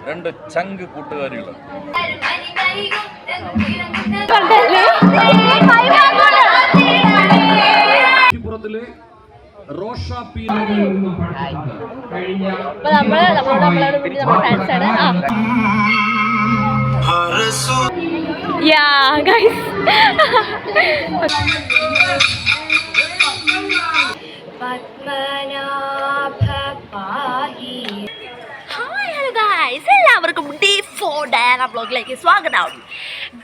രണ്ട് ചങ്ക് കൂട്ടുകാരികൾ. എല്ലാവർക്കും D4 Diana ബ്ലോഗിലേക്ക് സ്വാഗതം.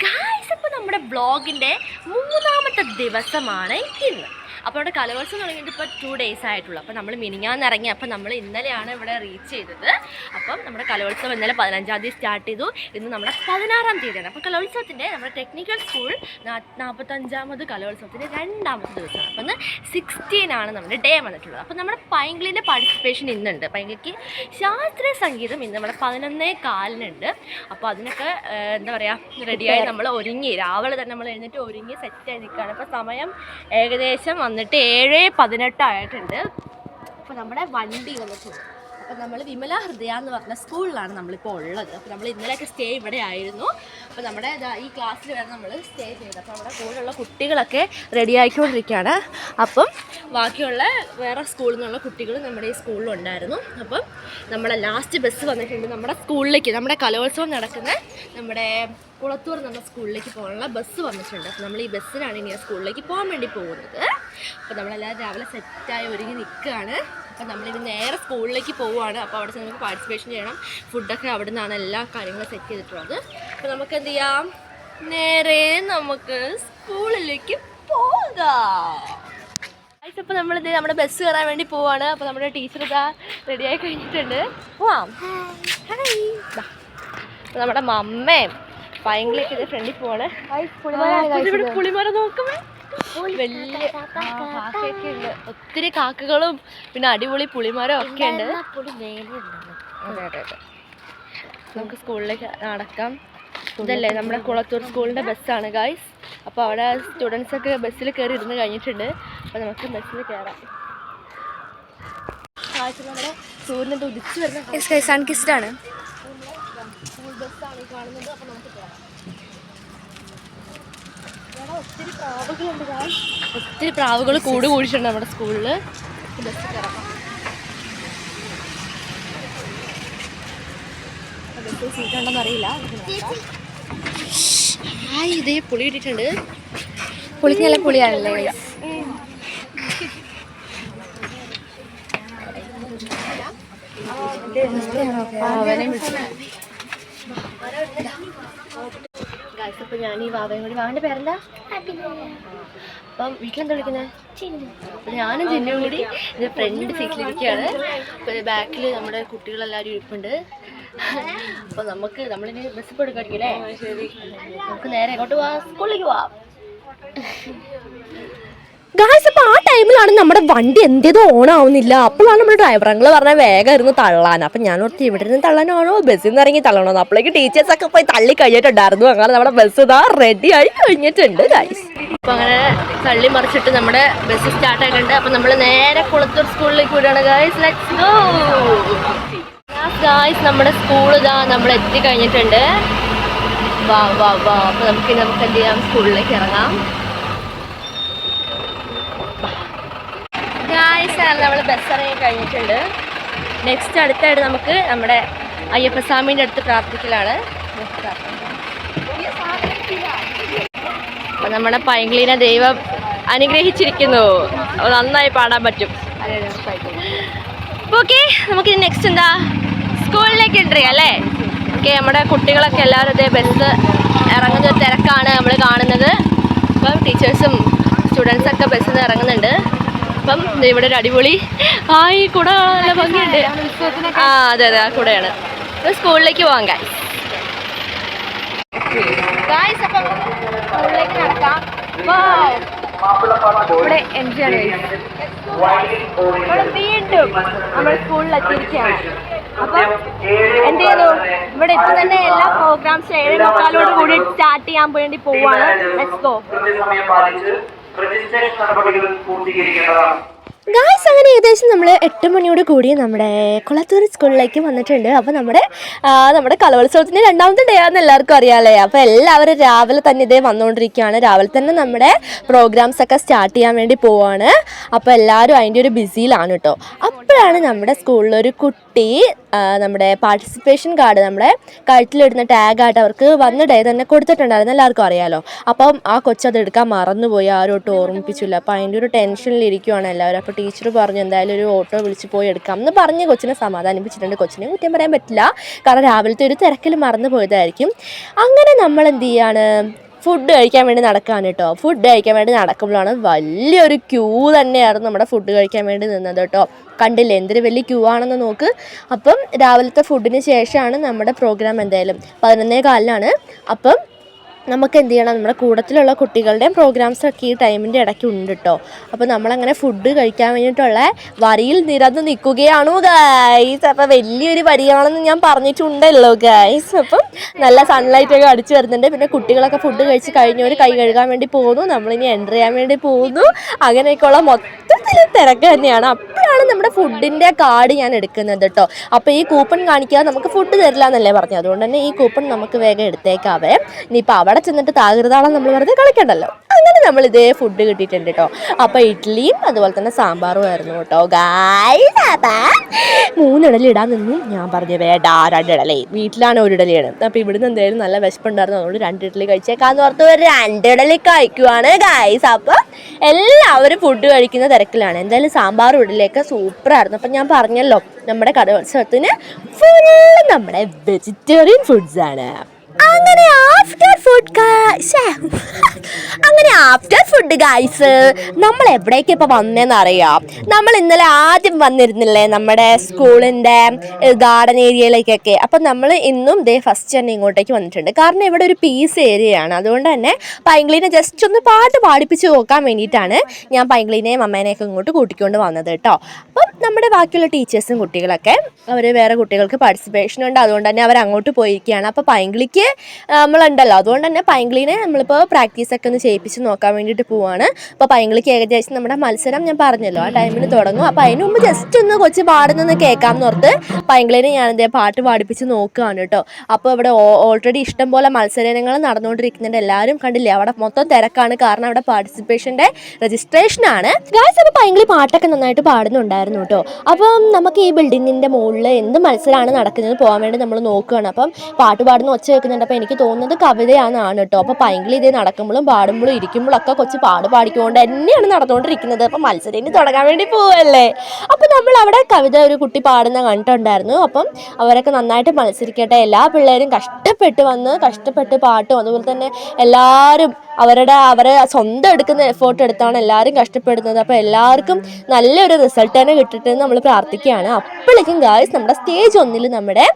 ഗായ്സ്, അപ്പോൾ നമ്മുടെ ബ്ലോഗിൻ്റെ 3ാമത്തെ ദിവസമാണ് ഇന്ന്. അപ്പോൾ അവിടെ കലോത്സവം തുടങ്ങിയിട്ട് ഇപ്പോൾ 2 days ആയിട്ടുള്ളൂ. അപ്പോൾ നമ്മൾ മിനിഞ്ഞാന്ന് ഇറങ്ങി. അപ്പോൾ നമ്മൾ ഇന്നലെയാണ് ഇവിടെ റീച്ച് ചെയ്തത്. അപ്പം നമ്മുടെ കലോത്സവം ഇന്നലെ 15-ാം തീയതി സ്റ്റാർട്ട് ചെയ്തു. ഇന്ന് നമ്മുടെ 16-ാം തീയതിയാണ്. അപ്പോൾ കലോത്സവത്തിൻ്റെ നമ്മുടെ ടെക്നിക്കൽ സ്കൂൾ 45ാമത് കലോത്സവത്തിൻ്റെ 2ാമത്തെ ദിവസമാണ്. അപ്പോൾ ഇന്ന് 16 നമ്മുടെ ഡേ വന്നിട്ടുള്ളത്. അപ്പോൾ നമ്മുടെ പൈങ്കിളിൻ്റെ പാർട്ടിസിപ്പേഷൻ ഇന്നുണ്ട്. പൈങ്കിളിക്ക് ശാസ്ത്രീയ സംഗീതം ഇന്ന് നമ്മുടെ 11:15 അപ്പോൾ അതിനൊക്കെ എന്താ പറയുക റെഡിയായി നമ്മൾ ഒരുങ്ങി. രാവിലെ തന്നെ നമ്മൾ എഴുന്നേറ്റ് ഒരുങ്ങി സെറ്റായി നിൽക്കുകയാണ്. അപ്പോൾ സമയം ഏകദേശം വന്നിട്ട് 7:18 ആയിട്ടുണ്ട്. അപ്പോൾ നമ്മുടെ വണ്ടി വന്നിട്ടുണ്ട്. അപ്പോൾ നമ്മൾ വിമല ഹൃദയ എന്ന് പറഞ്ഞ സ്കൂളിലാണ് നമ്മളിപ്പോൾ ഉള്ളത്. അപ്പോൾ നമ്മൾ ഇന്നലെയൊക്കെ സ്റ്റേ ഇവിടെ ആയിരുന്നു. അപ്പോൾ നമ്മുടെ ഈ ക്ലാസ്സിൽ വരെ നമ്മൾ സ്റ്റേ ചെയ്തത്. അപ്പോൾ നമ്മുടെ കൂടെയുള്ള കുട്ടികളൊക്കെ റെഡി ആയിക്കൊണ്ടിരിക്കുകയാണ്. അപ്പം ബാക്കിയുള്ള വേറെ സ്കൂളിൽ നിന്നുള്ള കുട്ടികൾ നമ്മുടെ ഈ സ്കൂളിലുണ്ടായിരുന്നു. അപ്പം നമ്മുടെ ലാസ്റ്റ് ബസ് വന്നിട്ടുണ്ട് നമ്മുടെ സ്കൂളിലേക്ക്. നമ്മുടെ കലോത്സവം നടക്കുന്ന നമ്മുടെ കുളത്തൂർ എന്ന സ്കൂളിലേക്ക് പോകാനുള്ള ബസ് വന്നിട്ടുണ്ട്. അപ്പോൾ നമ്മൾ ഈ ബസ്സിനാണ് ഇനി ആ സ്കൂളിലേക്ക് പോകാൻ വേണ്ടി പോകുന്നത്. അപ്പോൾ നമ്മളെല്ലാവരും രാവിലെ സെറ്റായി ഒരുങ്ങി നിൽക്കുകയാണ്. അപ്പോൾ നമ്മളിനി നേരെ സ്കൂളിലേക്ക് പോവുകയാണ്. അപ്പോൾ അവിടെ നമുക്ക് പാർട്ടിസിപ്പേഷൻ ചെയ്യണം. ഫുഡൊക്കെ അവിടെ നിന്നാണ് എല്ലാ കാര്യങ്ങളും സെറ്റ് ചെയ്തിട്ടുള്ളത്. അപ്പോൾ നമുക്ക് എന്ത് ചെയ്യാം, നേരെ നമുക്ക് സ്കൂളിലേക്ക് പോകാം. അപ്പോൾ നമ്മളിത് നമ്മുടെ ബസ് കയറാൻ വേണ്ടി പോവാണ്. അപ്പോൾ നമ്മുടെ ടീച്ചർ ഇതാ റെഡിയായി കഴിഞ്ഞിട്ടുണ്ട്. പോവാം. അപ്പോൾ നമ്മുടെ മമ്മയും പൈങ്കിളിയൊക്കെ ഇത് ഫ്രണ്ടിൽ പോവാണ്. ഇവിടെ പുളിമരം നോക്കുമേ, വലിയ കാക്കയൊക്കെ ഉണ്ട്. ഒത്തിരി കാക്കകളും പിന്നെ അടിപൊളി പുളിമരം ഒക്കെ ഉണ്ട്. അതെ അതെ അതെ. നമുക്ക് സ്കൂളിലേക്ക് നടക്കാം. ഇതല്ലേ നമ്മുടെ കുളത്തൂർ സ്കൂളിൻ്റെ ബസ്സാണ് ഗായ്സ്. അപ്പോൾ അവിടെ സ്റ്റുഡൻസൊക്കെ ബസ്സിൽ കയറി ഇരുന്ന് കഴിഞ്ഞിട്ടുണ്ട്. അപ്പോൾ നമുക്ക് ബസ്സിൽ കയറാം. നമ്മുടെ സൂര്യൻ്റെ ഉദിച്ചു വരുന്ന സൺകിസ്റ്റാണ് സ്കൂൾ ബസ്സാണ് കാണുന്നത്. അപ്പോൾ നമുക്ക് കയറാം. ഒത്തിരി പ്രാവുകൾ കൂട് കൂടിയിട്ടുണ്ട് നമ്മുടെ സ്കൂളിൽ. ബസ് കയറാം. ബസ് സീറ്റ് ഉണ്ടെന്ന് അറിയില്ല. ഇതേ പുളി ഇട്ടിട്ടുണ്ട്. പുളിക്ക് നല്ല പുളിയാണല്ലേ. അപ്പോൾ ഞാൻ ഈ വാവയും കൂടി, വാവൻ്റെ പേരെന്താ? അപ്പം വീട്ടിലെന്താ വിളിക്കുന്നത്? അപ്പോൾ ഞാനും ചിന്നും കൂടി ഇത് ഫ്രണ്ട് സീറ്റിലിരിക്കുകയാണ്. അപ്പോൾ ബാക്കിൽ നമ്മുടെ കുട്ടികളെല്ലാവരും ഇരിപ്പുണ്ട്. അപ്പോൾ നമ്മളിനി ബസ് കൊടുക്കായിരിക്കും അല്ലേ? നമുക്ക് നേരെ എങ്ങോട്ട് പോവാം? സ്കൂളിലേക്ക് പോവാം. ഗായ്സ്, അപ്പോൾ ആ ടൈമിലാണ് നമ്മുടെ വണ്ടി എന്തേതോ ഓണാവുന്നില്ല. അപ്പോഴാണ് നമ്മുടെ ഡ്രൈവറങ്ങൾ പറഞ്ഞാൽ വേഗം ഇരുന്ന് തള്ളാൻ. അപ്പം ഞാൻ ഓർത്ത് ഇവിടെ നിന്ന് തള്ളാനാണോ ബസ്സിൽ നിന്ന് ഇറങ്ങി തള്ളണോ. അപ്പോഴേക്ക് ടീച്ചേഴ്സൊക്കെ പോയി തള്ളി കഴിഞ്ഞിട്ടുണ്ടായിരുന്നു. അങ്ങനെ നമ്മുടെ ബസ് ഇതാ റെഡി ആയി കഴിഞ്ഞിട്ടുണ്ട് ഗായ്സ്. അപ്പോൾ അങ്ങനെ തള്ളി മറിച്ചിട്ട് നമ്മുടെ ബസ് സ്റ്റാർട്ട് ആയിട്ടുണ്ട്. അപ്പം നമ്മൾ നേരെ കുളത്തൂർ സ്കൂളിലേക്ക് വിടുകയാണ് ഗായ്സ്. Let's go guys. നമ്മുടെ സ്കൂൾ ഇതാ നമ്മൾ എത്തിക്കഴിഞ്ഞിട്ടുണ്ട്. വാ വാ വാ. അപ്പോൾ നമുക്ക് എന്ത് ചെയ്യാം, സ്കൂളിലേക്ക് ഇറങ്ങാം. നമ്മൾ ബസ് ഇറങ്ങി കഴിഞ്ഞിട്ടുണ്ട്. നെക്സ്റ്റ് അടുത്തായിട്ട് നമുക്ക് നമ്മുടെ അയ്യപ്പസ്വാമീൻ്റെ അടുത്ത് പ്രാർത്ഥിക്കലാണ്. അപ്പോൾ നമ്മുടെ പൈങ്കിളിനെ ദൈവം അനുഗ്രഹിച്ചിരിക്കുന്നു. നന്നായി പാടാൻ പറ്റും. ഓക്കെ, നമുക്ക് നെക്സ്റ്റ് എന്താ, സ്കൂളിലേക്ക് എൻട്രി അല്ലേ? ഓക്കെ, നമ്മുടെ കുട്ടികളൊക്കെ എല്ലാവരും ഇതേ ബസ് ഇറങ്ങുന്ന തിരക്കാണ് നമ്മൾ കാണുന്നത്. അപ്പം ടീച്ചേഴ്സും സ്റ്റുഡൻസൊക്കെ ബസ്സിൽ നിന്ന് ഇറങ്ങുന്നുണ്ട്. അപ്പം ഇവിടെ ഒരു അടിപൊളി ഈ കുട നല്ല ഭംഗിയുണ്ട്. അതെ അതെ, ആ കുടയാണ്. സ്കൂളിലേക്ക് പോകാം ഗായ്സ്. അപ്പം സ്കൂളിലേക്ക് നടക്കാം. ഇവിടെ എൻട്രി ആണ്. ഇവിടെ വീണ്ടും നമ്മൾ സ്കൂളിലെത്തിയിരിക്കുകയാണ്. അപ്പം എന്ത് ചെയ്തു, ഇവിടെ ഇപ്പം തന്നെ എല്ലാ പ്രോഗ്രാംസ് 7:45 കൂടി സ്റ്റാർട്ട് ചെയ്യാൻ വേണ്ടി പോവാണ്. Let's go. ഗായ്സ്, അങ്ങനെ ഏകദേശം നമ്മൾ 8 മണിയോട് കൂടി നമ്മുടെ കുളത്തൂർ സ്കൂളിലേക്ക് വന്നിട്ടുണ്ട്. അപ്പോൾ നമ്മുടെ കലോത്സവത്തിൻ്റെ 2ാമത്തെ ഡേ ആണെന്ന് എല്ലാവർക്കും അറിയാമല്ലേ. അപ്പോൾ എല്ലാവരും രാവിലെ തന്നെ ഇതേ വന്നുകൊണ്ടിരിക്കുകയാണ്. രാവിലെ തന്നെ നമ്മുടെ പ്രോഗ്രാംസ് ഒക്കെ സ്റ്റാർട്ട് ചെയ്യാൻ വേണ്ടി പോവാണ്. അപ്പോൾ എല്ലാവരും അതിൻ്റെ ഒരു ബിസിയിലാണ് കേട്ടോ. അപ്പോഴാണ് നമ്മുടെ സ്കൂളിലൊരു കുട്ടി നമ്മുടെ പാർട്ടിസിപ്പേഷൻ കാർഡ് നമ്മുടെ കഴുത്തിലിടുന്ന ടാഗായിട്ട് അവർക്ക് വന്ന ഡേ തന്നെ കൊടുത്തിട്ടുണ്ടായിരുന്നു, എല്ലാവർക്കും അറിയാമല്ലോ. അപ്പം ആ കൊച്ചത് എടുക്കാൻ മറന്നുപോയി, ആരും ഒട്ടും ഓർമ്മിപ്പിച്ചില്ല. അപ്പോൾ അതിൻ്റെ ഒരു ടെൻഷനിലിരിക്കുവാണ് എല്ലാവരും. അപ്പോൾ ടീച്ചർ പറഞ്ഞു എന്തായാലും ഒരു ഓട്ടോ വിളിച്ച് പോയി എടുക്കാം എന്ന് പറഞ്ഞ് കൊച്ചിനെ സമാധാനിപ്പിച്ചിട്ടുണ്ട്. കൊച്ചിനെ കുറ്റം പറയാൻ പറ്റില്ല, കാരണം രാവിലത്തെ ഒരു തിരക്കിൽ മറന്നു പോയതായിരിക്കും. അങ്ങനെ നമ്മൾ എന്ത് ചെയ്യാണ്, ഫുഡ് കഴിക്കാൻ വേണ്ടി നടക്കുകയാണ് കേട്ടോ. ഫുഡ് കഴിക്കാൻ വേണ്ടി നടക്കുമ്പോഴാണ് വലിയൊരു ക്യൂ തന്നെയായിരുന്നു നമ്മുടെ ഫുഡ് കഴിക്കാൻ വേണ്ടി നിന്നത് കേട്ടോ. കണ്ടില്ലേ എന്തൊരു വലിയ ക്യൂ ആണെന്ന് നോക്ക്. അപ്പം രാവിലത്തെ ഫുഡിന് ശേഷമാണ് നമ്മുടെ പ്രോഗ്രാം, എന്തായാലും 11:15. അപ്പം നമുക്ക് എന്ത് ചെയ്യണം, നമ്മുടെ കൂട്ടത്തിലുള്ള കുട്ടികളുടെയും പ്രോഗ്രാംസൊക്കെ ഈ ടൈമിൻ്റെ ഇടയ്ക്ക് ഉണ്ട് കേട്ടോ. അപ്പോൾ നമ്മളങ്ങനെ ഫുഡ് കഴിക്കാൻ വേണ്ടിയിട്ടുള്ള വരിയിൽ നിരന്ന് നിൽക്കുകയാണോ ഗൈസ്. അപ്പോൾ വലിയൊരു വരിയാണെന്ന് ഞാൻ പറഞ്ഞിട്ടുണ്ടല്ലോ ഗൈസ്. അപ്പം നല്ല സൺലൈറ്റൊക്കെ അടിച്ചു വരുന്നുണ്ട്. പിന്നെ കുട്ടികളൊക്കെ ഫുഡ് കഴിച്ച് കഴിഞ്ഞവർ കൈ കഴുകാൻ വേണ്ടി പോകുന്നു, നമ്മളിനി എൻ്റർ ചെയ്യാൻ വേണ്ടി പോകുന്നു. അങ്ങനെയൊക്കെയുള്ള മൊത്തത്തിൽ തിരക്ക് തന്നെയാണ്. അപ്പോഴാണ് നമ്മുടെ ഫുഡിൻ്റെ കാർഡ് ഞാൻ എടുക്കുന്നത് കേട്ടോ. അപ്പോൾ ഈ കൂപ്പൺ കാണിക്കാതെ നമുക്ക് ഫുഡ് തരില്ല എന്നല്ലേ പറഞ്ഞു, അതുകൊണ്ട് തന്നെ ഈ കൂപ്പൺ നമുക്ക് വേഗം എടുത്തേക്കാവേ. ഇനിയിപ്പോൾ അവിടെ ചെന്നിട്ട് താകൃതാളം നമ്മൾ വെറുതെ കളിക്കണ്ടല്ലോ. അങ്ങനെ നമ്മൾ ഇതേ ഫുഡ് കിട്ടിയിട്ടുണ്ട് കേട്ടോ. അപ്പോൾ ഇഡ്ഡലിയും അതുപോലെ തന്നെ സാമ്പാറും ആയിരുന്നു കേട്ടോ ഗായ്സ്. അപ്പം 3 ഇഡലി ഇടാൻ നിന്നു, ഞാൻ പറഞ്ഞു വേണ്ട 2 ഇഡലി, വീട്ടിലാണ് 1 ഇഡലിയാണ്. അപ്പോൾ ഇവിടുന്ന് എന്തായാലും നല്ല വിശപ്പുണ്ടായിരുന്നു, അതുകൊണ്ട് 2 ഇഡലി കഴിച്ചേക്കാന്ന് ഓർത്ത് 2 ഇഡലി കഴിക്കുവാണ് ഗായ്സ്. അപ്പോൾ എല്ലാവരും ഫുഡ് കഴിക്കുന്ന തിരക്കിലാണ്. എന്തായാലും സാമ്പാറും ഇഡലിയൊക്കെ സൂപ്പറായിരുന്നു. അപ്പം ഞാൻ പറഞ്ഞല്ലോ നമ്മുടെ കലോത്സവത്തിന് ഫുള്ള് നമ്മുടെ വെജിറ്റേറിയൻ ഫുഡ്സാണ്. അങ്ങനെ ആഫ്റ്റർ ഫുഡ് ഗൈസ് നമ്മൾ എവിടേക്ക് ഇപ്പോൾ വന്നതെന്ന് അറിയാം. നമ്മൾ ഇന്നലെ ആദ്യം വന്നിരുന്നില്ലേ നമ്മുടെ സ്കൂളിൻ്റെ ഗാർഡൻ ഏരിയയിലേക്കൊക്കെ. അപ്പം നമ്മൾ ഇന്നും ഫസ്റ്റ് തന്നെ ഇങ്ങോട്ടേക്ക് വന്നിട്ടുണ്ട്, കാരണം ഇവിടെ ഒരു പീസ് ഏരിയയാണ്. അതുകൊണ്ട് തന്നെ പൈങ്കിളിനെ ജസ്റ്റ് ഒന്ന് പാട്ട് പാടിപ്പിച്ച് നോക്കാൻ വേണ്ടിയിട്ടാണ് ഞാൻ പൈങ്കിളിനെയും അമ്മേനെയൊക്കെ ഇങ്ങോട്ട് കൂട്ടിക്കൊണ്ട് വന്നത് കേട്ടോ. അപ്പം നമ്മുടെ ബാക്കിയുള്ള ടീച്ചേഴ്സും കുട്ടികളൊക്കെ അവർ വേറെ കുട്ടികൾക്ക് പാർട്ടിസിപ്പേഷൻ ഉണ്ട്, അതുകൊണ്ട് തന്നെ അവർ അങ്ങോട്ട് പോയിരിക്കുകയാണ്. അപ്പോൾ പൈങ്കിളിക്ക് നമ്മളുണ്ടല്ലോ, അതുകൊണ്ട് തന്നെ പൈങ്കിളിനെ നമ്മളിപ്പോൾ പ്രാക്ടീസൊക്കെ ഒന്ന് ചെയ്യിപ്പിച്ച് നോക്കാൻ വേണ്ടിയിട്ട് പോവാണ്. അപ്പോൾ പൈങ്കിളിക്ക് ഏകദേശം നമ്മുടെ മത്സരം ഞാൻ പറഞ്ഞല്ലോ ആ ടൈമിന് തുടങ്ങും. അപ്പോൾ അതിന് മുമ്പ് ജസ്റ്റ് ഒന്ന് കൊച്ച് പാടുന്നൊന്ന് കേൾക്കാമെന്ന് ഓർത്ത് പൈങ്കിളിനെ ഞാൻ പാട്ട് പാടിപ്പിച്ച് നോക്കുകയാണ് കേട്ടോ. അപ്പോൾ ഇവിടെ ഓൾറെഡി ഇഷ്ടം പോലെ മത്സരങ്ങൾ നടന്നുകൊണ്ടിരിക്കുന്നുണ്ട്. എല്ലാവരും കണ്ടില്ലേ അവിടെ മൊത്തം തിരക്കാണ്, കാരണം അവിടെ പാർട്ടിസിപ്പേഷൻ്റെ രജിസ്ട്രേഷനാണ് ഗായ്സ്. അപ്പോൾ പൈങ്കിളി പാട്ടൊക്കെ നന്നായിട്ട് പാടുന്നുണ്ടായിരുന്നു കേട്ടോ. അപ്പം നമുക്ക് ഈ ബിൽഡിങ്ങിൻ്റെ മുകളിൽ എന്ത് മത്സരമാണ് നടക്കുന്നത് പോകാൻ വേണ്ടി നമ്മൾ നോക്കുകയാണ്. അപ്പം പാട്ട് പാടുന്ന ഒച്ച കേൾക്കുന്നുണ്ട്. അപ്പോൾ എനിക്ക് തോന്നുന്നത് കവിതയാണെന്നാണ് കേട്ടോ. അപ്പോൾ പൈങ്കിളി ഇതേ നടക്കുമ്പോഴും പാടുമ്പോഴും ഇരിക്കുമ്പോഴൊക്കെ കൊച്ച് പാടിക്കൊണ്ട് തന്നെയാണ് നടന്നുകൊണ്ടിരിക്കുന്നത്. അപ്പോൾ മത്സരം തുടങ്ങാൻ വേണ്ടി പോവല്ലേ. അപ്പോൾ നമ്മൾ അവിടെ കവിത ഒരു കുട്ടി പാടുന്ന കണ്ടിട്ടുണ്ടായിരുന്നു. അപ്പം അവരൊക്കെ നന്നായിട്ട് മത്സരിക്കട്ടെ, എല്ലാ പിള്ളേരും കഷ്ടപ്പെട്ട് പാട്ടും അതുപോലെ തന്നെ എല്ലാവരും അവരെ സ്വന്തം എടുക്കുന്ന എഫേർട്ട് എടുത്താണ് എല്ലാവരും കഷ്ടപ്പെടുന്നത്. അപ്പോൾ എല്ലാവർക്കും നല്ലൊരു റിസൾട്ട് തന്നെ കിട്ടിയിട്ട് നമ്മൾ പ്രാർത്ഥിക്കുകയാണ്. അപ്പോഴേക്കും ഗായ്സ് നമ്മുടെ സ്റ്റേജ് 1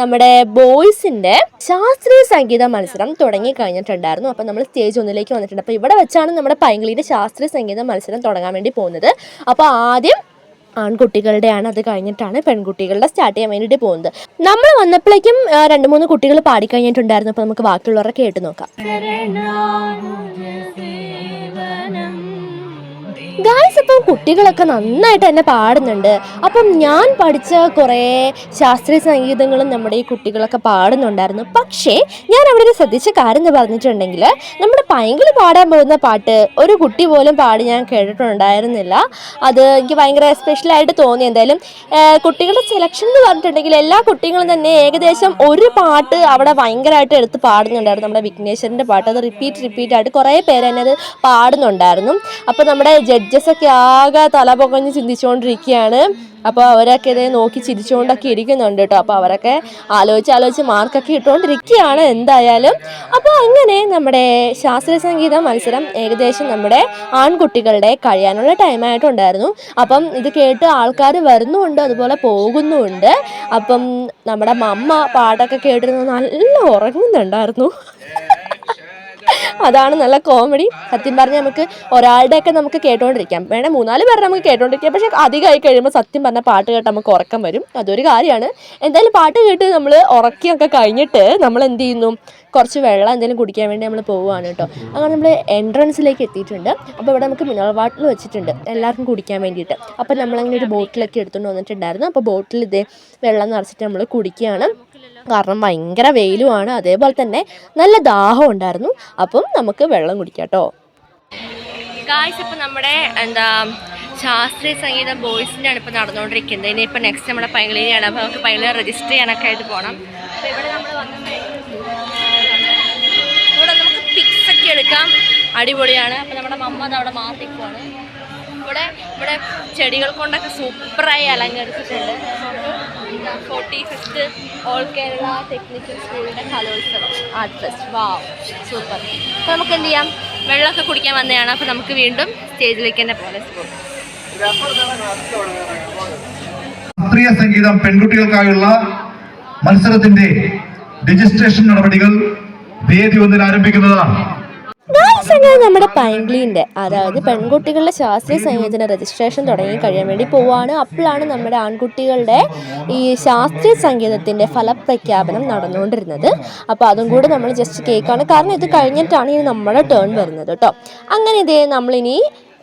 നമ്മുടെ ബോയ്സിൻ്റെ ശാസ്ത്രീയ സംഗീത മത്സരം തുടങ്ങി കഴിഞ്ഞിട്ടുണ്ടായിരുന്നു. അപ്പോൾ നമ്മൾ സ്റ്റേജ് 1 വന്നിട്ടുണ്ട്. അപ്പോൾ ഇവിടെ വെച്ചാണ് നമ്മുടെ പൈങ്കിളിയുടെ ശാസ്ത്രീയ സംഗീത മത്സരം തുടങ്ങാൻ വേണ്ടി പോകുന്നത്. അപ്പോൾ ആദ്യം ആൺകുട്ടികളുടെയാണ്, അത് കഴിഞ്ഞിട്ടാണ് പെൺകുട്ടികളുടെ സ്റ്റാർട്ട് ചെയ്യാൻ വേണ്ടിയിട്ട് പോകുന്നത്. നമ്മൾ വന്നപ്പോഴേക്കും 2-3 കുട്ടികൾ പാടിക്കഴിഞ്ഞിട്ടുണ്ടായിരുന്നു. അപ്പോൾ നമുക്ക് ബാക്കിയുള്ളവരെ കേട്ട് നോക്കാം. ഗായ്സ് അപ്പം കുട്ടികളൊക്കെ നന്നായിട്ട് തന്നെ പാടുന്നുണ്ട്. അപ്പം ഞാൻ പഠിച്ച കുറേ ശാസ്ത്രീയ സംഗീതങ്ങളും നമ്മുടെ ഈ കുട്ടികളൊക്കെ പാടുന്നുണ്ടായിരുന്നു. പക്ഷേ ഞാൻ അവിടെ ഒരു ശ്രദ്ധിച്ച കാര്യം എന്ന് പറഞ്ഞിട്ടുണ്ടെങ്കിൽ നമ്മുടെ പൈങ്കിളി പാടാൻ പോകുന്ന പാട്ട് ഒരു കുട്ടി പോലും പാടി ഞാൻ കേട്ടിട്ടുണ്ടായിരുന്നില്ല. അത് എനിക്ക് ഭയങ്കര സ്പെഷ്യലായിട്ട് തോന്നി. എന്തായാലും കുട്ടികളുടെ സെലക്ഷൻ എന്ന് പറഞ്ഞിട്ടുണ്ടെങ്കിൽ എല്ലാ കുട്ടികളും തന്നെ ഏകദേശം ഒരു പാട്ട് അവിടെ ഭയങ്കരമായിട്ട് എടുത്ത് പാടുന്നുണ്ടായിരുന്നു. നമ്മുടെ വിഘ്നേശ്വരൻ്റെ പാട്ട് അത് റിപ്പീറ്റ് കുറേ പേര് തന്നെ അത് പാടുന്നുണ്ടായിരുന്നു. അപ്പോൾ നമ്മുടെ ജഡ്ജസൊക്കെ ആകെ തല പൊകഞ്ഞ് ചിന്തിച്ചുകൊണ്ടിരിക്കുകയാണ്. അപ്പോൾ അവരൊക്കെ ഇതേ നോക്കി ചിരിച്ചുകൊണ്ടൊക്കെ ഇരിക്കുന്നുണ്ട് കേട്ടോ. അപ്പോൾ അവരൊക്കെ ആലോചിച്ച് മാർക്കൊക്കെ ഇട്ടുകൊണ്ടിരിക്കുകയാണ് എന്തായാലും. അപ്പോൾ അങ്ങനെ നമ്മുടെ ശാസ്ത്രീയ സംഗീത മത്സരം ഏകദേശം നമ്മുടെ ആൺകുട്ടികളുടെ കഴിയാനുള്ള ടൈമായിട്ടുണ്ടായിരുന്നു. അപ്പം ഇത് കേട്ട് ആൾക്കാർ വരുന്നുമുണ്ട്, അതുപോലെ പോകുന്നുമുണ്ട്. അപ്പം നമ്മുടെ മമ്മ പാട്ടൊക്കെ കേട്ടിരുന്നു നല്ല ഉറങ്ങുന്നുണ്ടായിരുന്നു. അതാണ് നല്ല കോമഡി. സത്യം പറഞ്ഞാൽ നമുക്ക് ഒരാളുടെയൊക്കെ നമുക്ക് കേട്ടോണ്ടിരിക്കാം, വേണേൽ 3-4 പേരെ നമുക്ക് കേട്ടോണ്ടിരിക്കാം. പക്ഷെ അധികമായി കഴിയുമ്പോൾ സത്യം പറഞ്ഞാൽ പാട്ട് കേട്ട് നമുക്ക് ഉറക്കം വരും, അതൊരു കാര്യമാണ്. എന്തായാലും പാട്ട് കേട്ട് നമ്മൾ ഉറക്കിയൊക്കെ കഴിഞ്ഞിട്ട് നമ്മൾ എന്ത് ചെയ്യുന്നു, കുറച്ച് വെള്ളം എന്തെങ്കിലും കുടിക്കാൻ വേണ്ടി നമ്മൾ പോവുകയാണ് കേട്ടോ. അങ്ങനെ നമ്മൾ എൻട്രൻസിലേക്ക് എത്തിയിട്ടുണ്ട്. അപ്പോൾ ഇവിടെ നമുക്ക് മിനറൽ വാട്ടർ വെച്ചിട്ടുണ്ട് എല്ലാവർക്കും കുടിക്കാൻ വേണ്ടിയിട്ട്. അപ്പോൾ നമ്മളങ്ങനെ ഒരു ബോട്ടിലൊക്കെ എടുത്തുകൊണ്ട് വന്നിട്ടുണ്ടായിരുന്നു. അപ്പോൾ ബോട്ടിൽ ഇതേ വെള്ളം നിറച്ചിട്ട് നമ്മൾ കുടിക്കുകയാണ്. കാരണം ഭയങ്കര വെയിലുമാണ്, അതേപോലെ തന്നെ നല്ല ദാഹം ഉണ്ടായിരുന്നു. അപ്പം നമുക്ക് വെള്ളം കുടിക്കാം കേട്ടോ. ഗായ്സ്, ഇപ്പോൾ നമ്മുടെ ശാസ്ത്രീയ സംഗീതം ബോയ്സിൻ്റെ ആണ് ഇപ്പോൾ നടന്നുകൊണ്ടിരിക്കുന്നത്. ഇനിയിപ്പോൾ നെക്സ്റ്റ് നമ്മുടെ പൈങ്കിളിയാണ്. അപ്പോൾ നമുക്ക് പൈങ്കിളി രജിസ്റ്റർ ചെയ്യാനൊക്കെ ആയിട്ട് പോകണം. അപ്പോൾ ഇവിടെ നമ്മൾ ഇവിടെ നമുക്ക് പിക്സ് ഒക്കെ എടുക്കാം, അടിപൊളിയാണ്. അപ്പോൾ നമ്മുടെ മമ്മ അത് അവിടെ മാറ്റിക്കുവാണ്. ഇവിടെ ചെടികൾ കൊണ്ടൊക്കെ സൂപ്പറായി അലങ്കരിച്ചിട്ടുണ്ട്. 45th ഓൾ കേരള ടെക്നിക്കൽ സ്കൂളിൻ്റെ കലോത്സവം ആർട്ട് ഫെസ്റ്റ്. വാവ്, സൂപ്പർ. അപ്പോൾ നമുക്ക് എന്ത് ചെയ്യാം, വെള്ളമൊക്കെ കുടിക്കാൻ വന്നതാണ്. അപ്പോൾ നമുക്ക് വീണ്ടും സ്റ്റേജിലേക്ക് തന്നെ പോകാം. ശാസ്ത്രീയ സംഗീതം പെൺകുട്ടികൾക്കായുള്ള മത്സരത്തിന്റെ രജിസ്ട്രേഷൻ നടപടികൾ വേദി ഒന്നിൽ ആരംഭിക്കുന്നതാണ്. അങ്ങനെ നമ്മുടെ പൈങ്കിളിൻ്റെ, അതായത് പെൺകുട്ടികളുടെ ശാസ്ത്രീയ സംഗീതത്തിന് രജിസ്ട്രേഷൻ തുടങ്ങി കഴിയാൻ വേണ്ടി പോവുകയാണ്. അപ്പോഴാണ് നമ്മുടെ ആൺകുട്ടികളുടെ ഈ ശാസ്ത്രീയ സംഗീതത്തിൻ്റെ ഫലപ്രഖ്യാപനം നടന്നുകൊണ്ടിരുന്നത്. അപ്പോൾ അതും കൂടി നമ്മൾ ജസ്റ്റ് കേൾക്കുകയാണ്, കാരണം ഇത് കഴിഞ്ഞിട്ടാണ് ഇനി നമ്മുടെ ടേൺ വരുന്നത് കേട്ടോ. അങ്ങനെ ഇതേ നമ്മളിനി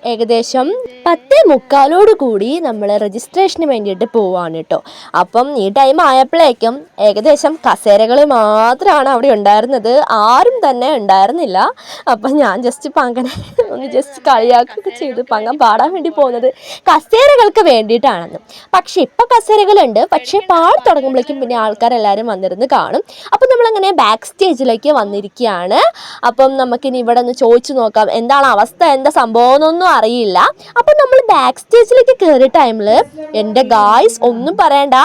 ഏകദേശം 10:45 കൂടി നമ്മൾ രജിസ്ട്രേഷന് വേണ്ടിയിട്ട് പോവാണ് കേട്ടോ. അപ്പം ഈ ടൈം ആയപ്പോഴേക്കും ഏകദേശം കസേരകൾ മാത്രമാണ് അവിടെ ഉണ്ടായിരുന്നത്, ആരും തന്നെ ഉണ്ടായിരുന്നില്ല. അപ്പം ഞാൻ ജസ്റ്റ് പങ്കനെ ഒന്ന് ജസ്റ്റ് കളിയാക്കുകയൊക്കെ ചെയ്ത്, പങ്കൻ പാടാൻ വേണ്ടി പോകുന്നത് കസേരകൾക്ക് വേണ്ടിയിട്ടാണെന്ന്. പക്ഷെ ഇപ്പം കസേരകളുണ്ട്, പക്ഷേ പാടി തുടങ്ങുമ്പോഴേക്കും പിന്നെ ആൾക്കാരെല്ലാവരും വന്നിരുന്ന് കാണും. അപ്പം നമ്മളങ്ങനെ ബാക്ക് സ്റ്റേജിലേക്ക് വന്നിരിക്കുകയാണ്. അപ്പം നമുക്കിനി ഇവിടെ ഒന്ന് ചോദിച്ചു നോക്കാം എന്താണ് അവസ്ഥ, എന്താ സംഭവം എന്നൊന്നും അറിയില്ല. അപ്പം നമ്മൾ ബാക്ക് സ്റ്റേജിലേക്ക് കയറിയ ടൈമിൽ എൻ്റെ ഗായ്സ് ഒന്നും പറയണ്ട,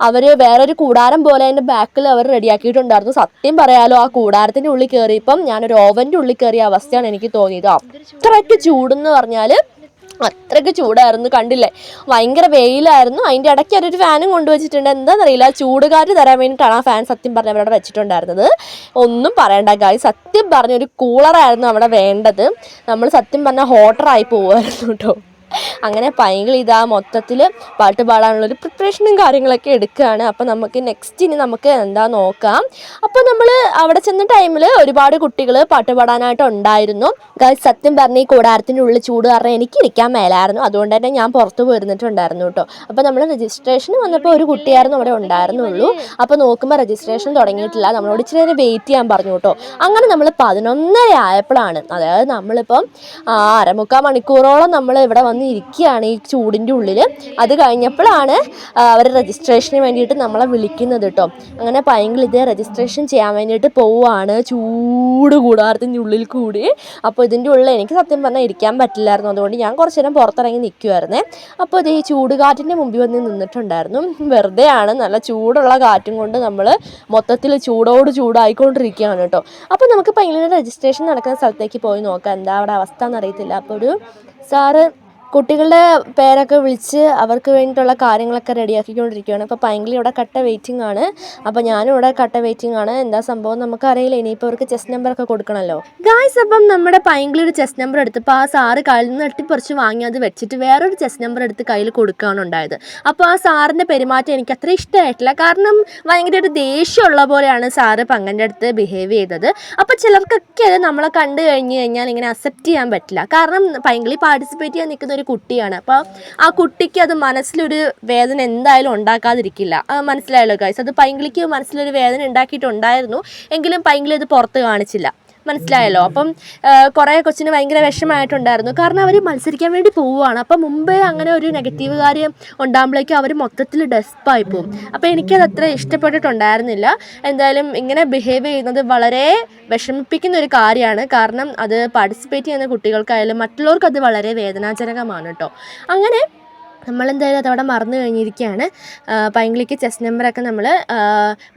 അവർ വേറൊരു കൂടാരം പോലെ എൻ്റെ ബാക്കിൽ അവർ റെഡിയാക്കിയിട്ടുണ്ടായിരുന്നു. സത്യം പറയാലോ, ആ കൂടാരത്തിൻ്റെ ഉള്ളിൽ കയറിയപ്പം ഞാനൊരു ഓവൻ്റെ ഉള്ളിൽ കയറിയ അവസ്ഥയാണ് എനിക്ക് തോന്നിയത്. അത്രയ്ക്ക് ചൂടെന്ന് പറഞ്ഞാൽ അത്രയ്ക്ക് ചൂടായിരുന്നു, കണ്ടില്ലേ, ഭയങ്കര വെയിലായിരുന്നു. അതിൻ്റെ ഇടയ്ക്ക് അവരൊരു ഫാനും കൊണ്ടുവച്ചിട്ടുണ്ട്. എന്താണെന്നറിയില്ല, ചൂടുകാറ്റ് തരാൻ വേണ്ടിയിട്ടാണ് ആ ഫാൻ സത്യം പറഞ്ഞ അവിടെ വെച്ചിട്ടുണ്ടായിരുന്നത്. ഒന്നും പറയണ്ട ഗായ്സ്, സത്യം പറഞ്ഞൊരു കൂളറായിരുന്നു അവിടെ വേണ്ടത്. നമ്മൾ സത്യം പറഞ്ഞാൽ ഹോട്ടറായി പോവുമായിരുന്നു കേട്ടോ. അങ്ങനെ പൈങ്കിളി ഇതാ മൊത്തത്തിൽ പാട്ട് പാടാനുള്ളൊരു പ്രിപ്പറേഷനും കാര്യങ്ങളൊക്കെ എടുക്കുകയാണ്. അപ്പോൾ നമുക്ക് നെക്സ്റ്റ് ഇനി നമുക്ക് എന്താ നോക്കാം. അപ്പോൾ നമ്മൾ അവിടെ ചെന്ന ടൈമിൽ ഒരുപാട് കുട്ടികൾ പാട്ട് പാടാനായിട്ട് ഉണ്ടായിരുന്നു. ഗായ്സ് സത്യം പറഞ്ഞ് ഈ കൂടാരത്തിൻ്റെ ഉള്ളിൽ ചൂട് കാരണം എനിക്ക് ഇരിക്കാൻ മേലായിരുന്നു, അതുകൊണ്ട് തന്നെ ഞാൻ പുറത്ത് പോയിരുന്നിട്ടുണ്ടായിരുന്നു കേട്ടോ. അപ്പോൾ നമ്മൾ രജിസ്ട്രേഷന് വന്നപ്പോൾ ഒരു കുട്ടിയായിരുന്നു അവിടെ ഉണ്ടായിരുന്നുള്ളൂ. അപ്പോൾ നോക്കുമ്പോൾ രജിസ്ട്രേഷൻ തുടങ്ങിയിട്ടില്ല, നമ്മളോട് ഇച്ചിരി നേരം വെയിറ്റ് ചെയ്യാൻ പറഞ്ഞു കേട്ടോ. അങ്ങനെ നമ്മൾ 11:30 ആയപ്പോഴാണ്, അതായത് നമ്മളിപ്പം 1/4 മണിക്കൂറോളം നമ്മൾ ഇവിടെ വന്ന് ഇരിക്കുകയാണ് ഈ ചൂടിൻ്റെ ഉള്ളിൽ. അത് കഴിഞ്ഞപ്പോഴാണ് അവർ രജിസ്ട്രേഷന് വേണ്ടിയിട്ട് നമ്മളെ വിളിക്കുന്നത് കേട്ടോ. അങ്ങനെ പൈങ്കിളി ഇതേ രജിസ്ട്രേഷൻ ചെയ്യാൻ വേണ്ടിയിട്ട് പോവുകയാണ് ചൂട് കൂടാരത്തിൻ്റെ ഉള്ളിൽ കൂടി. അപ്പോൾ ഇതിൻ്റെ ഉള്ളിൽ എനിക്ക് സത്യം പറഞ്ഞാൽ ഇരിക്കാൻ പറ്റില്ലായിരുന്നു, അതുകൊണ്ട് ഞാൻ കുറച്ച് നേരം പുറത്തിറങ്ങി നിൽക്കുമായിരുന്നേ. അപ്പോൾ ഇത് ഈ ചൂടുകാറ്റിൻ്റെ മുമ്പിൽ വന്ന് നിന്നിട്ടുണ്ടായിരുന്നു. വെറുതെയാണ്, നല്ല ചൂടുള്ള കാറ്റും കൊണ്ട് നമ്മൾ മൊത്തത്തിൽ ചൂടായിക്കൊണ്ടിരിക്കുകയാണ് കേട്ടോ. അപ്പോൾ നമുക്ക് പൈങ്കിളിയുടെ രജിസ്ട്രേഷൻ നടക്കുന്ന സ്ഥലത്തേക്ക് പോയി നോക്കാം എന്താ അവിടെ അവസ്ഥ എന്നറിയത്തില്ല. അപ്പോൾ ഒരു സാറ് കുട്ടികളുടെ പേരൊക്കെ വിളിച്ച് അവർക്ക് വേണ്ടിയിട്ടുള്ള കാര്യങ്ങളൊക്കെ റെഡിയാക്കിക്കൊണ്ടിരിക്കുകയാണ്. അപ്പോൾ പൈങ്കിളി ഇവിടെ കട്ട വെയിറ്റിംഗ് ആണ്. അപ്പോൾ ഞാനും ഇവിടെ കട്ട വെയിറ്റിംഗ് ആണ്. എന്താ സംഭവം നമുക്കറിയില്ല, ഇനിയിപ്പോൾ അവർക്ക് ചെസ് നമ്പറൊക്കെ കൊടുക്കണമല്ലോ ഗായ്സ്. അപ്പം നമ്മുടെ പൈങ്കിളി ഒരു ചെസ് നമ്പർ എടുത്തപ്പോൾ ആ സാറ് കയ്യിൽ നിന്ന് തട്ടിപ്പറിച്ച് വാങ്ങി അത് വെച്ചിട്ട് വേറൊരു ചെസ് നമ്പർ എടുത്ത് കയ്യിൽ കൊടുക്കുകയാണ് ഉണ്ടായത്. അപ്പോൾ ആ സാറിൻ്റെ പെരുമാറ്റം എനിക്ക് അത്ര ഇഷ്ടമായിട്ടില്ല, കാരണം ഭയങ്കര ഒരു ദേഷ്യമുള്ള പോലെയാണ് സാറ് പങ്കൻ്റെ അടുത്ത് ബിഹേവ് ചെയ്തത്. അപ്പോൾ ചിലർക്കൊക്കെ അത് നമ്മളെ കണ്ടു കഴിഞ്ഞാൽ ഇങ്ങനെ അക്സെപ്റ്റ് ചെയ്യാൻ പറ്റില്ല, കാരണം പൈങ്കിളി പാർട്ടിസിപ്പേറ്റ് ചെയ്യാൻ നിൽക്കുന്ന ഒരു കുട്ടിയാണ്. അപ്പോൾ ആ കുട്ടിക്ക് അത് മനസ്സിലൊരു വേദന എന്തായാലും ഉണ്ടാക്കാതിരിക്കില്ല. മനസ്സിലായല്ലോ ഗൈസ്, അത് പൈങ്കിളിക്ക് മനസ്സിലൊരു വേദന ഉണ്ടാക്കിയിട്ടുണ്ടായിരുന്നു, എങ്കിലും പൈങ്കിളി അത് പുറത്ത് കാണിച്ചില്ല. മനസ്സിലായല്ലോ. അപ്പം കുറേ കൊച്ചിന് ഭയങ്കര വിഷമമായിട്ടുണ്ടായിരുന്നു, കാരണം അവർ മത്സരിക്കാൻ വേണ്ടി പോവുകയാണ്. അപ്പം മുമ്പേ അങ്ങനെ ഒരു നെഗറ്റീവ് കാര്യം ഉണ്ടാകുമ്പോഴേക്കും അവർ മൊത്തത്തിൽ ഡെസ്പായി പോകും. അപ്പോൾ എനിക്കത് അത്ര ഇഷ്ടപ്പെട്ടിട്ടുണ്ടായിരുന്നില്ല. എന്തായാലും ഇങ്ങനെ ബിഹേവ് ചെയ്യുന്നത് വളരെ വിഷമിപ്പിക്കുന്ന ഒരു കാര്യമാണ്, കാരണം അത് പാർട്ടിസിപ്പേറ്റ് ചെയ്യുന്ന കുട്ടികൾക്കായാലും മറ്റുള്ളവർക്കത് വളരെ വേദനാജനകമാണ് കേട്ടോ. അങ്ങനെ നമ്മളെന്തായാലും അതവിടെ മറന്നു കഴിഞ്ഞിരിക്കുകയാണ്. പൈങ്കിളിക്ക് ചെസ് നമ്പറൊക്കെ നമ്മൾ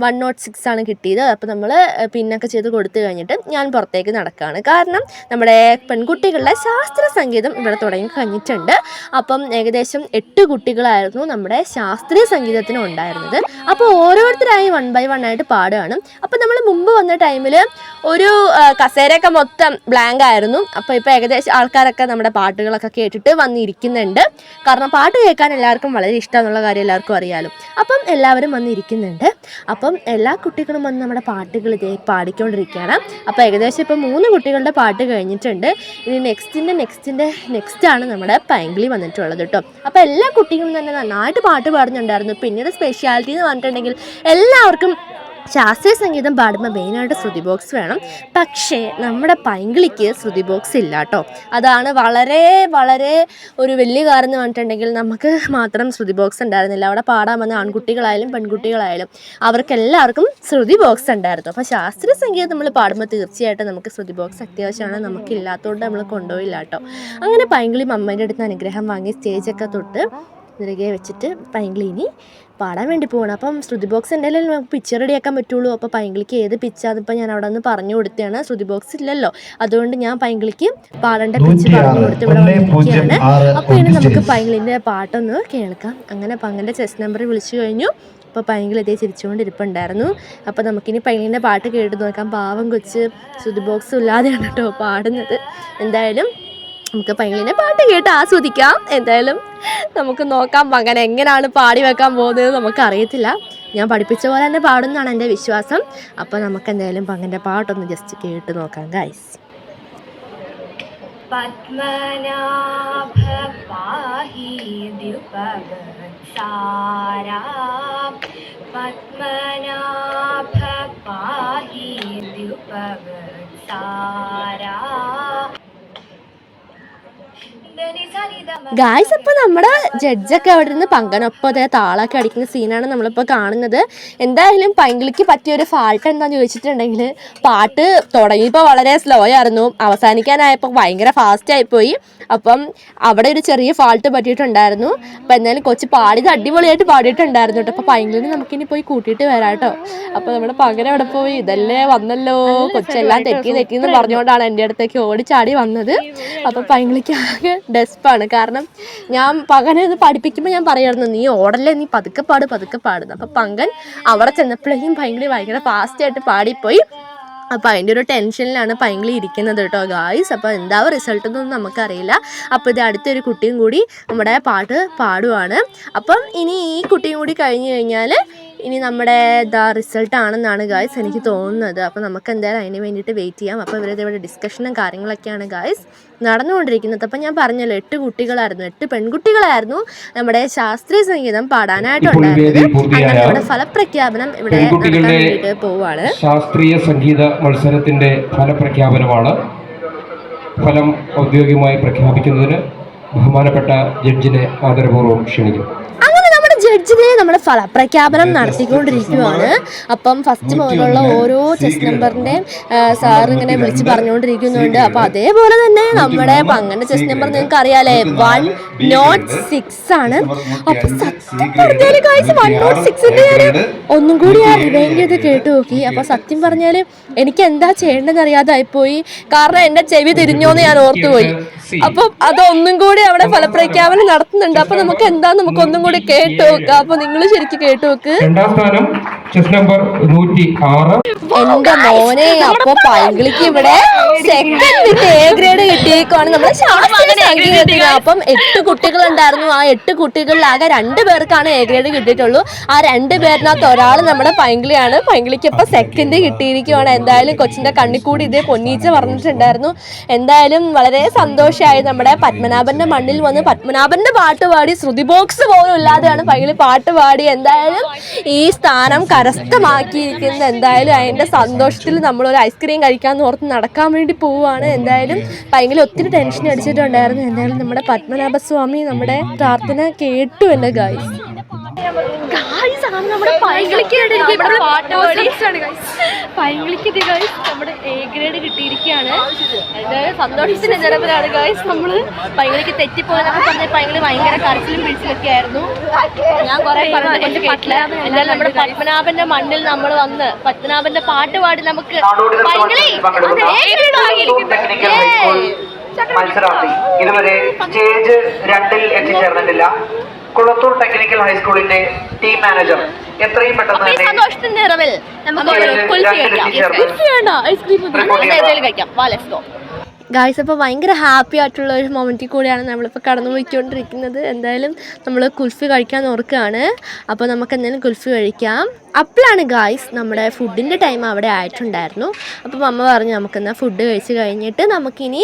106 ആണ് കിട്ടിയത്. അപ്പോൾ നമ്മൾ പിന്നൊക്കെ ചെയ്ത് കൊടുത്തു കഴിഞ്ഞിട്ട് ഞാൻ പുറത്തേക്ക് നടക്കുകയാണ്. കാരണം നമ്മുടെ പെൺകുട്ടികളുടെ ശാസ്ത്ര സംഗീതം ഇവിടെ തുടങ്ങി കഴിഞ്ഞിട്ടുണ്ട്. അപ്പം ഏകദേശം 8 കുട്ടികളായിരുന്നു നമ്മുടെ ശാസ്ത്രീയ സംഗീതത്തിന് ഉണ്ടായിരുന്നത്. അപ്പോൾ ഓരോരുത്തരായി 1 by 1 ആയിട്ട് പാടുകയാണ്. അപ്പോൾ നമ്മൾ മുമ്പ് വന്ന ടൈമിൽ ഒരു കസേരയൊക്കെ മൊത്തം ബ്ലാങ്ക് ആയിരുന്നു. അപ്പോൾ ഇപ്പോൾ ഏകദേശം ആൾക്കാരൊക്കെ നമ്മുടെ പാട്ടുകളൊക്കെ കേട്ടിട്ട് വന്നിരിക്കുന്നുണ്ട്. കാരണം പാട്ട് കേൾക്കാൻ എല്ലാവർക്കും വളരെ ഇഷ്ടമെന്നുള്ള കാര്യം എല്ലാവർക്കും അറിയാലോ. അപ്പം എല്ലാവരും വന്നിരിക്കുന്നുണ്ട്. അപ്പം എല്ലാ കുട്ടികളും വന്ന് നമ്മുടെ പാട്ടുകൾ ഇതേ പാടിക്കൊണ്ടിരിക്കുകയാണ്. അപ്പോൾ ഏകദേശം ഇപ്പോൾ 3 കുട്ടികളുടെ പാട്ട് കഴിഞ്ഞിട്ടുണ്ട്. ഇനി നെക്സ്റ്റാണ് നമ്മുടെ പൈങ്കിളി വന്നിട്ടുള്ളത് കേട്ടോ. അപ്പോൾ എല്ലാ കുട്ടികളും തന്നെ നന്നായിട്ട് പാട്ട് പാടുന്നുണ്ടായിരുന്നു. പിന്നീട് സ്പെഷ്യാലിറ്റി എന്ന് പറഞ്ഞിട്ടുണ്ടെങ്കിൽ എല്ലാവർക്കും ശാസ്ത്രീയ സംഗീതം പാടുമ്പോൾ മെയിനായിട്ട് ശ്രുതി ബോക്സ് വേണം. പക്ഷേ നമ്മുടെ പൈങ്കിളിക്ക് ശ്രുതി ബോക്സ് ഇല്ല കേട്ടോ. അതാണ് വളരെ വളരെ ഒരു വലിയ കാര്യം എന്ന് പറഞ്ഞിട്ടുണ്ടെങ്കിൽ നമുക്ക് മാത്രം ശ്രുതി ബോക്സ് ഉണ്ടായിരുന്നില്ല. അവിടെ പാടാൻ വന്ന ആൺകുട്ടികളായാലും പെൺകുട്ടികളായാലും അവർക്കെല്ലാവർക്കും ശ്രുതി ബോക്സ് ഉണ്ടായിരുന്നു. അപ്പോൾ ശാസ്ത്രീയ സംഗീതം നമ്മൾ പാടുമ്പോൾ തീർച്ചയായിട്ടും നമുക്ക് ശ്രുതി ബോക്സ് അത്യാവശ്യമാണ്. നമുക്കില്ലാത്തതുകൊണ്ട് നമ്മൾ കൊണ്ടുപോയില്ല കേട്ടോ. അങ്ങനെ പൈങ്കിളി അമ്മേൻ്റെ അടുത്ത് അനുഗ്രഹം വാങ്ങി സ്റ്റേജൊക്കെ തൊട്ട് നിറകെ വെച്ചിട്ട് പൈങ്കിളി ഇനി പാടാൻ വേണ്ടി പോകണം. അപ്പം ശ്രുതി ബോക്സ് എന്തായാലും നമുക്ക് പിച്ച് റെഡിയാക്കാൻ പറ്റുള്ളൂ. അപ്പോൾ പൈങ്കിളിക്ക് ഏത് പിച്ചാന്നിപ്പോൾ ഞാൻ അവിടെ നിന്ന് പറഞ്ഞു കൊടുത്തതാണ്. ശ്രുതി ബോക്സ് ഇല്ലല്ലോ, അതുകൊണ്ട് ഞാൻ പൈങ്കിളിക്ക് പാടേണ്ട പിച്ച് പറഞ്ഞു കൊടുത്ത് ഇവിടെ വന്നിരിക്കുകയാണ്. അപ്പോൾ ഇനി നമുക്ക് പൈങ്കിളിൻ്റെ പാട്ടൊന്ന് കേൾക്കാം. അങ്ങനെ പങ്കൻ്റെ ചെസ് നമ്പർ വിളിച്ചു കഴിഞ്ഞു. അപ്പോൾ പൈങ്കിളി ഇതേ ചിരിച്ചുകൊണ്ടിരിപ്പുണ്ടായിരുന്നു. അപ്പോൾ നമുക്കിനി പൈങ്കിളിൻ്റെ പാട്ട് കേട്ട് നോക്കാം. പാവം കൊച്ച് ശ്രുതി ബോക്സ് ഇല്ലാതെയാണ് കേട്ടോ പാടുന്നത്. എന്തായാലും നമുക്ക് പൈങ്കിളിൻ്റെ പാട്ട് കേട്ട് ആസ്വദിക്കാം. എന്തായാലും നമുക്ക് നോക്കാം പങ്കൻ എങ്ങനെയാണ് പാടി വെക്കാൻ പോകുന്നത് നമുക്കറിയത്തില്ല. ഞാൻ പഠിപ്പിച്ച പോലെ തന്നെ പാടുന്നതാണ് എൻ്റെ വിശ്വാസം. അപ്പോൾ നമുക്ക് എന്തായാലും പങ്കൻ്റെ പാട്ടൊന്ന് ജസ്റ്റ് കേട്ട് നോക്കാം ഗൈസ്. പത്മനാഭ പാഹി ദ്യുപവത്സാരാ, പത്മനാഭ പാഹി ദ്യുപവത്സാരാ. ഗായ്സ്, അപ്പോൾ നമ്മുടെ ജഡ്ജൊക്കെ അവിടെ നിന്ന് പങ്കനൊപ്പം അതേ താളൊക്കെ അടിക്കുന്ന സീനാണ് നമ്മളിപ്പോൾ കാണുന്നത്. എന്തായാലും പൈങ്കിളിക്ക് പറ്റിയൊരു ഫാൾട്ട് എന്താണെന്ന് ചോദിച്ചിട്ടുണ്ടെങ്കിൽ പാട്ട് തുടങ്ങിയപ്പോൾ വളരെ സ്ലോ ആയിരുന്നു, അവസാനിക്കാനായപ്പോൾ ഭയങ്കര ഫാസ്റ്റ് ആയിപ്പോയി. അപ്പം അവിടെ ഒരു ചെറിയ ഫാൾട്ട് പറ്റിയിട്ടുണ്ടായിരുന്നു. അപ്പോൾ എന്തായാലും കൊച്ച് പാടിയത് അടിപൊളിയായിട്ട് പാടിയിട്ടുണ്ടായിരുന്നു കേട്ടോ. അപ്പോൾ പൈങ്കിളിന് നമുക്കിനി പോയി കൂട്ടിയിട്ട് വരാം കേട്ടോ. അപ്പോൾ നമ്മുടെ പങ്കൻ അവിടെ പോയി ഇതല്ലേ വന്നല്ലോ, കൊച്ചെല്ലാം തെറ്റിന്ന് പറഞ്ഞുകൊണ്ടാണ് എൻ്റെ അടുത്തേക്ക് ഓടിച്ചാടി വന്നത്. അപ്പോൾ പൈങ്കിളിക്ക് ആകെ ഡെസ്പാണ്. കാരണം ഞാൻ പങ്കനെ ഇത് പഠിപ്പിക്കുമ്പോൾ ഞാൻ പറയായിരുന്നു നീ ഓടല്ലേ, നീ പതുക്കെ പാടുന്നു. അപ്പോൾ പങ്കൻ അവിടെ ചെന്നപ്പോഴേക്കും പൈങ്കിളി ഭയങ്കര ഫാസ്റ്റായിട്ട് പാടിപ്പോയി. അപ്പോൾ അതിൻ്റെ ഒരു ടെൻഷനിലാണ് പൈങ്കിളി ഇരിക്കുന്നത് കേട്ടോ ഗായ്സ്. അപ്പോൾ എന്താവും റിസൾട്ട് എന്നൊന്നും നമുക്കറിയില്ല. അപ്പോൾ ഇത് അടുത്തൊരു കുട്ടിയും കൂടി നമ്മുടെ പാട്ട് പാടുവാണ്. അപ്പം ഇനി ഈ കുട്ടിയും കൂടി കഴിഞ്ഞ് കഴിഞ്ഞാൽ ഇനി നമ്മുടെ റിസൾട്ടാണെന്നാണ് ഗായ്സ് എനിക്ക് തോന്നുന്നത്. അപ്പോൾ നമുക്ക് എന്തായാലും അതിന് വേണ്ടിയിട്ട് വെയിറ്റ് ചെയ്യാം. അപ്പോൾ ഇവരിവിടെ ഡിസ്കഷനും കാര്യങ്ങളൊക്കെയാണ് ഗായ്സ് നടന്നുകൊണ്ടിരിക്കുന്നത്. അപ്പം ഞാൻ പറഞ്ഞല്ലോ 8 കുട്ടികളായിരുന്നു, 8 പെൺകുട്ടികളായിരുന്നു നമ്മുടെ ശാസ്ത്രീയ സംഗീതം പാടാനായിട്ടുണ്ടായിരുന്നത്. അങ്ങനെ നമ്മുടെ ഫലപ്രഖ്യാപനം ഇവിടെ നടക്കാൻ വേണ്ടിയിട്ട് പോവുകയാണ്. ശാസ്ത്രീയ സംഗീത മത്സരത്തിന്റെ ഫലപ്രഖ്യാപനമാണ്. ഫലം ഔദ്യോഗികമായി പ്രഖ്യാപിക്കുന്നതിന് ബഹുമാനപ്പെട്ട ജഡ്ജിനെ ആദരപൂർവ്വം ക്ഷണിക്കുന്നു. ജഡ്ജിനെ നമ്മുടെ ഫലപ്രഖ്യാപനം നടത്തിക്കൊണ്ടിരിക്കുകയാണ്. അപ്പം ഫസ്റ്റ് മുതലുള്ള ഓരോ ചെസ് നമ്പറിൻ്റെയും സാർ ഇങ്ങനെ വിളിച്ച് പറഞ്ഞുകൊണ്ടിരിക്കുന്നുണ്ട്. അപ്പോൾ അതേപോലെ തന്നെ നമ്മുടെ പങ്കൻ്റെ ചെസ് നമ്പർ നിങ്ങൾക്ക് അറിയാലേ 106 ആണ്. അപ്പോൾ സത്യം പറഞ്ഞാൽ കാഴ്ച 106ൻ്റെ ഞാൻ ഒന്നും കൂടി ആ റിവൈൻഡ് ചെയ്ത് കേട്ട് നോക്കി. അപ്പോൾ സത്യം പറഞ്ഞാൽ എനിക്ക് എന്താ ചെയ്യേണ്ടതെന്ന് അറിയാതായിപ്പോയി. കാരണം എൻ്റെ ചെവി തിരിഞ്ഞോന്ന് ഞാൻ ഓർത്തുപോയി. അപ്പം അതൊന്നും കൂടി അവിടെ ഫലപ്രഖ്യാപനം നടത്തുന്നുണ്ട്. അപ്പൊ നമുക്ക് നമുക്ക് ഒന്നും കൂടി കേട്ടു നോക്കാം. അപ്പൊ നിങ്ങൾ ശരിക്കും കേട്ടു നോക്ക്. എന്റെ മോനെ, അപ്പൊ പൈങ്കിളിക്ക് ഇവിടെ സെക്കൻഡ് വിത്ത് എ ഗ്രേഡ് കിട്ടിയേക്കാണ് നമ്മുടെ ശാസ്ത്രീയ സംഗീതത്തിന്. അപ്പം 8 കുട്ടികളുണ്ടായിരുന്നു. ആ 8 കുട്ടികളിൽ ആകെ 2 പേർക്കാണ് എ ഗ്രേഡ് കിട്ടിയിട്ടുള്ളൂ. ആ 2 പേരിനകത്ത് ഒരാൾ നമ്മുടെ പൈങ്കിളിയാണ്. പൈങ്കിളിക്ക് ഇപ്പൊ സെക്കൻഡ് കിട്ടിയിരിക്കുവാണ്. എന്തായാലും കൊച്ചിന്റെ കണ്ണിക്കൂടി ഇതേ പൊന്നീച്ച പറഞ്ഞിട്ടുണ്ടായിരുന്നു. എന്തായാലും വളരെ സന്തോഷമായി. നമ്മുടെ പത്മനാഭന്റെ മണ്ണിൽ വന്ന് പത്മനാഭന്റെ പാട്ട് പാടി, ശ്രുതി ബോക്സ് പോലും ഇല്ലാതെയാണ് പൈങ്കിളി പാട്ട് പാടി എന്തായാലും ഈ സ്ഥാനം കരസ്ഥമാക്കിയിരിക്കുന്നത്. എന്തായാലും അതിന്റെ സന്തോഷത്തിൽ നമ്മളൊരു ഐസ്ക്രീം കഴിക്കാമെന്ന് ഓർത്ത് നടക്കാൻ വേണ്ടി പോവുകയാണ്. എന്തായാലും പൈങ്കിളി ഒത്തിരി ടെൻഷൻ അടിച്ചിട്ടുണ്ടായിരുന്നു. എന്തായാലും നമ്മുടെ പത്മനാഭസ്വാമി നമ്മുടെ പ്രാർത്ഥന കേട്ടു എൻ്റെ ഗായ്സ്. ഗായ്സ് ആണ് നമ്മുടെ പൈങ്കിളിക്ക് നമ്മുടെ A ഗ്രേഡ് കിട്ടിയിരിക്കുകയാണ്. അതായത് സന്തോഷത്തിന്റെ നിറവിലാണ് ഗായ്സ്. നമ്മൾ പൈങ്കിളിക്ക് തെറ്റിപ്പോയെന്നൊക്കെ പറഞ്ഞ പൈങ്കിളി ഭയങ്കര കരച്ചിലും പിടിച്ചിലൊക്കെ ആയിരുന്നു. ഞാൻ കുറെ പറഞ്ഞു കേട്ടില്ല. എന്തായാലും നമ്മുടെ പത്മനാഭന്റെ മണ്ണിൽ നമ്മൾ വന്ന് പത്മനാഭന്റെ പാട്ട് പാടി നമുക്ക് മത്സരാർത്ഥി ഇതുവരെ സ്റ്റേജ് 2 എത്തിച്ചേർന്നിട്ടില്ല. കുളത്തൂർ ടെക്നിക്കൽ ഹൈസ്കൂളിന്റെ ടീം മാനേജർ എത്രയും പെട്ടെന്ന് സന്തോഷത്തിന്റെ നിറവിൽ നമുക്ക് കഴിക്കാം. വാ ലെറ്റ്സ് ഗോ. ഗായ്സ് അപ്പോൾ ഭയങ്കര ഹാപ്പി ആയിട്ടുള്ള ഒരു മൊമെൻറ്റിൽ കൂടിയാണ് നമ്മളിപ്പോൾ കടന്നു പോയിക്കൊണ്ടിരിക്കുന്നത്. എന്തായാലും നമ്മൾ കുൽഫി കഴിക്കാൻ ഓർക്കുകയാണ്. അപ്പോൾ നമുക്ക് എന്തായാലും കുൽഫി കഴിക്കാം. അപ്പോഴാണ് ഗായ്സ് നമ്മുടെ ഫുഡിൻ്റെ ടൈം അവിടെ ആയിട്ടുണ്ടായിരുന്നു. അപ്പോൾ അമ്മ പറഞ്ഞു നമുക്കെന്നാൽ ഫുഡ് കഴിച്ച് കഴിഞ്ഞിട്ട് നമുക്കിനി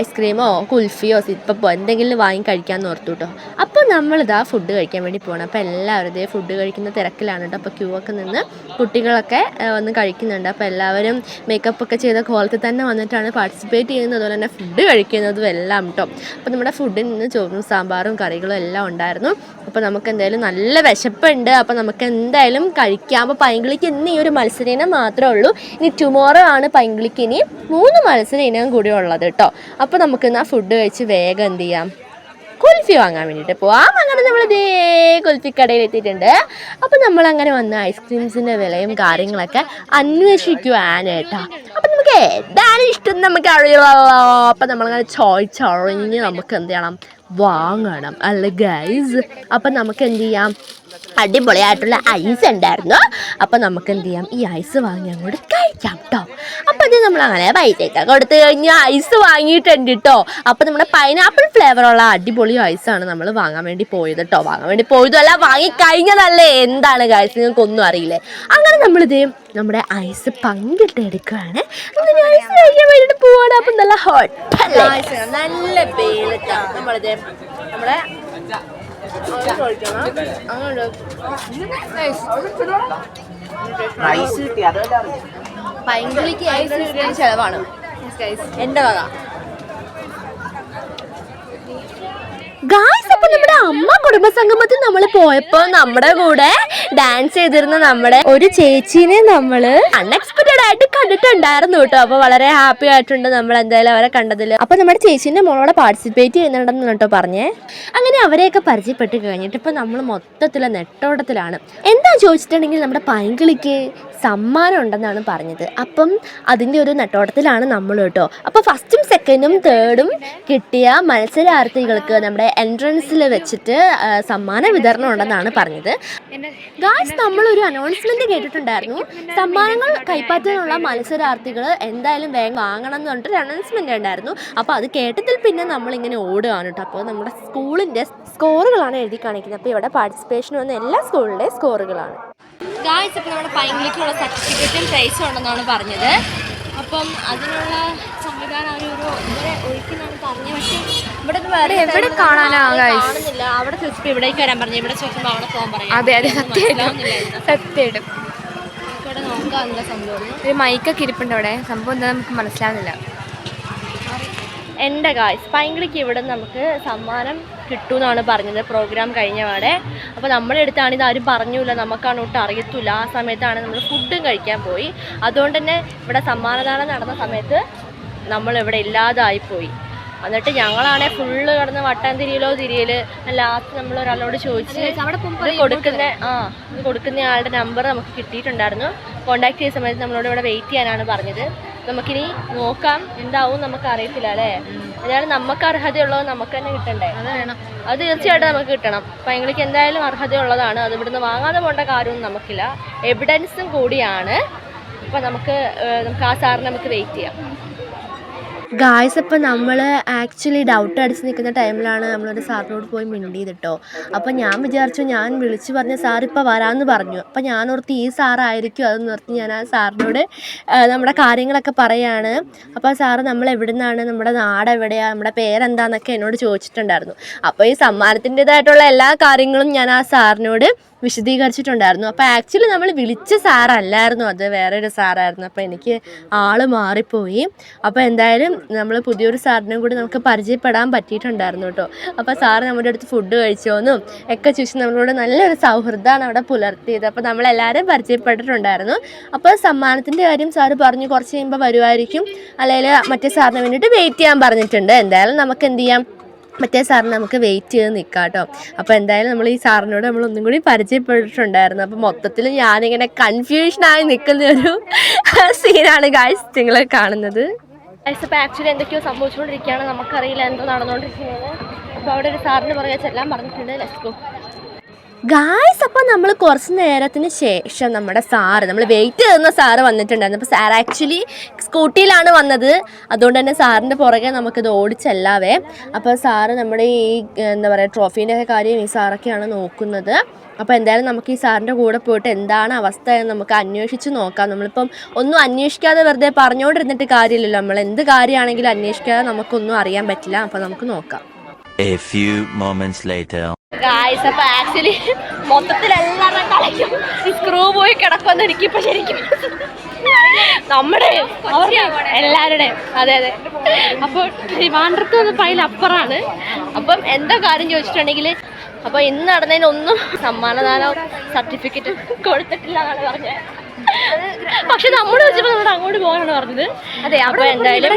ഐസ്ക്രീമോ കുൽഫിയോ സിപ്പപ്പോ എന്തെങ്കിലും വാങ്ങി കഴിക്കാമെന്ന് ഓർത്തു കേട്ടോ. അപ്പോൾ നമ്മളിതാ ഫുഡ് കഴിക്കാൻ വേണ്ടി പോകണം. അപ്പോൾ എല്ലാവരും ഇതേ ഫുഡ് കഴിക്കുന്ന തിരക്കിലാണ് കേട്ടോ. അപ്പോൾ ക്യൂ ഒക്കെ നിന്ന് കുട്ടികളൊക്കെ വന്ന് കഴിക്കുന്നുണ്ട്. അപ്പോൾ എല്ലാവരും മേക്കപ്പ് ഒക്കെ ചെയ്ത കോലത്തിൽ തന്നെ വന്നിട്ടാണ് പാർട്ടിസിപ്പേറ്റ് ചെയ്യുന്നത്. അതുപോലെ തന്നെ ഫുഡ് കഴിക്കുന്നതും എല്ലാം കേട്ടോ. അപ്പോൾ നമ്മുടെ ഫുഡിൽ നിന്ന് ചോറും സാമ്പാറും കറികളും എല്ലാം ഉണ്ടായിരുന്നു. അപ്പോൾ നമുക്ക് എന്തായാലും നല്ല വിശപ്പുണ്ട്. അപ്പോൾ നമുക്ക് എന്തായാലും കഴിക്കാം. അപ്പോൾ പൈങ്കിളിക്ക് ഇന്ന് ഈ ഒരു മത്സര ഇനം മാത്രമേ ഉള്ളൂ. ഇനി ടുമോറോ ആണ് പൈങ്കിളിക്ക് ഇനി 3 മത്സര ഇനം കൂടി ഉള്ളത് കേട്ടോ. അപ്പോൾ നമുക്ക് എന്നാൽ ഫുഡ് കഴിച്ച് വേഗം എന്ത് ചെയ്യാം, കുൽഫി വാങ്ങാൻ വേണ്ടിയിട്ട് പോവാം. അങ്ങനെ നമ്മൾ ഇതേ കുൽഫി കടയിൽ എത്തിയിട്ടുണ്ട്. അപ്പോൾ നമ്മളങ്ങനെ വന്ന് ഐസ്ക്രീംസിൻ്റെ വിലയും കാര്യങ്ങളൊക്കെ അന്വേഷിക്കുവാണ് കേട്ടോ. അപ്പം നമുക്ക് ഏതാണ് ഇഷ്ടം നമുക്ക് അറിയാമല്ലോ. അപ്പം നമ്മളങ്ങനെ ചോദിച്ചറിഞ്ഞ് നമുക്ക് എന്ത് ചെയ്യണം, വാങ്ങണം അല്ല ഗൈസ്. അപ്പം നമുക്ക് എന്ത് ചെയ്യാം, അടിപൊളിയായിട്ടുള്ള ഐസ് ഉണ്ടായിരുന്നു. അപ്പം നമുക്ക് എന്ത് ചെയ്യാം, ഈ ഐസ് വാങ്ങി അങ്ങോട്ട് കഴിക്കാം കേട്ടോ. അപ്പം അത് നമ്മളങ്ങനെ പൈസയൊക്കെ കൊടുത്തു കഴിഞ്ഞ് ഐസ് വാങ്ങിയിട്ടുണ്ട് കേട്ടോ. അപ്പം നമ്മുടെ പൈനാപ്പിൾ ഫ്ലേവറുള്ള അടിപൊളി ഐസാണ് നമ്മൾ വാങ്ങാൻ വേണ്ടി പോയത് കേട്ടോ. വാങ്ങാൻ വേണ്ടി പോയതല്ല, വാങ്ങി കഴിഞ്ഞതല്ലേ. എന്താണ് ഗൈസ്, നിങ്ങൾക്കൊന്നും അറിയില്ലേ. അങ്ങനെ നമ്മളിത് നമ്മുടെ ഐസ് പങ്കിട്ട് എടുക്കുകയാണ്. ഐസ് കഴിക്കാൻ വേണ്ടിയിട്ട് പോവാണ്. അപ്പം നല്ല ഹോട്ടല്ലേ, നല്ല വെയിലത്താണ് നമ്മളിത് നമ്മുടെ പൈങ്കിളിക്ക് ഐസ് കിട്ടിയ ചെലവാണ് എൻ്റെ വക. ഗായ്സ് അപ്പോൾ നമ്മുടെ അമ്മ കുടുംബസംഗമത്തിൽ നമ്മൾ പോയപ്പോൾ നമ്മുടെ കൂടെ ഡാൻസ് ചെയ്തിരുന്ന നമ്മുടെ ഒരു ചേച്ചീനെ നമ്മൾ അൺഎക്സ്പെക്റ്റഡ് ആയിട്ട് കണ്ടിട്ടുണ്ടായിരുന്നു കേട്ടോ. അപ്പോൾ വളരെ ഹാപ്പി ആയിട്ടുണ്ട് നമ്മൾ എന്തായാലും അവരെ കണ്ടതിൽ. അപ്പോൾ നമ്മുടെ ചേച്ചീൻ്റെ മോളോടെ പാർട്ടിസിപ്പേറ്റ് ചെയ്യുന്നുണ്ടെന്ന് കേട്ടോ പറഞ്ഞേ. അങ്ങനെ അവരെയൊക്കെ പരിചയപ്പെട്ട് കഴിഞ്ഞിട്ട് ഇപ്പോൾ നമ്മൾ മൊത്തത്തിലെ നെട്ടോട്ടത്തിലാണ്. എന്താ ചോദിച്ചിട്ടുണ്ടെങ്കിൽ നമ്മുടെ പൈങ്കിളിക്ക് സമ്മാനം ഉണ്ടെന്നാണ് പറഞ്ഞത്. അപ്പം അതിൻ്റെ ഒരു നെട്ടോട്ടത്തിലാണ് നമ്മൾ കേട്ടോ. അപ്പോൾ ഫസ്റ്റും സെക്കൻഡും തേർഡും കിട്ടിയ മത്സരാർത്ഥികൾക്ക് നമ്മുടെ എൻട്രൻസിൽ വെച്ചിട്ട് സമ്മാന വിതരണം ഉണ്ടെന്നാണ് പറഞ്ഞത്. ഗായ്സ് നമ്മളൊരു അനൗൺസ്മെന്റ് കേട്ടിട്ടുണ്ടായിരുന്നു, സമ്മാനങ്ങൾ കൈപ്പറ്റാനുള്ള മത്സരാർത്ഥികൾ എന്തായാലും വേഗം വാങ്ങണം എന്ന് പറഞ്ഞിട്ടൊരു അനൗൺസ്മെന്റ് ഉണ്ടായിരുന്നു. അപ്പോൾ അത് കേട്ടതിൽ പിന്നെ നമ്മളിങ്ങനെ ഓടുകയാണ് കേട്ടോ. അപ്പോൾ നമ്മുടെ സ്കൂളിൻ്റെ സ്കോറുകളാണ് എഴുതി കാണിക്കുന്നത്. അപ്പോൾ ഇവിടെ പാർട്ടിസിപ്പേഷൻ വന്ന എല്ലാ സ്കൂളിൻ്റെയും സ്കോറുകളാണ്. ഗായ്സ് ഇപ്പോൾ നമ്മുടെ പൈങ്കിളിക്കുള്ള സർട്ടിഫിക്കറ്റും പ്രൈസും ഉണ്ടെന്നാണ് പറഞ്ഞത്. അപ്പം അതിനുള്ള സംവിധാനം അവരൊരു ഇവരെ ഒഴിക്കുന്നതാണ് പറഞ്ഞത്. പക്ഷേ ഇവിടെ എവിടെ കാണുന്നില്ല. അവിടെ ചോദിച്ചപ്പോൾ ഇവിടേക്ക് വരാൻ പറഞ്ഞു, ഇവിടെ ചോദിക്കുമ്പോൾ അവിടെ പോകാൻ പറയാം. അതെ അതെ സത്യമായിട്ടും ഇവിടെ നോക്കാം എന്താ സംഭവം. ഒരു മൈക്കൊക്കെ ഇരിപ്പുണ്ട് അവിടെ, സംഭവം എന്താ നമുക്ക് മനസ്സിലാവുന്നില്ല. എൻ്റെ ഗായ്സ് പൈങ്കിളിക്ക് ഇവിടെ നമുക്ക് സമ്മാനം കിട്ടുമെന്നാണ് പറഞ്ഞത് പ്രോഗ്രാം കഴിഞ്ഞപാടെ. അപ്പോൾ നമ്മളെടുത്താണ് ഇത് ആരും പറഞ്ഞില്ല, നമുക്കാണ് ഒട്ടും അറിയത്തില്ല. ആ സമയത്താണ് നമ്മൾ ഫുഡും കഴിക്കാൻ പോയി. അതുകൊണ്ട് തന്നെ ഇവിടെ സമ്മാനദാനം നടന്ന സമയത്ത് നമ്മളിവിടെ ഇല്ലാതായിപ്പോയി. എന്നിട്ട് ഞങ്ങളാണെ ഫുള്ള് കിടന്ന് വട്ടം തിരിയൽ. ലാസ്റ്റ് നമ്മൾ ഒരാളോട് ചോദിച്ച് ഇത് കൊടുക്കുന്ന ആളുടെ നമ്പർ നമുക്ക് കിട്ടിയിട്ടുണ്ടായിരുന്നു. കോൺടാക്ട് ചെയ്ത സമയത്ത് നമ്മളോട് ഇവിടെ വെയിറ്റ് ചെയ്യാനാണ് പറഞ്ഞത്. നമുക്കിനി നോക്കാം എന്താവും നമുക്ക് അറിയത്തില്ല അല്ലേ. അതായത് നമുക്ക് അർഹതയുള്ളത് നമുക്ക് തന്നെ കിട്ടണ്ടേ, അത് തീർച്ചയായിട്ടും നമുക്ക് കിട്ടണം. പൈങ്കിളിക്ക് എന്തായാലും അർഹതയുള്ളതാണ്. അത് ഇവിടുന്ന് വാങ്ങാതെ പോകേണ്ട കാര്യമൊന്നും നമുക്കില്ല, എവിഡൻസും കൂടിയാണ്. അപ്പോൾ നമുക്ക് ആ സാറിന് നമുക്ക് വെയിറ്റ് ചെയ്യാം. ഗായ്സ് അപ്പോൾ നമ്മൾ ആക്ച്വലി ഡൗട്ട് അടിച്ച് നിൽക്കുന്ന ടൈമിലാണ് നമ്മളൊരു സാറിനോട് പോയി മിണ്ടിയത് കേട്ടോ. അപ്പോൾ ഞാൻ വിചാരിച്ചു, ഞാൻ വിളിച്ച് പറഞ്ഞ സാർ ഇപ്പോൾ വരാമെന്ന് പറഞ്ഞു. അപ്പോൾ ഞാനോർത്ത് ഈ സാറായിരിക്കും അതെന്ന് ഓർത്ത് ഞാൻ ആ സാറിനോട് നമ്മുടെ കാര്യങ്ങളൊക്കെ പറയുകയാണ്. അപ്പോൾ സാറ് നമ്മൾ എവിടെ നിന്നാണ്, നമ്മുടെ നാട് എവിടെയാണ്, നമ്മുടെ പേരെന്താണെന്നൊക്കെ എന്നോട് ചോദിച്ചിട്ടുണ്ടായിരുന്നു. അപ്പോൾ ഈ സമ്മാനത്തിൻ്റേതായിട്ടുള്ള എല്ലാ കാര്യങ്ങളും ഞാൻ ആ സാറിനോട് വിശദീകരിച്ചിട്ടുണ്ടായിരുന്നു. അപ്പോൾ ആക്ച്വലി നമ്മൾ വിളിച്ച സാറല്ലായിരുന്നു, അത് വേറൊരു സാറായിരുന്നു. അപ്പോൾ എനിക്ക് ആൾ മാറിപ്പോയി. അപ്പോൾ എന്തായാലും നമ്മൾ പുതിയൊരു സാറിനും കൂടി നമുക്ക് പരിചയപ്പെടാൻ പറ്റിയിട്ടുണ്ടായിരുന്നു കേട്ടോ. അപ്പോൾ സാറ് നമ്മുടെ അടുത്ത് ഫുഡ് കഴിച്ചോന്നും ഒക്കെ ചോദിച്ചു നമ്മളോട് നല്ലൊരു സൗഹൃദമാണ് അവിടെ പുലർത്തിയത്. അപ്പോൾ നമ്മളെല്ലാവരും പരിചയപ്പെട്ടിട്ടുണ്ടായിരുന്നു. അപ്പോൾ സമ്മാനത്തിൻ്റെ കാര്യം സാറ് പറഞ്ഞു കുറച്ച് കഴിയുമ്പോൾ വരുമായിരിക്കും, അല്ലെങ്കിൽ മറ്റേ സാറിന് വേണ്ടിയിട്ട് വെയിറ്റ് ചെയ്യാൻ പറഞ്ഞിട്ടുണ്ട്. എന്തായാലും നമുക്ക് എന്ത് ചെയ്യാം, മറ്റേ സാറിന് നമുക്ക് വെയിറ്റ് ചെയ്ത് നിൽക്കാം കേട്ടോ. അപ്പോൾ എന്തായാലും നമ്മൾ ഈ സാറിനോട് നമ്മൾ ഒന്നും കൂടി പരിചയപ്പെട്ടിട്ടുണ്ടായിരുന്നു. അപ്പോൾ മൊത്തത്തിൽ ഞാനിങ്ങനെ കൺഫ്യൂഷനായി നിൽക്കുന്ന ഒരു സീനാണ് ഗായ്സ് നിങ്ങൾ കാണുന്നത്. ഗായ്സ് അപ്പോൾ ആക്ച്വലി എന്തൊക്കെയോ സംഭവിച്ചുകൊണ്ടിരിക്കുകയാണ്, നമുക്കറിയില്ല എന്തോ നടന്നുകൊണ്ടിരിക്കുന്നത്. അപ്പോൾ അവിടെ ഒരു സാറിന് പറയാൻ ചെല്ലാൻ പറഞ്ഞിട്ടുണ്ട്. Let's go guys. അപ്പോൾ നമ്മൾ കുറച്ച് നേരത്തിന് ശേഷം നമ്മുടെ സാറ്, നമ്മൾ വെയിറ്റ് ചെയ്യുന്ന സാറ് വന്നിട്ടുണ്ടായിരുന്നു. അപ്പോൾ സാർ ആക്ച്വലി സ്കൂട്ടിയിലാണ് വന്നത്, അതുകൊണ്ട് തന്നെ സാറിൻ്റെ പുറകെ നമുക്കിത് ഓടിച്ചല്ലാവേ. അപ്പോൾ സാറ് നമ്മുടെ ഈ എന്താ പറയുക ട്രോഫീൻ്റെ ഒക്കെ കാര്യം ഈ സാറൊക്കെയാണ് നോക്കുന്നത്. അപ്പോൾ എന്തായാലും നമുക്ക് ഈ സാറിൻ്റെ കൂടെ പോയിട്ട് എന്താണ് അവസ്ഥ എന്ന് നമുക്ക് അന്വേഷിച്ച് നോക്കാം. നമ്മളിപ്പം ഒന്നും അന്വേഷിക്കാതെ വെറുതെ പറഞ്ഞുകൊണ്ടിരുന്നിട്ട് കാര്യമില്ലല്ലോ. നമ്മൾ എന്ത് കാര്യമാണെങ്കിലും അന്വേഷിക്കാതെ നമുക്കൊന്നും അറിയാൻ പറ്റില്ല. അപ്പോൾ നമുക്ക് നോക്കാം. A few moments later. Guys അപ്പോൾ ആക്ച്വലി മൊത്തത്തിലെല്ലാവരുടെ തലയ്ക്കും ഈ സ്ക്രൂ പോയി കിടക്കുമെന്ന് എനിക്കിപ്പോൾ ശരിക്കും നമ്മുടെ എല്ലാവരുടെയും അതെ. അപ്പോൾ ട്രിവാൻഡ്രത്ത് വന്നപ്പോൾ അതിലപ്പുറമാണ്. അപ്പം എന്താ കാര്യം ചോദിച്ചിട്ടുണ്ടെങ്കിൽ, അപ്പോൾ ഇന്ന് നടന്നതിനൊന്നും സമ്മാനദാനോ സർട്ടിഫിക്കറ്റ് കൊടുത്തിട്ടില്ല എന്നാണ് പറഞ്ഞത്. പക്ഷെ നമ്മൾ വെച്ചപ്പോൾ നമ്മൾ അങ്ങോട്ട് പോകാനാണ് പറഞ്ഞത്. അതെ, അപ്പോൾ എന്തായാലും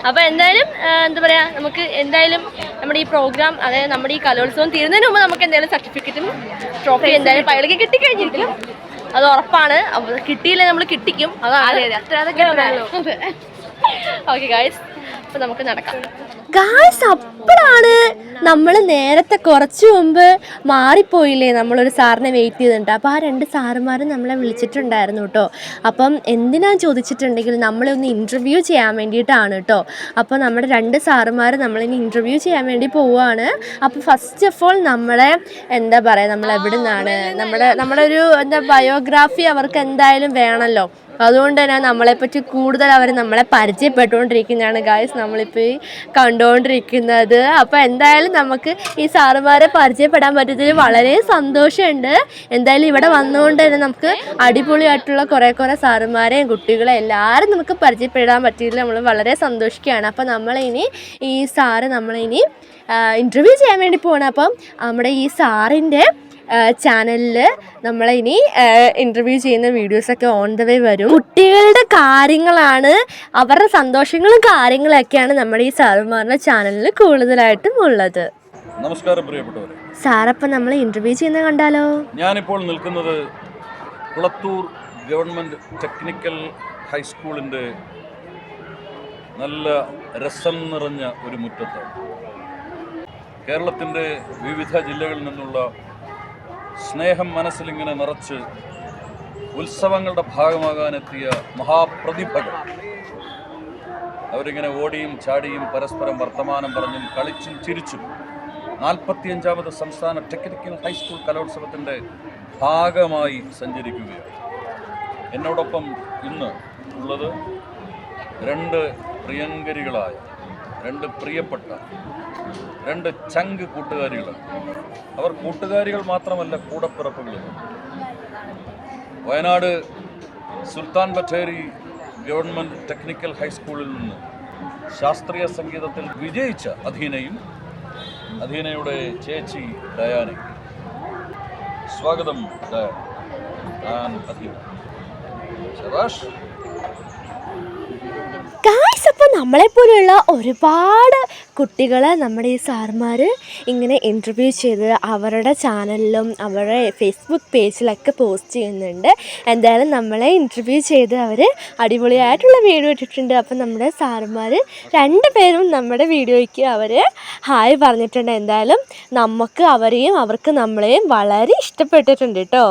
അപ്പോൾ എന്തായാലും എന്താ പറയുക, നമുക്ക് എന്തായാലും നമ്മുടെ ഈ പ്രോഗ്രാം, അതായത് നമ്മുടെ ഈ കലോത്സവം തീരുന്നതിന് മുമ്പ് നമുക്ക് എന്തായാലും സർട്ടിഫിക്കറ്റും ട്രോഫി എന്തായാലും പൈലക്ക് കിട്ടിക്കഴിഞ്ഞിരിക്കും, അത് ഉറപ്പാണ്. അപ്പോൾ കിട്ടിയില്ലേ നമ്മൾ കിട്ടിക്കും, അതാണ്. ഓക്കെ ഗായ്സ്, അപ്പോൾ നമുക്ക് നടക്കാം. ഗായ്സ് അപ്പോഴാണ് നമ്മൾ നേരത്തെ കുറച്ച് മുമ്പ് മാറിപ്പോയില്ലേ, നമ്മളൊരു സാറിനെ വെയിറ്റ് ചെയ്തിട്ടുണ്ട്. അപ്പോൾ ആ 2 സാറുമാരും നമ്മളെ വിളിച്ചിട്ടുണ്ടായിരുന്നു കേട്ടോ. അപ്പം എന്തിനാന്ന് ചോദിച്ചിട്ടുണ്ടെങ്കിൽ നമ്മളെ ഒന്ന് ഇൻ്റർവ്യൂ ചെയ്യാൻ വേണ്ടിയിട്ടാണ് കേട്ടോ. അപ്പോൾ നമ്മുടെ 2 സാറുമാർ നമ്മളിനി ഇൻ്റർവ്യൂ ചെയ്യാൻ വേണ്ടി പോവുകയാണ്. അപ്പോൾ ഫസ്റ്റ് ഓഫ് ഓൾ നമ്മളെ എന്താ പറയുക, നമ്മൾ എവിടെ നിന്നാണ്, നമ്മുടെ ഒരു എന്താ ബയോഗ്രാഫി അവർക്ക് എന്തായാലും വേണമല്ലോ. അതുകൊണ്ട് തന്നെ നമ്മളെപ്പറ്റി കൂടുതൽ അവർ നമ്മളെ പരിചയപ്പെട്ടുകൊണ്ടിരിക്കുന്നതാണ് ഗായ്സ് നമ്മളിപ്പോൾ ഈ കണ്ടുകൊണ്ടിരിക്കുന്നത്. അപ്പോൾ എന്തായാലും നമുക്ക് ഈ സാറുമാരെ പരിചയപ്പെടാൻ പറ്റിയതിൽ വളരെ സന്തോഷമുണ്ട്. എന്തായാലും ഇവിടെ വന്നുകൊണ്ട് തന്നെ നമുക്ക് അടിപൊളിയായിട്ടുള്ള കുറേ സാറുമാരെയും കുട്ടികളെ എല്ലാവരും നമുക്ക് പരിചയപ്പെടാൻ പറ്റിയതിൽ നമ്മൾ വളരെ സന്തോഷിക്കുകയാണ്. അപ്പോൾ നമ്മളിനി ഈ സാറ് നമ്മളിനി ഇൻ്റർവ്യൂ ചെയ്യാൻ വേണ്ടി പോകണം. അപ്പം നമ്മുടെ ഈ സാറിൻ്റെ ചാനലിൽ നമ്മളിനി ഇൻ്റർവ്യൂ ചെയ്യുന്ന വീഡിയോസൊക്കെ ഓൺ ദ വേ വരും. കുട്ടികളുടെ കാര്യങ്ങളാണ്, അവരുടെ സന്തോഷങ്ങളും കാര്യങ്ങളൊക്കെയാണ് നമ്മുടെ ഈ സാറുമാരുടെ ചാനലിൽ കൂടുതലായിട്ടും ഉള്ളത്. നമസ്കാരം പ്രിയപ്പെട്ടവരെ. സാറപ്പം നമ്മൾ ഇൻ്റർവ്യൂ ചെയ്യുന്നത് കണ്ടാലോ? ഞാനിപ്പോൾ നിൽക്കുന്നത് കുളത്തൂർ ഗവൺമെൻറ് ടെക്നിക്കൽ ഹൈസ്കൂളിൻ്റെ നല്ല രസം നിറഞ്ഞ ഒരു മുറ്റത്താണ്. കേരളത്തിൻ്റെ വിവിധ ജില്ലകളിൽ നിന്നുള്ള സ്നേഹം മനസ്സിലിങ്ങനെ നിറച്ച് ഉത്സവങ്ങളുടെ ഭാഗമാകാനെത്തിയ മഹാപ്രതിഭകൾ അവരിങ്ങനെ ഓടിയും ചാടിയും പരസ്പരം വർത്തമാനം പറഞ്ഞും കളിച്ചും ചിരിച്ചും 45ാമത് സംസ്ഥാന ടെക്നിക്കൽ ഹൈസ്കൂൾ കലോത്സവത്തിൻ്റെ ഭാഗമായി സഞ്ചരിക്കുകയാണ്. എന്നോടൊപ്പം ഇന്ന് ഉള്ളത് 2 പ്രിയങ്കരികളായ 2 പ്രിയപ്പെട്ട 2 ചങ്ക് കൂട്ടുകാരികളാണ്. അവർ കൂട്ടുകാരികൾ മാത്രമല്ല, കൂടപ്പിറപ്പുകളും. വയനാട് സുൽത്താൻ ബത്തേരി ഗവൺമെൻറ് ടെക്നിക്കൽ ഹൈസ്കൂളിൽ നിന്ന് ശാസ്ത്രീയ സംഗീതത്തിൽ വിജയിച്ച അധീനയുടെ ചേച്ചി ഡയാനയ്ക്ക് സ്വാഗതം. ഡയാന, അധീന, ശബാഷ്. ഗായ്സ് അപ്പോൾ നമ്മളെപ്പോലെയുള്ള ഒരുപാട് കുട്ടികളെ നമ്മുടെ ഈ സാർമാർ ഇങ്ങനെ ഇൻ്റർവ്യൂ ചെയ്ത് അവരുടെ ചാനലിലും അവരുടെ ഫേസ്ബുക്ക് പേജിലൊക്കെ പോസ്റ്റ് ചെയ്യുന്നുണ്ട്. എന്തായാലും നമ്മളെ ഇൻ്റർവ്യൂ ചെയ്ത് അവർ അടിപൊളിയായിട്ടുള്ള വീഡിയോ ഇട്ടിട്ടുണ്ട്. അപ്പം നമ്മുടെ സാർമാർ 2 പേരും നമ്മുടെ വീഡിയോയ്ക്ക് അവർ ഹായ് പറഞ്ഞിട്ടുണ്ട്. എന്തായാലും നമുക്ക് അവരെയും അവർക്ക് നമ്മളെയും വളരെ ഇഷ്ടപ്പെട്ടിട്ടുണ്ട് കേട്ടോ.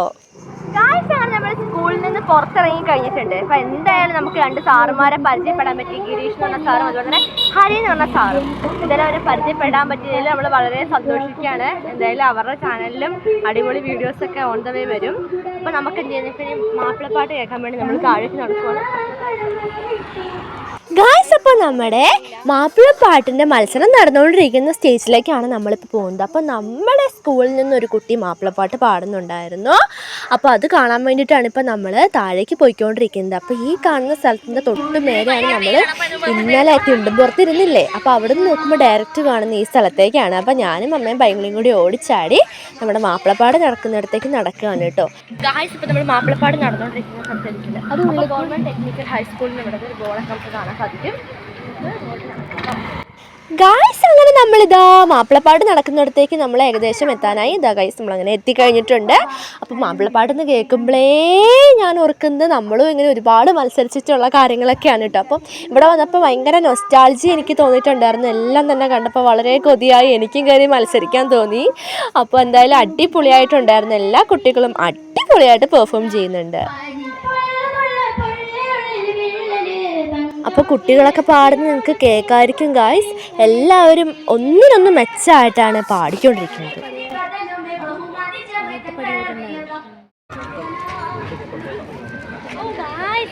ഗായ്സാണ് നമ്മൾ സ്കൂളിൽ നിന്ന് പുറത്തിറങ്ങി കഴിഞ്ഞിട്ടുണ്ട്. അപ്പോൾ എന്തായാലും നമുക്ക് 2 സാറുമാരെ പരിചയപ്പെടാൻ പറ്റി. ഗിരീഷ് എന്ന് പറഞ്ഞ സാറും അതുപോലെ തന്നെ ഹരി എന്ന് പറഞ്ഞ സാറും. എന്തായാലും അവരെ പരിചയപ്പെടാൻ പറ്റിയതിൽ നമ്മൾ വളരെ സന്തോഷിക്കുകയാണ്. എന്തായാലും അവരുടെ ചാനലിലും അടിപൊളി വീഡിയോസൊക്കെ ഓൺ ദ വേ വരും. അപ്പോൾ നമുക്ക് എന്ത് ചെയ്യുന്നത്, മാപ്പിളപ്പാട്ട് കേൾക്കാൻ വേണ്ടി നമ്മൾ താഴേക്ക് നടക്കുവാണ് ഗായ്സ്. അപ്പോൾ നമ്മുടെ മാപ്പിളപ്പാട്ടിൻ്റെ മത്സരം നടന്നുകൊണ്ടിരിക്കുന്ന സ്റ്റേജിലേക്കാണ് നമ്മളിപ്പോൾ പോകുന്നത്. അപ്പോൾ നമ്മുടെ സ്കൂളിൽ നിന്നൊരു കുട്ടി മാപ്പിളപ്പാട്ട് പാടുന്നുണ്ടായിരുന്നു. അപ്പോൾ അത് കാണാൻ വേണ്ടിയിട്ടാണ് ഇപ്പോൾ നമ്മൾ താഴേക്ക് പോയിക്കൊണ്ടിരിക്കുന്നത്. അപ്പോൾ ഈ കാണുന്ന സ്ഥലത്തിൻ്റെ തൊട്ട് മേലെയാണ് നമ്മൾ ഇന്നലെ തിണ്ടുംപുറത്തിരുന്നില്ലേ, അപ്പോൾ അവിടെ നിന്ന് നോക്കുമ്പോൾ ഡയറക്റ്റ് കാണുന്ന ഈ സ്ഥലത്തേക്കാണ്. അപ്പോൾ ഞാനും അമ്മയും ബൈക്കിലും കൂടി ഓടിച്ചാടി നമ്മുടെ മാപ്പിളപ്പാട് നടക്കുന്നിടത്തേക്ക് നടക്കുകയാണ് കേട്ടോ ഗായ്സ്. ഇപ്പോൾ നമ്മൾ മാപ്പിളപ്പാട് നടന്നുകൊണ്ടിരിക്കുന്ന സ്ഥലത്തിട്ടുണ്ട്. അത് ഗവൺമെൻറ് ടെക്നിക്കൽ ഹൈസ്കൂളിന് ഇവിടെ ഒരു ബോളൊക്കെ നമുക്ക് കാണാൻ സാധിക്കും ഗായ്സ്. അങ്ങനെ നമ്മളിതാ മാപ്പിളപ്പാട് നടക്കുന്നിടത്തേക്ക് നമ്മൾ ഏകദേശം എത്താനായി. ഇതാ ഗായ്സ് നമ്മളങ്ങനെ എത്തിക്കഴിഞ്ഞിട്ടുണ്ട്. അപ്പം മാപ്പിളപ്പാടെന്ന് കേൾക്കുമ്പോഴേ ഞാൻ ഓർക്കുന്നത് നമ്മളും ഇങ്ങനെ ഒരുപാട് മത്സരിച്ചിട്ടുള്ള കാര്യങ്ങളൊക്കെയാണ് കേട്ടോ. അപ്പം ഇവിടെ വന്നപ്പോൾ ഭയങ്കര നൊസ്റ്റാൾജി എനിക്ക് തോന്നിയിട്ടുണ്ടായിരുന്നു. എല്ലാം തന്നെ കണ്ടപ്പോൾ വളരെ കൊതിയായി എനിക്കും കയറി മത്സരിക്കാൻ തോന്നി. അപ്പോൾ എന്തായാലും അടിപൊളിയായിട്ടുണ്ടായിരുന്നു. എല്ലാ കുട്ടികളും അടിപൊളിയായിട്ട് പെർഫോം ചെയ്യുന്നുണ്ട്. അപ്പോൾ കുട്ടികളൊക്കെ പാടുന്നത് നിങ്ങൾക്ക് കേൾക്കാമായിരിക്കും ഗായ്സ്. എല്ലാവരും ഒന്നിനൊന്ന് മെച്ചമായിട്ടാണ് പാടിക്കൊണ്ടിരിക്കുന്നത്.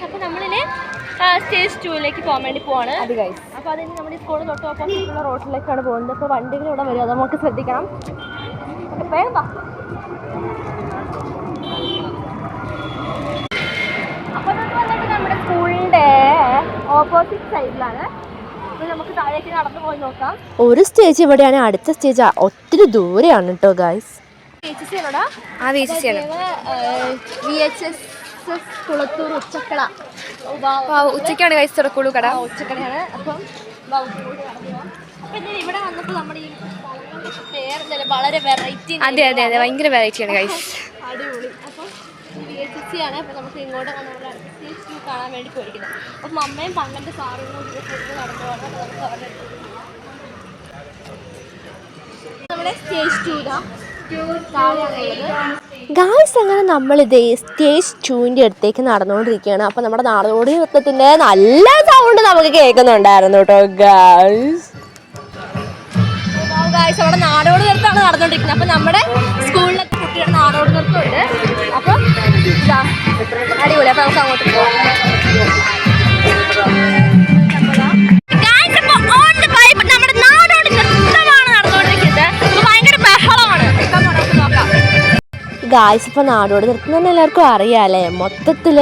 അപ്പോൾ നമ്മളിന് സ്റ്റേജ് 2ലേക്ക് പോകാൻ വേണ്ടി പോവാണ്. അപ്പോൾ അതിന് നമ്മുടെ സ്കൂളിൽ തൊട്ട് ഓപ്പോസിറ്റുള്ള റോഡിലേക്കാണ് പോകുന്നത്. അപ്പോൾ വണ്ടികൾ ഇവിടെ വരും, അത് നമുക്ക് ശ്രദ്ധിക്കണം. വേഗം അപ്പോൾ അതൊക്കെ വന്നിട്ട് നമ്മുടെ സ്കൂളിൻ്റെ ഓപ്പോസിറ്റ് സൈഡിലാണ്. അപ്പോൾ നമുക്ക് താഴേക്ക് നടന്നു പോയി നോക്കാം. ഒരു സ്റ്റേജ് ഇവിടെയാണ്, അടുത്ത സ്റ്റേജ് ഒത്തിരി ദൂരെയാണ് കേട്ടോ ഗായ്സ്. VHS കുളത്തൂർ ഉച്ചക്കട. ഉച്ചക്കാണ് ഗൈസ് തുറക്കുള്ളൂ കട, ഉച്ചക്കടയാണ്. അപ്പം ഇവിടെ വന്നപ്പോൾ നമ്മുടെ ഈ വളരെ വെറൈറ്റി. അതെ അതെ അതെ, ഭയങ്കര വെറൈറ്റിയാണ് ഗൈസ്, അടിപൊളി. അപ്പം VHS ആണ്. അപ്പോൾ നമുക്ക് ഇങ്ങോട്ട് നമ്മുടെ സ്റ്റേജ് 2 കാണാൻ വേണ്ടി പോയിരിക്കുന്നത്. അപ്പം അമ്മയും 12 സാറും നടന്നു പോകണം. നമുക്ക് അവരുടെ നമ്മുടെ സ്റ്റേജ് 2 താഴെയാണുള്ളത് ഗായ്സ്. അങ്ങനെ നമ്മളിത് സ്റ്റേജ് 2ൻ്റെ അടുത്തേക്ക് നടന്നുകൊണ്ടിരിക്കുകയാണ്. അപ്പോൾ നമ്മുടെ നാടോടി നൃത്തത്തിൻ്റെ നല്ല സൗണ്ട് നമുക്ക് കേൾക്കുന്നുണ്ടായിരുന്നു കേട്ടോ ഗായ്സ്. ഗായ്സ് അവിടെ നാടോടി നൃത്തമാണ് നടന്നുകൊണ്ടിരിക്കുന്നത്. അപ്പോൾ നമ്മുടെ സ്കൂളിലൊക്കെ കുട്ടികളുടെ നാടോടി നൃത്തമുണ്ട്. അപ്പോൾ അടിപൊളി. അപ്പോൾ നമുക്ക് അങ്ങോട്ട് പോകാം. നമ്മുടെ നാടോടി നൃത്തമാണ് നടന്നുകൊണ്ടിരിക്കുന്നത്. അപ്പോൾ ഭയങ്കര ബഹളമാണ്. നമുക്ക് നോക്കാം ഗായ്സ്. ഇപ്പോൾ നാടോടി നൃത്തം തന്നെ എല്ലാവർക്കും അറിയാമല്ലേ, മൊത്തത്തിൽ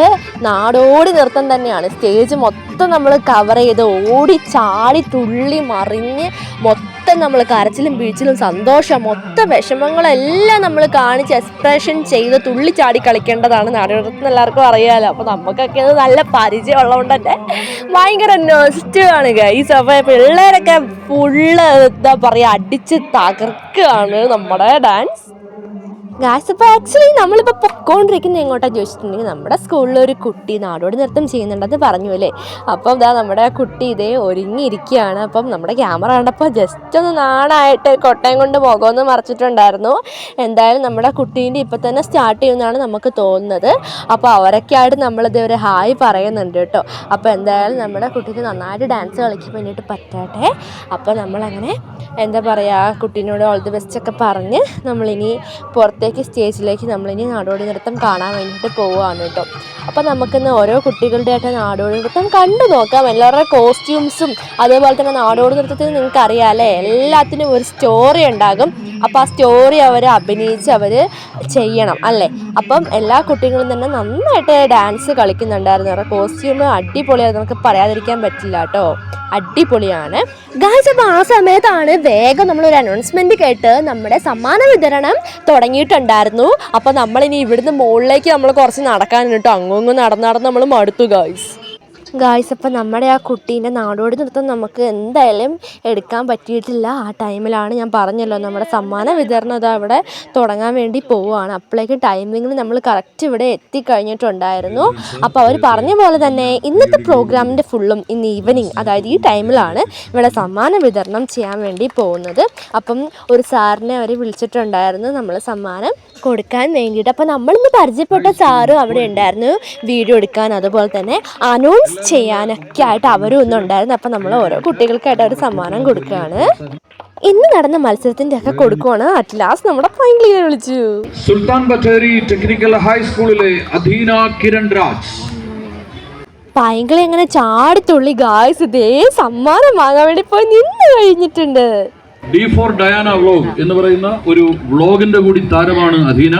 നാടോടി നൃത്തം തന്നെയാണ്. സ്റ്റേജ് മൊത്തം നമ്മൾ കവർ ചെയ്ത് ഓടി ചാടി തുള്ളി മറിഞ്ഞ് മൊത്തം നമ്മൾ കരച്ചിലും വീഴ്ചിലും സന്തോഷം മൊത്തം വിഷമങ്ങളെല്ലാം നമ്മൾ കാണിച്ച് എക്സ്പ്രഷൻ ചെയ്ത് തുള്ളി ചാടി കളിക്കേണ്ടതാണ് നാടോടി നൃത്തം, എല്ലാവർക്കും അറിയാമല്ലോ. അപ്പോൾ നമുക്കൊക്കെ അത് നല്ല പരിചയം ഉള്ളതുകൊണ്ട് തന്നെ ഭയങ്കര നൊസ്റ്റാണ് ഗൈസ്. അപ്പോൾ പിള്ളേരൊക്കെ ഫുള്ള് എന്താ പറയുക അടിച്ച് തകർക്കുകയാണ് നമ്മുടെ ഡാൻസ് ഗായ്സ്. അപ്പോൾ ആക്ച്വലി നമ്മളിപ്പോൾ പൊക്കോണ്ടിരിക്കുന്നത് എങ്ങോട്ടാണ് ചോദിച്ചിട്ടുണ്ടെങ്കിൽ നമ്മുടെ സ്കൂളിലൊരു കുട്ടി നാടോടി നൃത്തം ചെയ്യുന്നുണ്ടെന്ന് പറഞ്ഞു അല്ലേ. അപ്പം ഇതാ നമ്മുടെ കുട്ടി ഇതേ ഒരുങ്ങിയിരിക്കുകയാണ്. അപ്പം നമ്മുടെ ക്യാമറ കണ്ടപ്പോൾ ജസ്റ്റ് ഒന്ന് നാണായിട്ട് കൊട്ടയം കൊണ്ട് മുഖമൊന്ന് മറച്ചിട്ടുണ്ടായിരുന്നു. എന്തായാലും നമ്മുടെ കുട്ടീൻ്റെ ഇപ്പം തന്നെ സ്റ്റാർട്ട് ചെയ്യുമെന്നാണ് നമുക്ക് തോന്നുന്നത്. അപ്പോൾ അവരൊക്കെ ആയിട്ട് നമ്മളിത് ഒരു ഹായ് പറയുന്നുണ്ട് കേട്ടോ. അപ്പോൾ എന്തായാലും നമ്മുടെ കുട്ടിക്ക് നന്നായിട്ട് ഡാൻസ് കളിക്കാൻ വേണ്ടിയിട്ട് പറ്റട്ടെ. അപ്പോൾ നമ്മളങ്ങനെ എന്താ പറയുക കുട്ടീനോട് ഓൾ ദി ബെസ്റ്റ് ഒക്കെ പറഞ്ഞ് നമ്മളിനി പുറത്തേക്ക് സ്റ്റേജിലേക്ക് നമ്മളിനി നാടോടി നൃത്തം കാണാൻ വേണ്ടിയിട്ട് പോവുകയാണ് കേട്ടോ. അപ്പോൾ നമുക്കിന്ന് ഓരോ കുട്ടികളുടെ ആയിട്ട് നാടോടി നൃത്തം കണ്ടു നോക്കാം. എല്ലാവരുടെ കോസ്റ്റ്യൂംസും അതുപോലെ തന്നെ നാടോടി നൃത്തത്തിന് നിങ്ങൾക്ക് അറിയാമല്ലേ, എല്ലാത്തിനും ഒരു സ്റ്റോറി ഉണ്ടാകും. അപ്പോൾ ആ സ്റ്റോറി അവർ അഭിനയിച്ച് അവർ ചെയ്യണം അല്ലേ. അപ്പം എല്ലാ കുട്ടികളും തന്നെ നന്നായിട്ട് ഡാൻസ് കളിക്കുന്നുണ്ടായിരുന്നു. അവരുടെ കോസ്റ്റ്യൂം അടിപൊളിയായിരുന്നു, നമുക്ക് പറയാതിരിക്കാൻ പറ്റില്ല കേട്ടോ, അടിപൊളിയാണ് ഗായ്സ്. അപ്പോൾ ആ സമയത്താണ് വേഗം നമ്മളൊരു അനൗൺസ്മെൻറ്റ് കേട്ട് നമ്മുടെ സമ്മാന വിതരണം തുടങ്ങിയിട്ടുണ്ടായിരുന്നു. അപ്പോൾ നമ്മളിനി ഇവിടുന്ന് മുകളിലേക്ക് നമ്മൾ കുറച്ച് നടക്കാനുണ്ട് കേട്ടോ. അങ്ങ് നടന്ന് നമ്മൾ മടുത്തു ഗായ്സ്. അപ്പോൾ നമ്മുടെ ആ കുട്ടീൻ്റെ നാടോടി നൃത്തം നമുക്ക് എന്തായാലും എടുക്കാൻ പറ്റിയിട്ടില്ല. ആ ടൈമിലാണ് ഞാൻ പറഞ്ഞല്ലോ നമ്മുടെ സമ്മാന വിതരണം അത് അവിടെ തുടങ്ങാൻ വേണ്ടി പോവുകയാണ്. അപ്പോഴേക്കും ടൈമിങ്ങിൽ നമ്മൾ കറക്റ്റ് ഇവിടെ എത്തിക്കഴിഞ്ഞിട്ടുണ്ടായിരുന്നു. അപ്പോൾ അവർ പറഞ്ഞ പോലെ തന്നെ ഇന്നത്തെ പ്രോഗ്രാമിൻ്റെ ഫുള്ളും ഇന്ന് ഈവനിങ് അതായത് ഈ ടൈമിലാണ് ഇവിടെ സമ്മാന വിതരണം ചെയ്യാൻ വേണ്ടി പോകുന്നത്. അപ്പം ഒരു സാറിനെ അവർ വിളിച്ചിട്ടുണ്ടായിരുന്നു നമ്മൾ സമ്മാനം കൊടുക്കാൻ വേണ്ടിയിട്ട്. അപ്പോൾ നമ്മളിന്ന് പരിചയപ്പെട്ട സാറും അവിടെ ഉണ്ടായിരുന്നു വീഡിയോ എടുക്കാൻ, അതുപോലെ തന്നെ അനൗൺസ് ചെയ്യാനൊക്കെ ആയിട്ട് അവരും ഒന്നും ഉണ്ടായിരുന്നു. അപ്പം നമ്മൾ ഓരോ കുട്ടികൾക്കായിട്ട് ഒരു സമ്മാനം കൊടുക്കുകയാണ്. ഇന്ന് നടന്ന മത്സരത്തിന്റെ ഒക്കെ കൊടുക്കുവാണ് അറ്റ്ലാസ് നമ്മുടെ പൈങ്കിളിയെ വിളിച്ചു. സുൽത്താൻ ബത്തേരി ടെക്നിക്കൽ ഹൈസ്കൂളിലെ അധീന കിരൺ രാജ്. പൈങ്കിളി അങ്ങനെ ചാടിത്തുള്ളി ഗായ്സ് ഇതേ സമ്മാനം വാങ്ങാൻ വേണ്ടി പോയി നിന്ന് കഴിഞ്ഞിട്ടുണ്ട്. D4 ഡയാന വ്ലോഗ് എന്ന് പറയുന്ന ഒരു വ്ലോഗിന്റെ കൂടി താരമാണ് അധീന.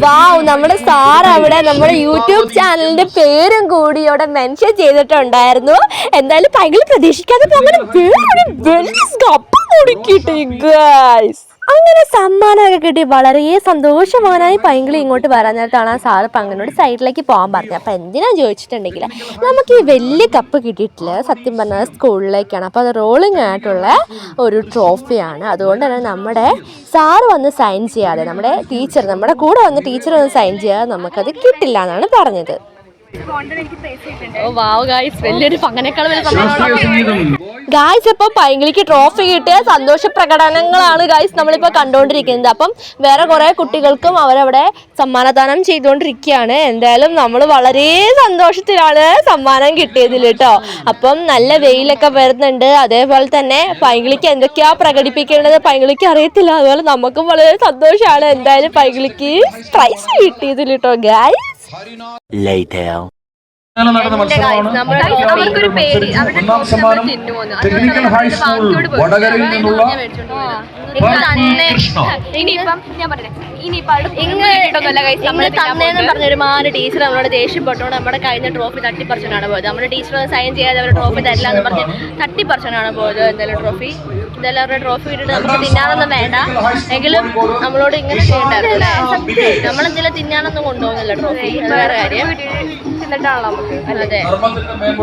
വാവ്, നമ്മുടെ സാർ അവിടെ നമ്മുടെ യൂട്യൂബ് ചാനലിന്റെ പേരും കൂടി അവിടെ മെൻഷൻ ചെയ്തിട്ടുണ്ടായിരുന്നു. എന്തായാലും പൈങ്കിളി പ്രതീക്ഷിക്കാതെ അങ്ങനെ വലിയ കപ്പ് കുടിക്കിട്ട് ഗായ്സ്. അങ്ങനെ സമ്മാനമൊക്കെ കിട്ടി വളരെ സന്തോഷവാനായി പൈങ്കിളി ഇങ്ങോട്ട് വരാൻ നേരത്താണ് ആ സാറ് പങ്കനോട് സൈഡിലേക്ക് പോകാൻ പറഞ്ഞത്. അപ്പം എന്തിനാ ചോദിച്ചിട്ടുണ്ടെങ്കിൽ നമുക്ക് ഈ വലിയ കപ്പ് കിട്ടിയിട്ടില്ല, സത്യം പറഞ്ഞാൽ സ്കൂളിലേക്കാണ്. അപ്പോൾ അത് റോളിംഗ് ആയിട്ടുള്ള ഒരു ട്രോഫിയാണ്. അതുകൊണ്ട് തന്നെ നമ്മുടെ സാറ് വന്ന് സൈൻ ചെയ്യാതെ, നമ്മുടെ കൂടെ വന്ന് ടീച്ചർ വന്ന് സൈൻ ചെയ്യാതെ നമുക്കത് കിട്ടില്ല എന്നാണ് പറഞ്ഞത്. വലിയൊരു പങ്കനേക്കാൾ ഗായ്സ് ഇപ്പൊ പൈങ്കിളിക്ക് ട്രോഫി കിട്ടിയ സന്തോഷ പ്രകടനങ്ങളാണ് ഗായ്സ് നമ്മളിപ്പോ കണ്ടുകൊണ്ടിരിക്കുന്നത്. അപ്പം വേറെ കുറെ കുട്ടികൾക്കും അവരവിടെ സമ്മാനദാനം ചെയ്തുകൊണ്ടിരിക്കുകയാണ്. എന്തായാലും നമ്മൾ വളരെ സന്തോഷത്തിലാണ് സമ്മാനം കിട്ടിയതിൽ കേട്ടോ. അപ്പം നല്ല വെയിലൊക്കെ വരുന്നുണ്ട്. അതേപോലെ തന്നെ പൈങ്കിളിക്ക് എന്തൊക്കെയാ പ്രകടിപ്പിക്കേണ്ടത് പൈങ്കിളിക്ക് അറിയത്തില്ല. അതുപോലെ നമുക്കും വളരെ സന്തോഷമാണ് എന്തായാലും പൈങ്കിളിക്ക് പ്രൈസ് കിട്ടിയതിൽ കേട്ടോ ഗായ്സ്. Later. നടന്ന മത്സരമാണ്. ഒന്നാം സമ്മാനം ടെക്നിക്കൽ ഹൈസ്കൂൾ വടകരയിൽ നിന്നുള്ള പറഞ്ഞൊരുമാതിരി ടീച്ചർ നമ്മളോട് ദേഷ്യപ്പെട്ടോണ്ട് നമ്മുടെ കഴിഞ്ഞ ട്രോഫി തട്ടിപ്പറിച്ചാണ് പോയത്. നമ്മുടെ ടീച്ചർ സൈൻ ചെയ്യാതെ അവരുടെ ട്രോഫി തരില്ല എന്ന് പറഞ്ഞ് തട്ടിപ്പറിച്ചാണ് പോയത്. എന്തായാലും എന്തായാലും അവരുടെ ട്രോഫി ഇട്ടിട്ട് നമുക്ക് തിന്നാനൊന്നും വേണ്ട, എങ്കിലും നമ്മളോട് ഇങ്ങനെ ചെയ്യണ്ടായിരുന്നല്ലേ. നമ്മളെന്തെങ്കിലും തിന്നാനൊന്നും കൊണ്ടുപോകുന്നില്ല ട്രോഫി, വേറെ കാര്യം. അതെ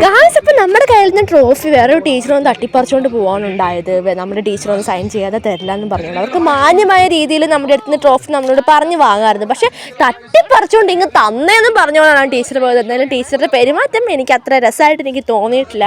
ഗായ്സ്, അപ്പം നമ്മുടെ കയ്യിൽ നിന്ന് ട്രോഫി വേറെ ടീച്ചറൊന്ന് തട്ടിപ്പറിച്ചുകൊണ്ട് പോകാനുണ്ടായത്. നമ്മുടെ ടീച്ചറൊന്ന് സൈൻ ചെയ്യാതെ തരില്ല എന്ന് പറഞ്ഞുകൊണ്ട് അവർക്ക് മാന്യമായ രീതിയിൽ നമ്മുടെ അടുത്ത് നിന്ന് ട്രോഫി നമ്മളോട് പറഞ്ഞ് വാങ്ങാമായിരുന്നു. പക്ഷെ തട്ടിപ്പറിച്ചുകൊണ്ട് ഇങ്ങ് തന്നേന്നും പറഞ്ഞുകൊണ്ടാണ് ടീച്ചർ പോയത്. എന്തായാലും ടീച്ചറുടെ പെരുമാറ്റം എനിക്ക് അത്ര രസമായിട്ട് എനിക്ക് തോന്നിയിട്ടില്ല.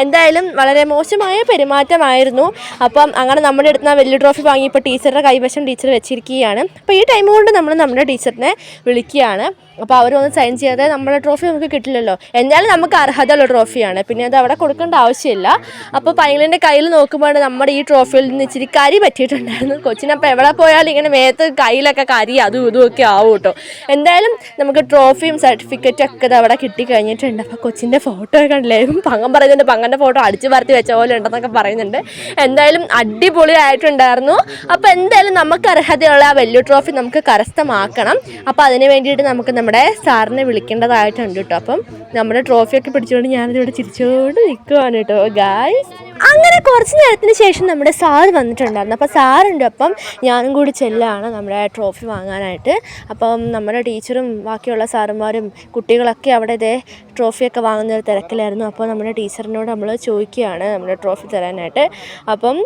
എന്തായാലും വളരെ മോശമായ പെരുമാറ്റമായിരുന്നു. അപ്പം അങ്ങനെ നമ്മുടെ അടുത്ത് നിന്ന് വലിയ ട്രോഫി വാങ്ങി ഇപ്പോൾ ടീച്ചറുടെ കൈവശം ടീച്ചർ വെച്ചിരിക്കുകയാണ്. അപ്പോൾ ഈ ടൈം കൊണ്ട് നമ്മൾ നമ്മുടെ ടീച്ചറിനെ വിളിക്കുകയാണ്. അപ്പോൾ അവരൊന്നും സൈൻ ചെയ്യാതെ നമ്മുടെ ട്രോഫി നമുക്ക് കിട്ടില്ലല്ലോ. എന്തായാലും നമുക്ക് അർഹതയുള്ള ട്രോഫിയാണ്, പിന്നെ അത് അവിടെ കൊടുക്കേണ്ട ആവശ്യമില്ല. അപ്പോൾ പൈങ്കിളിൻ്റെ കയ്യിൽ നോക്കുമ്പോൾ നമ്മുടെ ഈ ട്രോഫിയിൽ നിന്ന് ഇച്ചിരി കരി പറ്റിയിട്ടുണ്ടായിരുന്നു. കൊച്ചിനപ്പോൾ എവിടെ പോയാലും ഇങ്ങനെ മേത്ത് കയ്യിലൊക്കെ കരി അതും ഇതുമൊക്കെ ആവും കേട്ടോ. എന്തായാലും നമുക്ക് ട്രോഫിയും സർട്ടിഫിക്കറ്റും ഒക്കെ ഇത് അവിടെ കിട്ടിക്കഴിഞ്ഞിട്ടുണ്ട്. അപ്പോൾ കൊച്ചിൻ്റെ ഫോട്ടോ ഒക്കെ കണ്ടില്ലായിരുന്നു. പങ്കൻ പറയുന്നുണ്ട് പങ്കൻ്റെ ഫോട്ടോ അടിച്ചു പറത്തി വെച്ച പോലെ ഉണ്ടെന്നൊക്കെ പറയുന്നുണ്ട്. എന്തായാലും അടിപൊളിയായിട്ടുണ്ടായിരുന്നു. അപ്പോൾ എന്തായാലും നമുക്ക് അർഹതയുള്ള ആ വലിയ ട്രോഫി നമുക്ക് കരസ്ഥമാക്കണം. അപ്പോൾ അതിന് വേണ്ടിയിട്ട് നമുക്ക് നമ്മുടെ സാറിനെ വിളിക്കേണ്ടതായിട്ടുണ്ട് കേട്ടോ. അപ്പം നമ്മുടെ ട്രോഫിയൊക്കെ പിടിച്ചുകൊണ്ട് ഞാനിതിവിടെ ചിരിച്ചുകൊണ്ട് നിൽക്കുവാണ് കേട്ടോ ഗായ്സ്. അങ്ങനെ കുറച്ച് നേരത്തിന് ശേഷം നമ്മുടെ സാർ വന്നിട്ടുണ്ടായിരുന്നു. അപ്പോൾ സാറുണ്ട്, അപ്പം ഞാനും കൂടി ചെല്ലാണ് നമ്മുടെ ട്രോഫി വാങ്ങാനായിട്ട്. അപ്പം നമ്മുടെ ടീച്ചറും ബാക്കിയുള്ള സാറുമാരും കുട്ടികളൊക്കെ അവിടെ ഇതേ ട്രോഫിയൊക്കെ വാങ്ങുന്ന ഒരു തിരക്കിലായിരുന്നു. അപ്പോൾ നമ്മുടെ ടീച്ചറിനോട് നമ്മൾ ചോദിക്കുകയാണ് നമ്മുടെ ട്രോഫി തരാനായിട്ട്. അപ്പം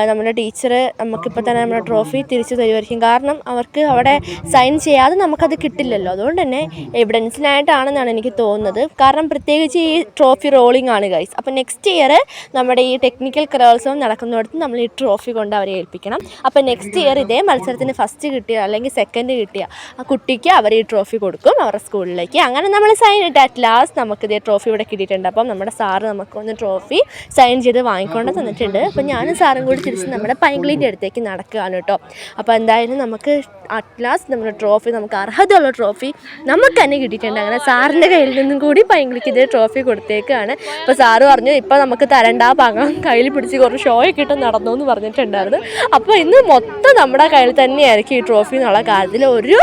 നമ്മുടെ ടീച്ചർ നമുക്കിപ്പോൾ തന്നെ നമ്മുടെ ട്രോഫി തിരിച്ചു തരുമായിരിക്കും. കാരണം അവർക്ക് അവിടെ സൈൻ ചെയ്യാതെ നമുക്കത് കിട്ടില്ലല്ലോ. അതുകൊണ്ട് തന്നെ എവിഡൻസിനായിട്ടാണെന്നാണ് എനിക്ക് തോന്നുന്നത്. കാരണം പ്രത്യേകിച്ച് ഈ ട്രോഫി റോളിംഗ് ആണ് ഗൈസ്. അപ്പോൾ നെക്സ്റ്റ് ഇയർ നമ്മുടെ ഈ ടെക്നിക്കൽ കലോത്സവം നടക്കുന്നിടത്ത് നമ്മൾ ഈ ട്രോഫി കൊണ്ട് അവരെ ഏൽപ്പിക്കണം. അപ്പോൾ നെക്സ്റ്റ് ഇയർ ഇതേ മത്സരത്തിന് ഫസ്റ്റ് കിട്ടിയ അല്ലെങ്കിൽ സെക്കൻഡ് കിട്ടിയ ആ കുട്ടിക്ക് അവർ ഈ ട്രോഫി കൊടുക്കും അവരുടെ സ്കൂളിലേക്ക്. അങ്ങനെ നമ്മൾ സൈൻ ഇട്ട് അറ്റ് ലാസ്റ്റ് നമുക്ക് ഇതേ ട്രോഫി ഇവിടെ കിട്ടിയിട്ടുണ്ട്. അപ്പം നമ്മുടെ സാറ് നമുക്കൊന്ന് ട്രോഫി സൈൻ ചെയ്ത് വാങ്ങിക്കൊണ്ട് തന്നിട്ടുണ്ട്. അപ്പോൾ ഞാനും സാറും കൂടി തിരിച്ച് നമ്മുടെ പൈങ്കിളിൻ്റെ അടുത്തേക്ക് നടക്കുകയാണ് കേട്ടോ. അപ്പോൾ എന്തായാലും നമുക്ക് അറ്റ് ലാസ്റ്റ് നമ്മുടെ ട്രോഫി, നമുക്ക് അർഹതയുള്ള ട്രോഫി നമുക്ക് തന്നെ കിട്ടിയിട്ടുണ്ട്. അങ്ങനെ സാറിൻ്റെ കയ്യിൽ നിന്നും കൂടി പൈങ്കിളിക്ക് ഇതേ ട്രോഫി കൊടുത്തേക്കാണ്. അപ്പോൾ സാറ് പറഞ്ഞു ഇപ്പോൾ നമുക്ക് തരണ്ട, പകം കയ്യിൽ പിടിച്ച് കുറച്ച് ഷോയൊക്കെ ഇട്ട് നടന്നു എന്ന് പറഞ്ഞിട്ടുണ്ടായിരുന്നു. അപ്പോൾ ഇന്ന് മൊത്തം നമ്മുടെ കയ്യിൽ തന്നെയായിരിക്കും ഈ ട്രോഫി എന്നുള്ള കാര്യത്തിൽ ഒരു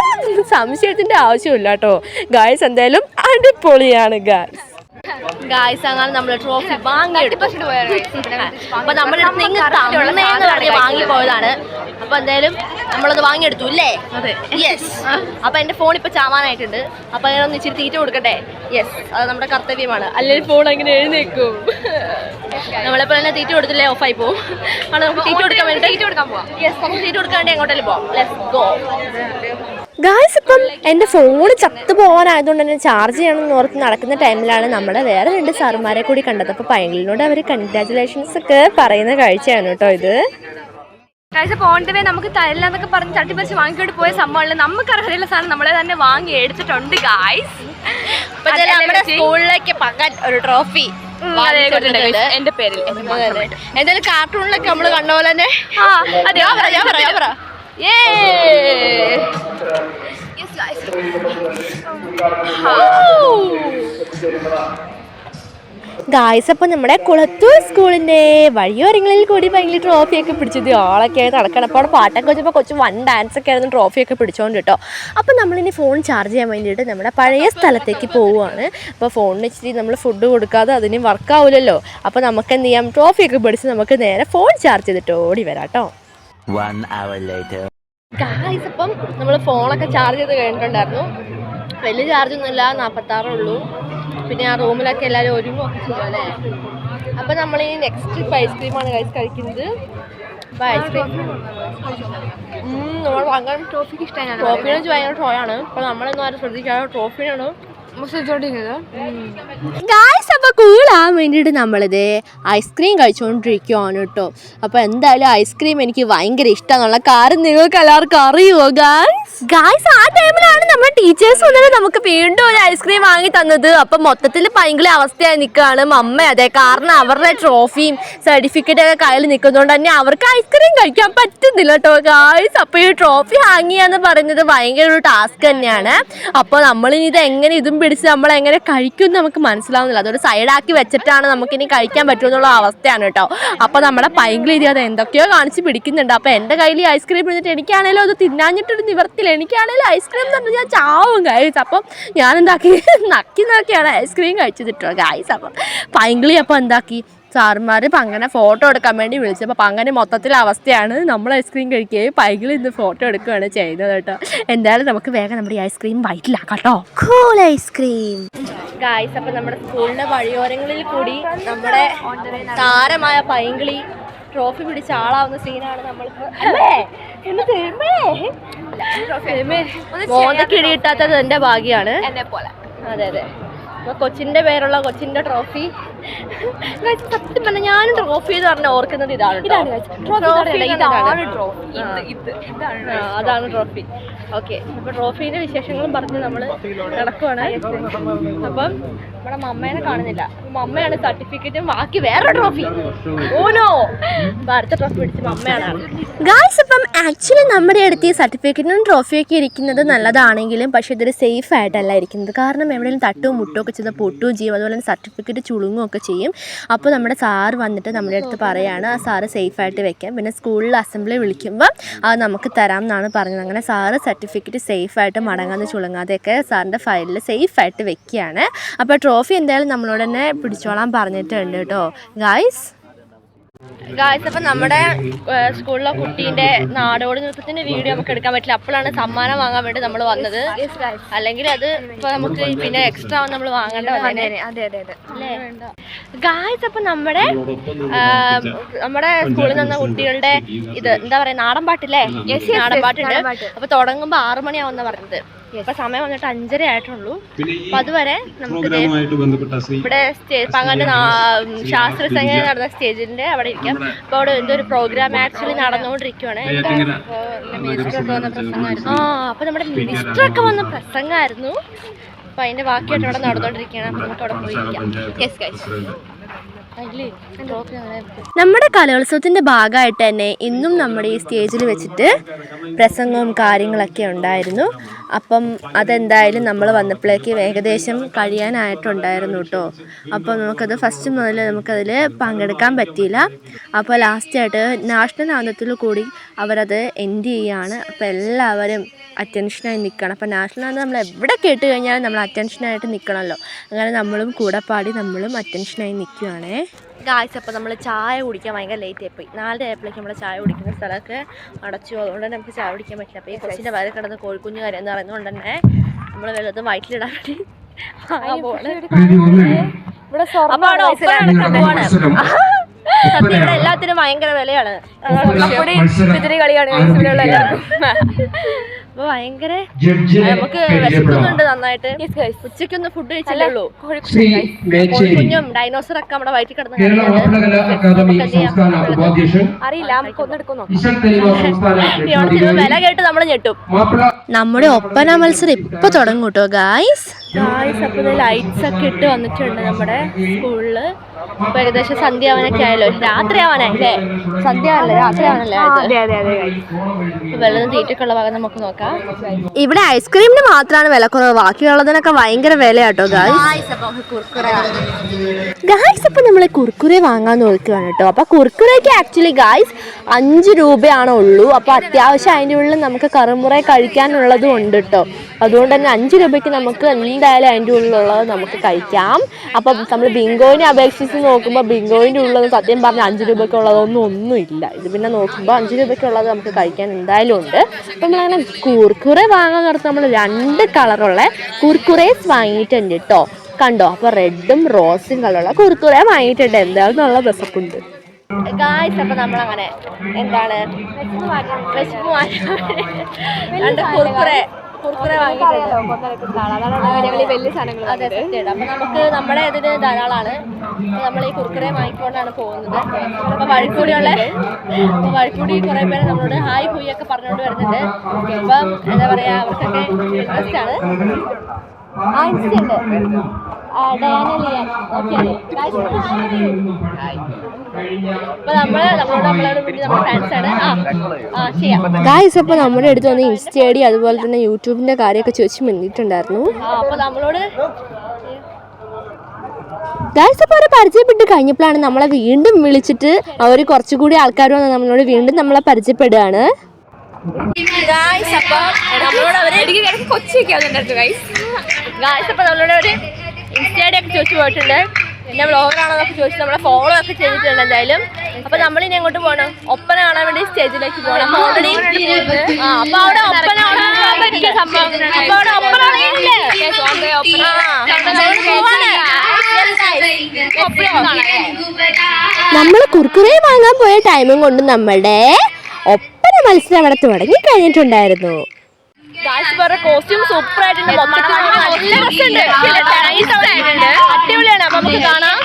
സംശയത്തിൻ്റെ ആവശ്യമില്ല കേട്ടോ ഗായ്സ്. എന്തായാലും അടിപൊളിയാണ് ഗായ്സ്. അങ്ങനെ നമ്മൾ ട്രോഫി വാങ്ങിയെടുത്തു. അപ്പൊ നമ്മുടെ അടുത്ത് നിങ്ങൾ വാങ്ങിപ്പോയതാണ്. അപ്പൊ എന്തായാലും നമ്മളത് വാങ്ങിയെടുത്തു അല്ലേ? യെസ്. അപ്പൊ എന്റെ ഫോൺ ഇപ്പൊ ചാവാനായിട്ടുണ്ട്. അപ്പൊ അതിനൊന്ന് ഇച്ചിരി തീറ്റ കൊടുക്കട്ടെ. യെസ്, അത് നമ്മുടെ കർത്തവ്യമാണ്. അല്ലെങ്കിൽ ഫോൺ അങ്ങനെ എഴുന്നേക്കും. നമ്മളിപ്പോ തന്നെ തീറ്റ കൊടുത്തില്ലേ ഓഫായി പോകും. നമുക്ക് തീറ്റ കൊടുക്കാൻ വേണ്ടി യെസ്, നമുക്ക് തീറ്റ കൊടുക്കാൻ വേണ്ടി എങ്ങോട്ടെങ്കിലും പോവാം. Let's go guys. ഇപ്പം എൻ്റെ ഫോൺ ചത്തു പോകാനായതുകൊണ്ട് തന്നെ ചാർജ് ചെയ്യണമെന്ന് ഓർത്ത് നടക്കുന്ന ടൈമിലാണ് നമ്മുടെ വേറെ 2 സാറുമാരെ കൂടി കണ്ടത്. അപ്പോൾ പൈങ്കിളിനോട് അവർ കൺഗ്രാറ്റുലേഷൻസ് ഒക്കെ പറയുന്ന കാഴ്ചയാണ് കേട്ടോ ഇത്. പോണ്ടവേ നമുക്ക് തരില്ല എന്നൊക്കെ പറഞ്ഞ് തട്ടിപ്പറിച്ച് വാങ്ങിക്കൊണ്ട് പോയ സംഭവങ്ങളിൽ നമുക്ക് അർഹതയുള്ള സാധനം നമ്മളെ തന്നെ വാങ്ങി എടുത്തിട്ടുണ്ട് ഗായ്സ്. നമ്മുടെ സ്കൂളിലേക്ക് പകൻ ഒരു ട്രോഫി എന്റെ പേരിൽ എന്തായാലും കാർട്ടൂണിലൊക്കെ നമ്മള് കണ്ട പോലെ തന്നെ ഞാൻ പറ ഗായ്സ്, അപ്പം നമ്മുടെ കുളത്തൂർ സ്കൂളിൻ്റെ വഴിയോരങ്ങളിൽ കൂടി ഭയങ്കര ട്രോഫിയൊക്കെ പിടിച്ചത് ആളൊക്കെ ആയിട്ട് നടക്കണം. അപ്പോൾ അവിടെ പാട്ടൊക്കെ വെച്ചപ്പോൾ കൊച്ചു വൺ ഡാൻസൊക്കെ ആയിരുന്നു ട്രോഫിയൊക്കെ പിടിച്ചോണ്ട് കേട്ടോ. അപ്പം നമ്മളിനി ഫോൺ ചാർജ് ചെയ്യാൻ വേണ്ടിയിട്ട് നമ്മുടെ പഴയ സ്ഥലത്തേക്ക് പോവുകയാണ്. അപ്പോൾ ഫോണിന് ഇച്ചിരി നമ്മൾ ഫുഡ് കൊടുക്കാതെ അതിന് വർക്കാവില്ലല്ലോ. അപ്പോൾ നമുക്ക് എന്ത് ചെയ്യാം, ട്രോഫിയൊക്കെ പിടിച്ച് നമുക്ക് നേരെ ഫോൺ ചാർജ് ചെയ്തിട്ട് ഓടി വരാം കേട്ടോ. ഗായ്സ്, അപ്പം നമ്മൾ ഫോണൊക്കെ ചാർജ് ചെയ്ത് കഴിഞ്ഞിട്ടുണ്ടായിരുന്നു. വലിയ ചാർജൊന്നുമില്ല, 46 ഉള്ളൂ. പിന്നെ ആ റൂമിലൊക്കെ എല്ലാവരും ഒരുങ്ങുമൊക്കെ ചെയ്യും അല്ലേ. അപ്പം നമ്മൾ ഈ നെക്സ്റ്റ് ഇപ്പം ഐസ്ക്രീമാണ് കഴിക്കുന്നത്. അപ്പം ഐസ്ക്രീം നമ്മൾ ഭയങ്കര ട്രോഫിക്ക് ഇഷ്ടമാണ്. ട്രോഫിനെ വെച്ച് ഭയങ്കര ഷോയാണ്. അപ്പോൾ നമ്മളൊന്നും ആരും ശ്രദ്ധിക്കാതെ ട്രോഫിനാണ് ഗായ്സ്. അപ്പോൾ കൂളാൻ വേണ്ടിയിട്ട് നമ്മളിത് ഐസ്ക്രീം കഴിച്ചുകൊണ്ടിരിക്കുകയാണ് കേട്ടോ. അപ്പോൾ എന്തായാലും ഐസ്ക്രീം എനിക്ക് ഭയങ്കര ഇഷ്ടമാണെന്നുള്ള കാര്യം നിങ്ങൾക്ക് എല്ലാവർക്കും അറിയുമോ ഗായ്സ്? ആ ടൈമിലാണ് നമ്മുടെ ടീച്ചേഴ്സ് വന്നിട്ട് നമുക്ക് വീണ്ടും ഒരു ഐസ്ക്രീം വാങ്ങി തന്നത്. അപ്പം മൊത്തത്തിൽ ഭയങ്കര അവസ്ഥയായി നിൽക്കുകയാണ് അമ്മ. അതെ, കാരണം അവരുടെ ട്രോഫിയും സർട്ടിഫിക്കറ്റൊക്കെ കയ്യിൽ നിൽക്കുന്നതുകൊണ്ട് തന്നെ അവർക്ക് ഐസ്ക്രീം കഴിക്കാൻ പറ്റുന്നില്ല കേട്ടോ ഗായ്സ്. അപ്പോൾ ഈ ട്രോഫി ഹാങ് ചെയ്യാന്ന് പറയുന്നത് ഭയങ്കര ഒരു ടാസ്ക് തന്നെയാണ്. അപ്പോൾ നമ്മളിനി ഇത് എങ്ങനെ ഇതും പിടിച്ച് നമ്മളെങ്ങനെ കഴിക്കും നമുക്ക് മനസ്സിലാവുന്നില്ല. അതൊരു സൈഡാക്കി വെച്ചിട്ടാണ് നമുക്കിനി കഴിക്കാൻ പറ്റുമെന്നുള്ള അവസ്ഥയാണ് കേട്ടോ. അപ്പോൾ നമ്മുടെ പൈങ്കിളി ഇത് അത് എന്തൊക്കെയോ കാണിച്ച് പിടിക്കുന്നുണ്ട്. അപ്പോൾ എൻ്റെ കയ്യിൽ ഐസ്ക്രീം പിടിച്ചിട്ട് എനിക്കാണേലും അത് തിന്നാഞ്ഞിട്ടൊരു നിവർത്തില്ല. എനിക്കാണേലും ഐസ്ക്രീം എന്ന് പറഞ്ഞാൽ ഞാൻ ചാവും ഗായ്സ്. അപ്പം ഞാൻ എന്താക്കി നക്കി നോക്കിയാണ് ഐസ്ക്രീം കഴിച്ചത് കേട്ടോ ഗായ്സ്. അപ്പം പൈങ്കിളി അപ്പോൾ എന്താക്കി, സാറുമാർ പങ്ങനെ ഫോട്ടോ എടുക്കാൻ വേണ്ടി വിളിച്ചപ്പോൾ പങ്ങനെ മൊത്തത്തിൽ അവസ്ഥയാണ്. നമ്മൾ ഐസ്ക്രീം കഴിക്കുകയും പൈങ്കിളി ഇന്ന് ഫോട്ടോ എടുക്കുകയാണ് ചെയ്യുന്നത് കേട്ടോ. എന്തായാലും നമുക്ക് വേഗം നമ്മുടെ ഈ ഐസ്ക്രീം വയറ്റിലാക്കാം കേട്ടോ. Cool ice cream guys. അപ്പം നമ്മുടെ സ്കൂളിൻ്റെ വഴിയോരങ്ങളിൽ കൂടി നമ്മുടെ താരമായ പൈങ്കിളി ട്രോഫി പിടിച്ച ആളാവുന്ന സീനാണ് നമ്മളിപ്പോൾ. മോന്തക്കിടിയിട്ടാത്തത് എൻ്റെ ഭാഗ്യമാണ്, എന്നെ പോലെ. അതെ അതെ, കൊച്ചിൻ്റെ പേരുള്ള കൊച്ചിൻ്റെ ട്രോഫി. സത്യം പറഞ്ഞാൽ ഞാനും ട്രോഫി എന്ന് പറഞ്ഞാൽ ഓർക്കുന്നത് ഇതാണ്, അതാണ് ട്രോഫി. ഓക്കെ, അപ്പോൾ ട്രോഫീൻ്റെ വിശേഷങ്ങളും പറഞ്ഞ് നമ്മൾ നടക്കുവാണ്. അപ്പം നമ്മുടെ മമ്മേനെ കാണുന്നില്ല. മമ്മയാണ് സർട്ടിഫിക്കറ്റും ബാക്കി വേറെ ട്രോഫി. ഓനോ അടുത്ത ട്രോഫി പിടിച്ച് മമ്മയാണ് ഗായ്സ്. അപ്പം ആക്ച്വലി നമ്മുടെ അടുത്ത് ഈ സർട്ടിഫിക്കറ്റും ട്രോഫിയൊക്കെ ഇരിക്കുന്നത് നല്ലതാണെങ്കിലും പക്ഷേ ഇതൊരു സേഫ് ആയിട്ടല്ല ഇരിക്കുന്നത്. കാരണം എവിടെയെങ്കിലും തട്ടും മുട്ടും ഒക്കെ ചെയ്ത് പൊട്ടുകയും ചെയ്യും. അതുപോലെ തന്നെ സർട്ടിഫിക്കറ്റ് ചുളുങ്ങും ഒക്കെ ചെയ്യും. അപ്പോൾ നമ്മുടെ സാറ് വന്നിട്ട് നമ്മുടെ അടുത്ത് പറയുകയാണ് ആ സാറ് സേഫായിട്ട് വെക്കാം, പിന്നെ സ്കൂളിൽ അസംബ്ലി വിളിക്കുമ്പോൾ അത് നമുക്ക് തരാം എന്നാണ് പറഞ്ഞത്. അങ്ങനെ സാറ് സർട്ടിഫിക്കറ്റ് സേഫായിട്ട് മടങ്ങാതെ ചുളുങ്ങാതെയൊക്കെ സാറിൻ്റെ ഫയലിൽ സേഫായിട്ട് വെക്കുകയാണ്. അപ്പോൾ ട്രോഫി എന്തായാലും നമ്മളോട് തന്നെ പിടിച്ചോളാൻ പറഞ്ഞിട്ടുണ്ട് കേട്ടോ ഗായ്സ്. അപ്പം നമ്മുടെ സ്കൂളിലെ കുട്ടീൻ്റെ നാടോടി നൃത്തത്തിൻ്റെ വീഡിയോ നമുക്ക് എടുക്കാൻ പറ്റില്ല. അപ്പോഴാണ് സമ്മാനം വാങ്ങാൻ വേണ്ടി നമ്മൾ വന്നത്. അല്ലെങ്കിൽ അത് ഇപ്പോൾ നമുക്ക് പിന്നെ എക്സ്ട്രാ നമ്മൾ വാങ്ങേണ്ട വന്നേ. അതെ ഗായ്സ്. അപ്പം നമ്മുടെ സ്കൂളിൽ നിന്ന കുട്ടികളുടെ ഇത് എന്താ പറയുക, നാടൻ പാട്ടില്ലേ? നാടൻ പാട്ടുണ്ട്. അപ്പോൾ തുടങ്ങുമ്പോൾ 6 മണിയാവുന്ന പറഞ്ഞത്. ഇപ്പൊ സമയം വന്നിട്ട് 5:30 ആയിട്ടുള്ളൂ. അപ്പൊ അതുവരെ നമുക്ക് ഇവിടെ പങ്കന്റെ ശാസ്ത്രീയ സംഗീതം നടന്ന സ്റ്റേജിന്റെ അവിടെ ഇരിക്കാം. അപ്പൊ അവിടെ എന്തൊരു പ്രോഗ്രാം ആക്ച്വലി നടന്നുകൊണ്ടിരിക്കുവാണ്. അപ്പൊ നമ്മുടെ മിനിസ്റ്റർ ഒക്കെ വന്ന പ്രസംഗമായിരുന്നു. അപ്പൊ അതിന്റെ ബാക്കിയായിട്ട് അവിടെ നടന്നുകൊണ്ടിരിക്കുകയാണ്. അപ്പൊ നമുക്ക് അവിടെ പോയിരിക്കാം. നമ്മുടെ കലോത്സവത്തിൻ്റെ ഭാഗമായിട്ട് തന്നെ ഇന്നും നമ്മുടെ ഈ സ്റ്റേജിൽ വെച്ചിട്ട് പ്രസംഗവും കാര്യങ്ങളൊക്കെ ഉണ്ടായിരുന്നു. അപ്പം അതെന്തായാലും നമ്മൾ വന്നപ്പോഴേക്ക് ഏകദേശം കഴിയാനായിട്ടുണ്ടായിരുന്നു കേട്ടോ. അപ്പോൾ നമുക്കത് ഫസ്റ്റ് മുതൽ നമുക്കതിൽ പങ്കെടുക്കാൻ പറ്റിയില്ല. അപ്പോൾ ലാസ്റ്റായിട്ട് നാഷണൽ ആന്തത്തിൽ കൂടി അവരത് എൻഡ് ചെയ്യുകയാണ്. അപ്പോൾ എല്ലാവരും അറ്റൻഷനായി നിൽക്കണം. അപ്പോൾ നാഷണൽ ആന്തം നമ്മൾ എവിടെ കേട്ട് കഴിഞ്ഞാലും നമ്മൾ അറ്റൻഷനായിട്ട് നിൽക്കണമല്ലോ. അങ്ങനെ നമ്മളും കൂടെ പാടി നമ്മളും അറ്റൻഷനായി നിൽക്കുകയാണേ ഗായ്സ്. അപ്പോൾ നമ്മൾ ചായ കുടിക്കാൻ ഭയങ്കര ലേറ്റ് ആയിപ്പോയി. 4 ആയപ്പോഴേക്കും നമ്മൾ ചായ കുടിക്കുന്ന സ്ഥലമൊക്കെ അടച്ചു. അതുകൊണ്ട് തന്നെ നമുക്ക് ചായ കുടിക്കാൻ പറ്റില്ല. അപ്പോൾ ഈ കൊച്ചിൻ്റെ വയറിൽ കിടന്ന് കോഴിക്കുഞ്ഞ് കരയെന്ന് പറയുന്നതുകൊണ്ട് തന്നെ നമ്മൾ വെള്ളത്തും വയറ്റിലിടാൻ വേണ്ടി സത്യം ഇവിടെ എല്ലാത്തിനും ഭയങ്കര വിലയാണ്. അപ്പൊ ഭയങ്കര നമുക്ക് വിശക്കുന്നുണ്ട് നന്നായിട്ട്. ഉച്ചയ്ക്കൊന്നും ഫുഡ് കഴിച്ചില്ലുള്ളൂ. കോഴിക്കുഞ്ഞും ഡൈനോസറൊക്കെ നമ്മുടെ വയറ്റിൽ കിടന്ന് അറിയില്ല. നമുക്ക് ഒന്നെടുക്കുന്നു വില കേട്ട് നമ്മൾ ഞെട്ടും. നമ്മുടെ ഒപ്പന മത്സരം ഇപ്പൊ തുടങ്ങും കേട്ടോ ഗായ്സ്. ഗായ്സ് അപ്പോൾ ലൈറ്റ്സ് ഒക്കെ ഇട്ട് വന്നിട്ടുണ്ട് നമ്മുടെ സ്കൂളിൽ. അപ്പോൾ ഏകദേശം സന്ധ്യ ആവാനൊക്കെ ആയല്ലോ, രാത്രി ആവാനായി അല്ലേ? സന്ധ്യ ആവല്ലേ, രാത്രി ആവണല്ലേ? വെള്ളവും തീറ്റൊക്കെ ഉള്ള ഭാഗം നമുക്ക് നോക്കാം. ഇവിടെ ഐസ്ക്രീമിന് മാത്രമാണ് വില കുറവ്, ബാക്കിയുള്ളതിനൊക്കെ ഭയങ്കര വിലയാട്ടോ ഗായ്സ്. അപ്പോൾ നമ്മൾ കുർക്കുറെ വാങ്ങാൻ നോക്കുകയാണ് കേട്ടോ. അപ്പോൾ കുർക്കുറയ്ക്ക് ആക്ച്വലി ഗായ്സ് 5 രൂപയാണോ ഉള്ളൂ. അപ്പോൾ അത്യാവശ്യം അതിൻ്റെ ഉള്ളിൽ നമുക്ക് കറുമുറ കഴിക്കാനുള്ളതും ഉണ്ട് കേട്ടോ. അതുകൊണ്ട് തന്നെ 5 രൂപയ്ക്ക് നമുക്ക് എന്തായാലും അതിൻ്റെ ഉള്ളിലുള്ളത് നമുക്ക് കഴിക്കാം. അപ്പം നമ്മൾ ബിങ്കോയിനെ അപേക്ഷിച്ച് നോക്കുമ്പോൾ ബിങ്കോയിൻ്റെ ഉള്ളത് സത്യം പറഞ്ഞാൽ 5 രൂപയ്ക്കുള്ളതൊന്നുമില്ല. ഇത് പിന്നെ നോക്കുമ്പോൾ 5 രൂപയ്ക്കുള്ളത് നമുക്ക് കഴിക്കാൻ എന്തായാലും ഉണ്ട്. അപ്പം നമ്മളങ്ങനെ കുർക്കുറെ വാങ്ങാൻ നേരത്ത് നമ്മൾ 2 കളറുള്ള കുർക്കുറേസ് വാങ്ങിയിട്ടുണ്ട് കേട്ടോ. കണ്ടോ? അപ്പോൾ റെഡും റോസും കളറുള്ള കുർക്കുറെ വാങ്ങിയിട്ടുണ്ട്. എന്താണെന്നുള്ള വിശപ്പുണ്ട് ഗായ്സ്. അപ്പോൾ നമ്മളങ്ങനെ എന്താണ് വിശപ്പ് മാറ്റാൻ 2 കുർക്കുറെ വാങ്ങിയിട്ടുണ്ട്. വലിയ സാധനങ്ങൾ. അതെ സത്യമായിട്ട്. അപ്പം നമുക്ക് നമ്മുടെ ഇതിന് ധാരാളമാണ്. നമ്മൾ ഈ കുർക്കുറെ വാങ്ങിക്കൊണ്ടാണ് പോകുന്നത്. അപ്പോൾ വഴിക്കൂടി കുറേ പേര് നമ്മളോട് ഹായ് ഹൂയ് ഒക്കെ പറഞ്ഞുകൊണ്ട് വരുന്നുണ്ട്. അപ്പം എന്താ പറയുക, അവർക്കൊക്കെ ഇൻട്രസ്റ്റ് ആണ്. ഗായ്സ് അപ്പോൾ നമ്മുടെ അടുത്ത് വന്ന് ഇൻസ്റ്റ ഐ ഡി അതുപോലെ തന്നെ യൂട്യൂബിന്റെ കാര്യമൊക്കെ ചോദിച്ച് വന്നിട്ടുണ്ടായിരുന്നു. അപ്പോൾ നമ്മളോട് ഗായ്സ് അപ്പോൾ അവരെ പരിചയപ്പെട്ട് കഴിഞ്ഞപ്പോഴാണ് നമ്മളെ വീണ്ടും വിളിച്ചിട്ട് അവർ കുറച്ചുകൂടി ആൾക്കാർ വന്ന് നമ്മളോട് വീണ്ടും നമ്മളെ പരിചയപ്പെടുകയാണ്. ഗായ്സ് അപ്പോൾ നമ്മളോട് അവർ കൊച്ചിയൊക്കെ ആവുന്നുണ്ടായിരുന്നു ഗൈസ്. ഗായ്സ് അപ്പോൾ നമ്മളോട് ഒരു ഇൻസ്റ്റ ഐ ഡി ഒക്കെ ചോദിച്ചു പോയിട്ടുണ്ട്. പിന്നെ വ്ളോഗറാണോ എന്നൊക്കെ ചോദിച്ചു നമ്മളെ ഫോളോ ഒക്കെ ചെയ്തിട്ടുണ്ട് എന്തായാലും. അപ്പോൾ നമ്മളിനി എങ്ങോട്ട് പോകണം? ഒപ്പന കാണാൻ വേണ്ടി സ്റ്റേജിലേക്ക് പോകണം. ഓൾറെഡി അപ്പോൾ അവിടെ ഒപ്പന നമ്മൾ കുർക്കുറെ വാങ്ങാൻ പോയ ടൈമും കൊണ്ട് നമ്മുടെ ഒപ്പന മത്സരം അവിടെ തുടങ്ങി കഴിഞ്ഞിട്ടുണ്ടായിരുന്നു. കോസ്റ്റ്യൂം സൂപ്പർ ആയിട്ടുണ്ട്, അടിപൊളിയാണ്. അപ്പൊ നമുക്ക് കാണാം.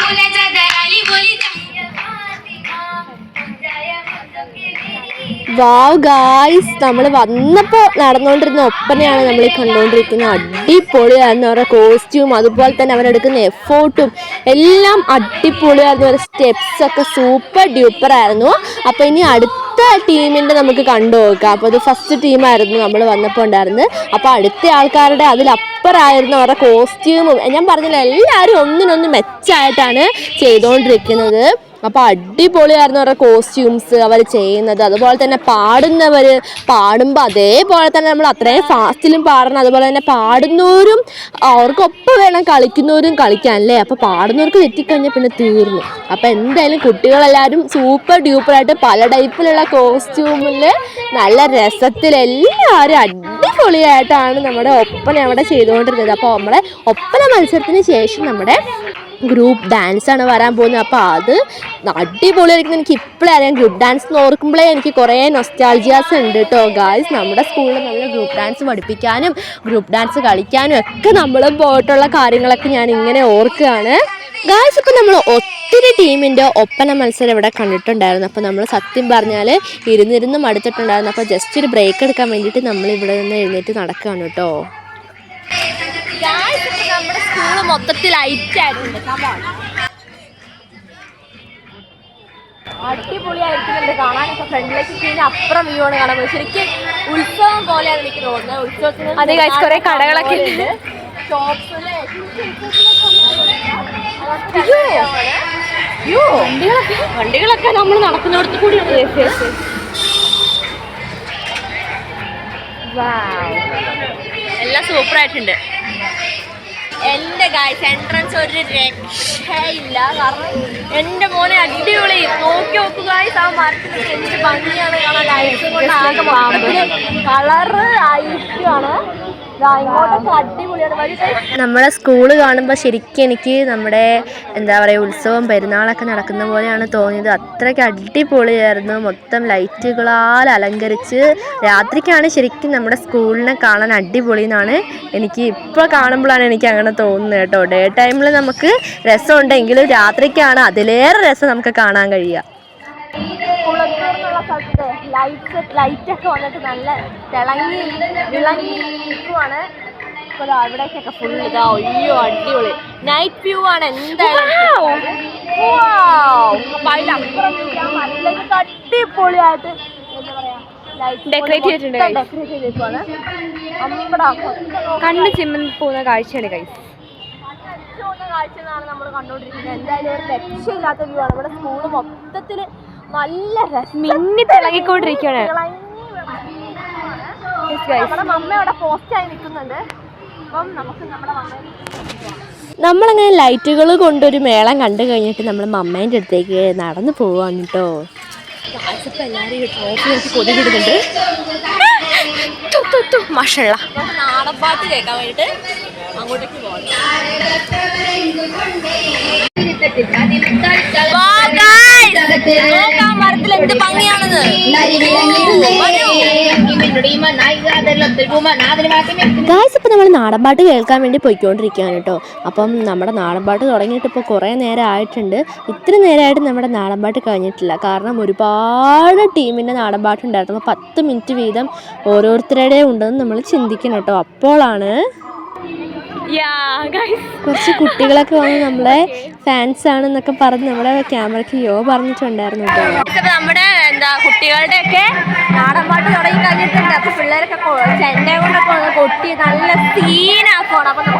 വാവ് ഗായ്സ്, നമ്മൾ വന്നപ്പോൾ നടന്നുകൊണ്ടിരുന്ന ഒപ്പനയാണ് നമ്മൾ ഈ കണ്ടുകൊണ്ടിരിക്കുന്നത്. അടിപൊളിയായിരുന്നു അവരുടെ കോസ്റ്റ്യൂം, അതുപോലെ തന്നെ അവരെടുക്കുന്ന എഫോർട്ടും എല്ലാം അടിപൊളിയായിരുന്നു. അവരുടെ സ്റ്റെപ്സൊക്കെ സൂപ്പർ ഡ്യൂപ്പർ ആയിരുന്നു. അപ്പോൾ ഇനി അടുത്ത ടീമിൻ്റെ നമുക്ക് കണ്ടു നോക്കാം. അപ്പോൾ ഇത് ഫസ്റ്റ് ടീമായിരുന്നു നമ്മൾ വന്നപ്പോൾ ഉണ്ടായിരുന്നത്. അപ്പോൾ അടുത്ത ആൾക്കാരുടെ അതിലപ്പുറമായിരുന്നു അവരുടെ കോസ്റ്റ്യൂമും. ഞാൻ പറഞ്ഞില്ല, എല്ലാവരും ഒന്നിനൊന്ന് മെച്ചമായിട്ടാണ് ചെയ്തുകൊണ്ടിരിക്കുന്നത്. അപ്പോൾ അടിപൊളിയായിരുന്നു അവരുടെ കോസ്റ്റ്യൂംസ്, അവർ ചെയ്യുന്നത്. അതുപോലെ തന്നെ പാടുമ്പോൾ അതേപോലെ തന്നെ നമ്മൾ അത്രയും ഫാസ്റ്റിലും പാടണം. അതുപോലെ തന്നെ പാടുന്നവരും അവർക്കൊപ്പം വേണം കളിക്കുന്നവരും കളിക്കാനല്ലേ. അപ്പോൾ പാടുന്നവർക്ക് തെറ്റിക്കഴിഞ്ഞാൽ പിന്നെ തീർന്നു. അപ്പോൾ എന്തായാലും കുട്ടികളെല്ലാവരും സൂപ്പർ ഡ്യൂപ്പറായിട്ട് പല ടൈപ്പിലുള്ള കോസ്റ്റ്യൂമിൽ നല്ല രസത്തിൽ എല്ലാവരും അടിപൊളിയായിട്ടാണ് നമ്മുടെ ഒപ്പന അവിടെ ചെയ്തുകൊണ്ടിരുന്നത്. അപ്പോൾ നമ്മുടെ ഒപ്പന മത്സരത്തിന് ശേഷം നമ്മുടെ ഗ്രൂപ്പ് ഡാൻസാണ് വരാൻ പോകുന്നത്. അപ്പോൾ അത് അടിപൊളിയായിരിക്കും. എനിക്ക് ഇപ്പോഴേ അറിയാം, ഗ്രൂപ്പ് ഡാൻസ് ഓർക്കുമ്പോഴേ എനിക്ക് കുറേ നൊസ്റ്റാൾജിയാസ് ഉണ്ട് കേട്ടോ ഗായ്സ്. നമ്മുടെ സ്കൂളിൽ നമ്മൾ ഗ്രൂപ്പ് ഡാൻസ് പഠിപ്പിക്കാനും ഗ്രൂപ്പ് ഡാൻസ് കളിക്കാനും ഒക്കെ നമ്മൾ പോയിട്ടുള്ള കാര്യങ്ങളൊക്കെ ഞാൻ ഇങ്ങനെ ഓർക്കുകയാണ് ഗായ്സ്. ഇപ്പോൾ നമ്മൾ ഒത്തിരി ടീമിൻ്റെ ഒപ്പന മത്സരം ഇവിടെ കണ്ടിട്ടുണ്ടായിരുന്നു. അപ്പോൾ നമ്മൾ സത്യം പറഞ്ഞാൽ ഇരുന്നിരുന്ന് മടുത്തിട്ടുണ്ടായിരുന്നു. അപ്പോൾ ജസ്റ്റ് ഒരു ബ്രേക്ക് എടുക്കാൻ വേണ്ടിയിട്ട് നമ്മൾ ഇവിടെ നിന്ന് എഴുന്നേറ്റ് നടക്കുകയാണ് കേട്ടോ. നമ്മുടെ സ്കൂള് മൊത്തത്തിൽ ലൈറ്റായിട്ടുണ്ട്, അടിപൊളിയായിരിക്കുന്നുണ്ട് കാണാനൊക്കെ. ഫ്രണ്ടിലേക്ക് കഴിഞ്ഞാൽ അപ്പുറം വ്യൂ ആണ് കാണാൻ പോകുന്നത്. ശരിക്കും ഉത്സവം പോലെയാണ് എനിക്ക് തോന്നുന്നത്. ഉത്സവത്തിന് അതെ ഗൈസ്, കുറേ കടകളൊക്കെ ഉണ്ട്. വണ്ടികളൊക്കെ നമ്മൾ നടക്കുന്നിടത്ത് കൂടിയാണ്. എല്ലാം സൂപ്പറായിട്ടുണ്ട്. എൻ്റെ ഗായ്സ് എൻട്രൻസ് ഒരു രക്ഷയില്ല. കാരണം എൻ്റെ മോനെ അടിപൊളി. നോക്ക് ഗായ്സ്, ആ മരത്തിനൊക്കെ എന്ത് ഭംഗിയാണ് കാണാൻ. ലൈറ്റ്സ് കൊണ്ട് ആകെ കളറ് ആയിരിക്കുകയാണ്. നമ്മളെ സ്കൂള് കാണുമ്പോൾ ശരിക്കും എനിക്ക് നമ്മുടെ എന്താ പറയുക ഉത്സവം പെരുന്നാളൊക്കെ നടക്കുന്ന പോലെയാണ് തോന്നിയത്. അത്രയ്ക്ക് അടിപൊളിയായിരുന്നു. മൊത്തം ലൈറ്റുകളാൽ അലങ്കരിച്ച് രാത്രിക്കാണ് ശരിക്കും നമ്മുടെ സ്കൂളിനെ കാണാൻ അടിപൊളി എന്നാണ് എനിക്ക് ഇപ്പോൾ കാണുമ്പോഴാണ് എനിക്ക് അങ്ങനെ തോന്നുന്നത് കേട്ടോ. ഡേ ടൈമിൽ നമുക്ക് രസമുണ്ടെങ്കിലും രാത്രിക്കാണ് അതിലേറെ രസം നമുക്ക് കാണാൻ കഴിയുക. ലൈറ്റൊക്കെ വന്നിട്ട് നല്ല വിളങ്ങിയിരിക്കുവാണ്. അപ്പോൾ അവിടേക്കൊക്കെ ഫുൾ ഇതാ. അയ്യോ അടിപൊളി നൈറ്റ് വ്യൂ ആണ് എന്തായാലും. അപ്പോൾ അതിലപ്പുറം നല്ലൊരു അടിപൊളിയായിട്ട് എന്താ പറയാ ഡെക്കറേറ്റ് ചെയ്തിട്ടുണ്ട്. ഡെക്കറേറ്റ് ചെയ്തേക്കുവാണ്. നമ്മുടെ കണ്ണ് ചിമ്മൻ പോകുന്ന കാഴ്ചയാണ് ഗൈസ്. കാഴ്ച എന്നാണ് നമ്മൾ കണ്ടുകൊണ്ടിരിക്കുന്നത്. എന്തായാലും ഒരു രക്ഷയില്ലാത്ത വ്യൂ ആണ്. നമ്മുടെ സ്കൂള് മൊത്തത്തിൽ നല്ല മിന്നി തിളങ്ങിക്കൊണ്ടിരിക്കുകയാണ്. നമ്മുടെ മമ്മ അവിടെ പോസ്റ്റായി നിൽക്കുന്നുണ്ട്. അപ്പം നമുക്ക് നമ്മുടെ നമ്മളങ്ങനെ ലൈറ്റുകൾ കൊണ്ടൊരു മേളം കണ്ടു കഴിഞ്ഞിട്ട് നമ്മൾ മമ്മേൻ്റെ അടുത്തേക്ക് നടന്നു പോവാണ് കേട്ടോ. ഇപ്പം എല്ലാവരും ട്രോഫി നോക്കി കൊതികിടുന്നുണ്ട്. മഷള്ള നാടൻ പാട്ട് കേൾക്കാൻ വേണ്ടിയിട്ട് അങ്ങോട്ടേക്ക് പോകാം. മരത്തിൽ എന്ത് ഭംഗിയാണെന്ന് ഗായ്സ്. ഇപ്പം നമ്മൾ നാടൻപാട്ട് കേൾക്കാൻ വേണ്ടി പോയിക്കൊണ്ടിരിക്കുകയാണ് കേട്ടോ. അപ്പം നമ്മുടെ നാടൻപാട്ട് തുടങ്ങിയിട്ട് ഇപ്പോൾ കുറേ നേരം ആയിട്ടുണ്ട്. ഇത്ര നേരമായിട്ട് നമ്മുടെ നാടൻപാട്ട് കഴിഞ്ഞിട്ടില്ല. കാരണം ഒരുപാട് ടീമിൻ്റെ നാടൻപാട്ടുണ്ടായിരുന്നു. അപ്പോൾ 10 മിനിറ്റ് വീതം ഓരോരുത്തരുടെയും ഉണ്ടെന്ന് നമ്മൾ ചിന്തിക്കണം കേട്ടോ. അപ്പോഴാണ് കുറച്ച് കുട്ടികളൊക്കെ വന്ന് നമ്മളെ ഫാൻസ് ആണെന്നൊക്കെ പറഞ്ഞ് നമ്മുടെ ക്യാമറയ്ക്ക് പറഞ്ഞിട്ടുണ്ടായിരുന്നു കേട്ടോ. നമ്മുടെ കുട്ടികളുടെ ഒക്കെ നാടൻ പാട്ട് തുടങ്ങി കഴിഞ്ഞിട്ടുണ്ട്. അപ്പൊ പിള്ളേരൊക്കെ ചെണ്ട കൊണ്ടൊക്കെ കൊട്ടി നല്ല സീനാക്കണം. അപ്പൊ നമുക്ക്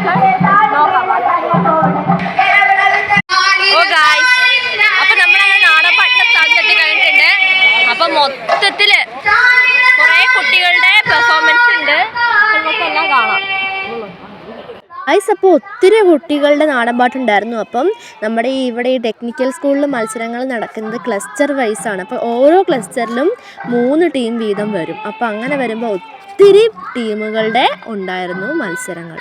അപ്പൊ നമ്മളങ്ങനെ നാടൻ പാട്ടിന്റെ സ്ഥലത്തെത്തി കഴിഞ്ഞിട്ടുണ്ട്. അപ്പൊ മൊത്തത്തില് കുറെ കുട്ടികളുടെ പെർഫോമൻസ് ഉണ്ട്. നമുക്കെല്ലാം കാണാം. അപ്പോൾ ഒത്തിരി കുട്ടികളുടെ നാടൻപാട്ടുണ്ടായിരുന്നു. അപ്പം നമ്മുടെ ഇവിടെ ഈ ടെക്നിക്കൽ സ്കൂളിൽ മത്സരങ്ങൾ നടക്കുന്നത് ക്ലസ്റ്റർ വൈസാണ്. അപ്പോൾ ഓരോ ക്ലസ്റ്ററിലും 3 ടീം വീതം വരും. അപ്പോൾ അങ്ങനെ വരുമ്പോൾ ഒത്തിരി ടീമുകളുടെ ഉണ്ടായിരുന്നു മത്സരങ്ങൾ.